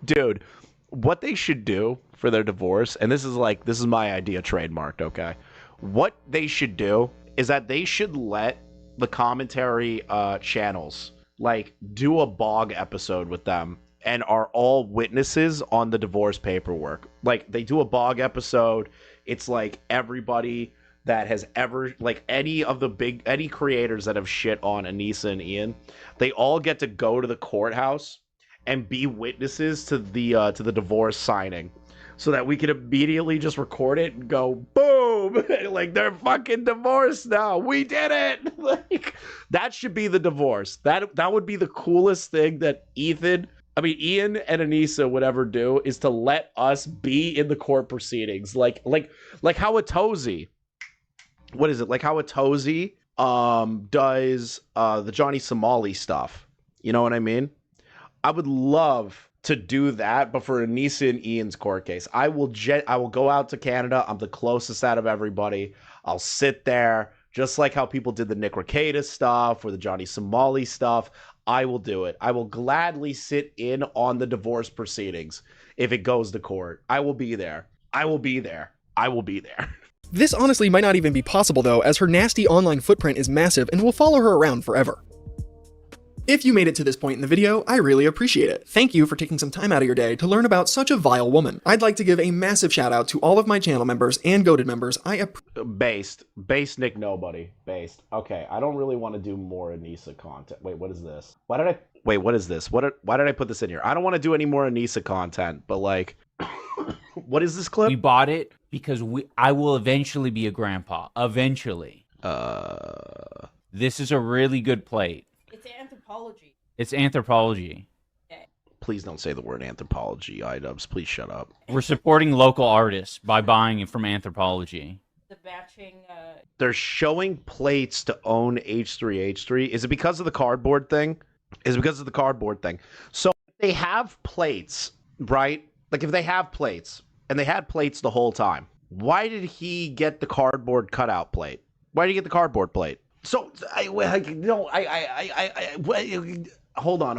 Dude, what they should do for their divorce, and this is my idea trademarked, okay? What they should do is that they should let the commentary channels, like, do a bog episode with them and are all witnesses on the divorce paperwork. Like, they do a bog episode. It's like everybody that has ever, like, any creators that have shit on Anisa and Ian, they all get to go to the courthouse and be witnesses to the divorce signing, so that we can immediately just record it and go boom, like, they're fucking divorced now. We did it. Like, that should be the divorce. That would be the coolest thing that Ian and Anisa would ever do, is to let us be in the court proceedings, like how Atozy. What is it? Like how Atozy does the Johnny Somali stuff. You know what I mean? I would love to do that, but for Anisa and Ian's court case. I will go out to Canada. I'm the closest out of everybody. I'll sit there, just like how people did the Nick Rekieta stuff or the Johnny Somali stuff. I will do it. I will gladly sit in on the divorce proceedings if it goes to court. I will be there. I will be there. I will be there. This honestly might not even be possible though, as her nasty online footprint is massive and will follow her around forever. If you made it to this point in the video, I really appreciate it. Thank you for taking some time out of your day to learn about such a vile woman. I'd like to give a massive shout out to all of my channel members and goated members. Based Nick Nobody. Based. Okay, I don't really want to do more Anisa content. Wait, what is this? What is this? Why did I put this in here? I don't want to do any more Anisa content, but like, what is this clip? We bought it because I will eventually be a grandpa. Eventually. This is a really good plate. It's anthropology. It's anthropology. Please don't say the word anthropology, iDubbbz. Please shut up. We're supporting local artists by buying it from Anthropology. The batching. They're showing plates to own H3H3. Is it because of the cardboard thing? So if they have plates, right? Like if they have plates, and they had plates the whole time, why did he get the cardboard cutout plate? Why did he get the cardboard plate? So hold on.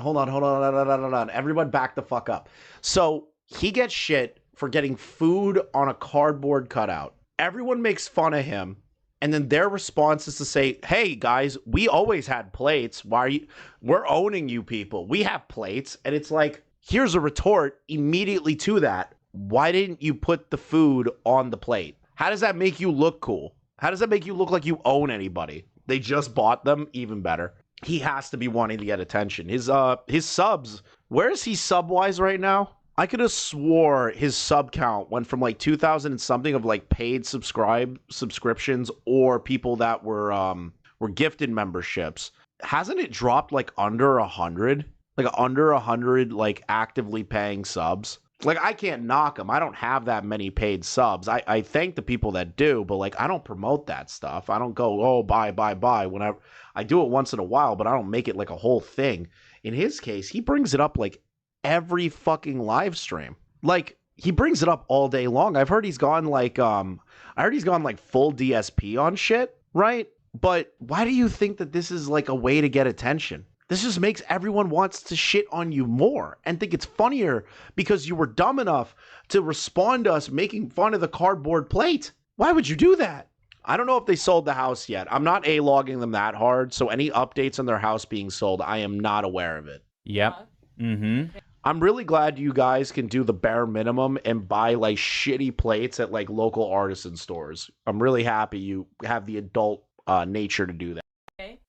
Everyone back the fuck up. So he gets shit for getting food on a cardboard cutout. Everyone makes fun of him. And then their response is to say, hey guys, we always had plates. We're owning you people. We have plates. And it's like, here's a retort immediately to that. why didn't you put the food on the plate? How does that make you look cool? How does that make you look like you own anybody? They just bought them, even better. He has to be wanting to get attention. His subs, where is he sub-wise right now? I could have swore his sub count went from like 2,000 and something of like paid subscriptions or people that were gifted memberships. Hasn't it dropped like under 100? Like under 100 like actively paying subs? Like, I can't knock them. I don't have that many paid subs. I thank the people that do, but like, I don't promote that stuff. I don't go, oh, buy. Whenever I do it once in a while, but I don't make it like a whole thing. In his case, he brings it up like every fucking live stream. Like, he brings it up all day long. I've heard he's gone like, I heard he's gone like full DSP on shit, right? But why do you think that this is like a way to get attention? This just makes everyone wants to shit on you more and think it's funnier because you were dumb enough to respond to us making fun of the cardboard plate. Why would you do that? I don't know if they sold the house yet. I'm not A-logging them that hard, so any updates on their house being sold, I am not aware of it. Yep. Mm-hmm. I'm really glad you guys can do the bare minimum and buy like shitty plates at like local artisan stores. I'm really happy you have the adult nature to do that.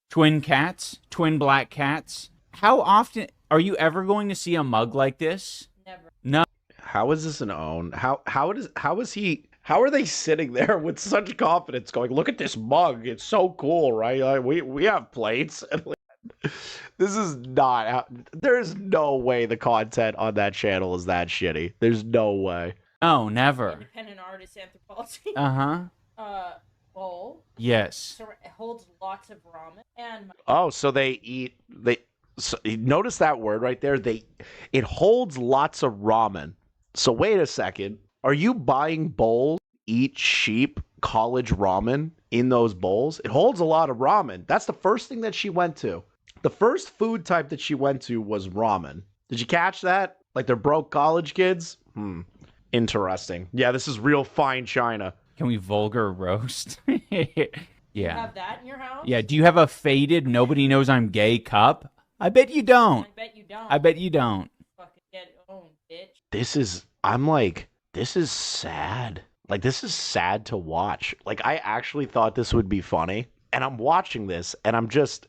Twin cats, twin black cats. How often are you ever going to see a mug like this? Never. No. How is this an own? How are they sitting there with such confidence going, look at this mug, it's so cool, right? We have plates. And like, this is not, there's no way the content on that channel is that shitty. There's no way. Oh, never. Independent artist anthropology. Uh-huh. Bowl. Yes. So it holds lots of ramen and. Oh, so so notice that word right there. It holds lots of ramen. So wait a second. Are you buying bowls, eat cheap college ramen in those bowls? It holds a lot of ramen. That's the first thing that she went to. The first food type that she went to was ramen. Did you catch that? Like they're broke college kids? Interesting. Yeah, this is real fine china. Can we vulgar roast? Yeah. You have that in your house? Yeah. Do you have a faded nobody knows I'm gay cup? I bet you don't. I bet you don't. I bet you don't. Fucking get owned, bitch. This is sad. Like, this is sad to watch. Like, I actually thought this would be funny. And I'm watching this, and I'm just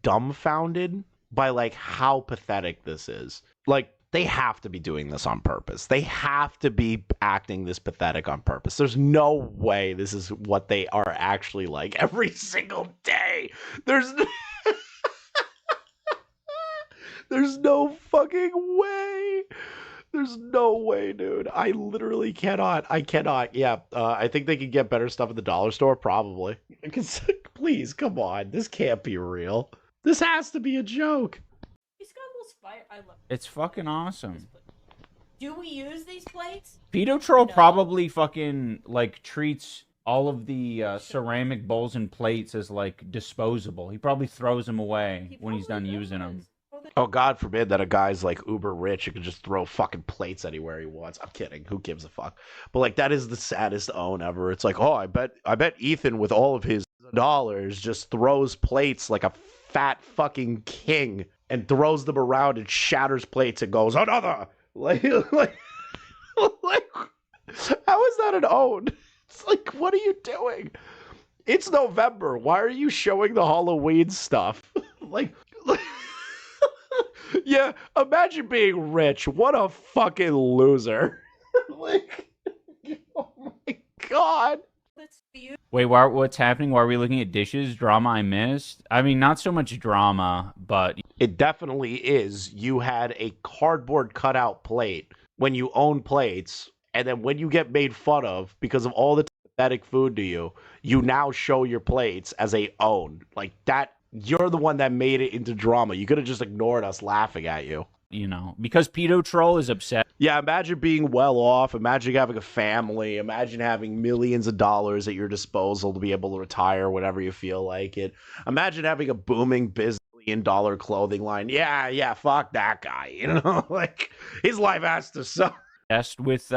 dumbfounded by, like, how pathetic this is. Like, they have to be doing this on purpose. They have to be acting this pathetic on purpose. There's no way this is what they are actually like every single day. There's no fucking way. There's no way, dude. I literally cannot. I cannot. Yeah, I think they could get better stuff at the dollar store, probably. Please, come on. This can't be real. This has to be a joke. He's got a little spire. I love It's fucking awesome. Do we use these plates? Pedo Troll probably fucking like treats all of the ceramic bowls and plates as like disposable. He probably throws them away when he's done using them. Oh, God forbid that a guy's like uber rich and can just throw fucking plates anywhere he wants. I'm kidding. Who gives a fuck? But like, that is the saddest own ever. It's like, oh, I bet Ethan with all of his dollars just throws plates like a fat fucking king and throws them around and shatters plates and goes, another. Like, how is that an own? It's like, what are you doing? It's November. Why are you showing the Halloween stuff? like yeah, imagine being rich. What a fucking loser. Like, oh my God. Wait, what's happening? Why are we looking at dishes? Drama I missed? I mean, not so much drama, but... It definitely is. You had a cardboard cutout plate when you own plates, and then when you get made fun of because of all the pathetic food to you, you now show your plates as a own. Like, that... You're the one that made it into drama. You could have just ignored us laughing at you. You know, because Pedo Troll is upset. Yeah, imagine being well off. Imagine having a family. Imagine having millions of dollars at your disposal to be able to retire whenever you feel like it. Imagine having a booming $1 billion clothing line. Yeah, fuck that guy. You know, like, his life has to suck. With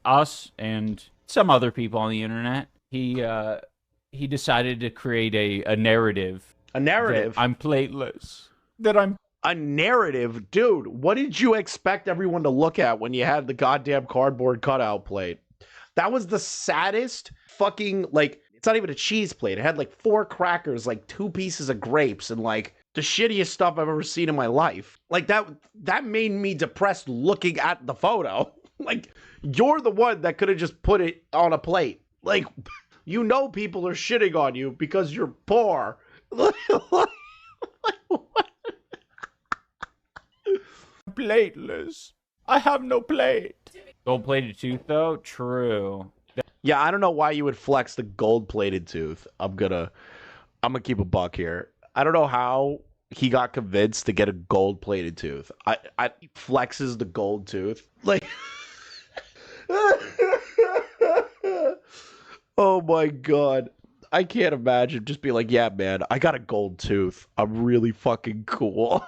us and some other people on the internet, he decided to create a narrative. A narrative? I'm plateless. That I'm A narrative? Dude, what did you expect everyone to look at when you had the goddamn cardboard cutout plate? That was the saddest fucking, like, it's not even a cheese plate. It had like 4 crackers, like 2 pieces of grapes, and like the shittiest stuff I've ever seen in my life. Like that made me depressed looking at the photo. Like, you're the one that could have just put it on a plate. Like, you know people are shitting on you because you're poor. Plateless. I have no plate. Gold-plated tooth, though? True. Yeah, I don't know why you would flex the gold-plated tooth. I'm gonna keep a buck here. I don't know how he got convinced to get a gold-plated tooth. He flexes the gold tooth. Like, oh my god. I can't imagine just being like, yeah, man, I got a gold tooth. I'm really fucking cool.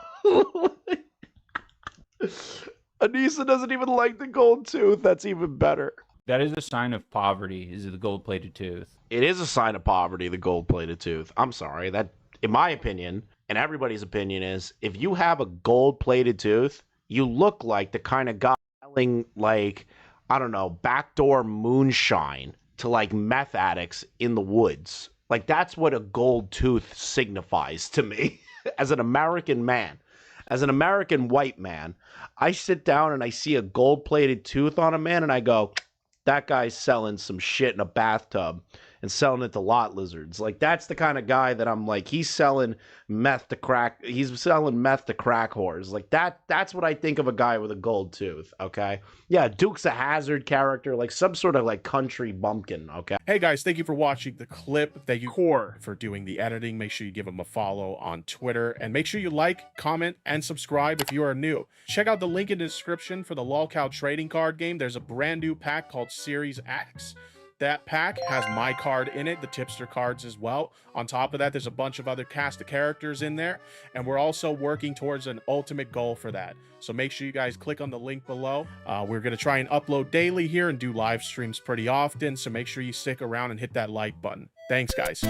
Anisa doesn't even like the gold tooth. That's even better. That is a sign of poverty, is the gold-plated tooth. It is a sign of poverty, the gold-plated tooth. I'm sorry. That, in my opinion, and everybody's opinion, is if you have a gold-plated tooth, you look like the kind of guy selling, like, I don't know, backdoor moonshine to, like, meth addicts in the woods. Like, that's what a gold tooth signifies to me as an American man. As an American white man, I sit down and I see a gold-plated tooth on a man and I go, that guy's selling some shit in a bathtub and selling it to lot lizards. Like, that's the kind of guy that I'm like, he's selling meth to crack. He's selling meth to crack whores. Like, that's what I think of a guy with a gold tooth, okay? Yeah, Dukes a Hazzard character, like some sort of like country bumpkin, okay? Hey guys, thank you for watching the clip. Thank you, Core, for doing the editing. Make sure you give him a follow on Twitter. And make sure you like, comment, and subscribe if you are new. Check out the link in the description for the Lolcow trading card game. There's a brand new pack called Series X. That pack has my card in it, the tipster cards as well. On top of that, there's a bunch of other cast of characters in there, and we're also working towards an ultimate goal for that. So make sure you guys click on the link below. We're going to try and upload daily here and do live streams pretty often, so make sure you stick around and hit that like button. Thanks, guys.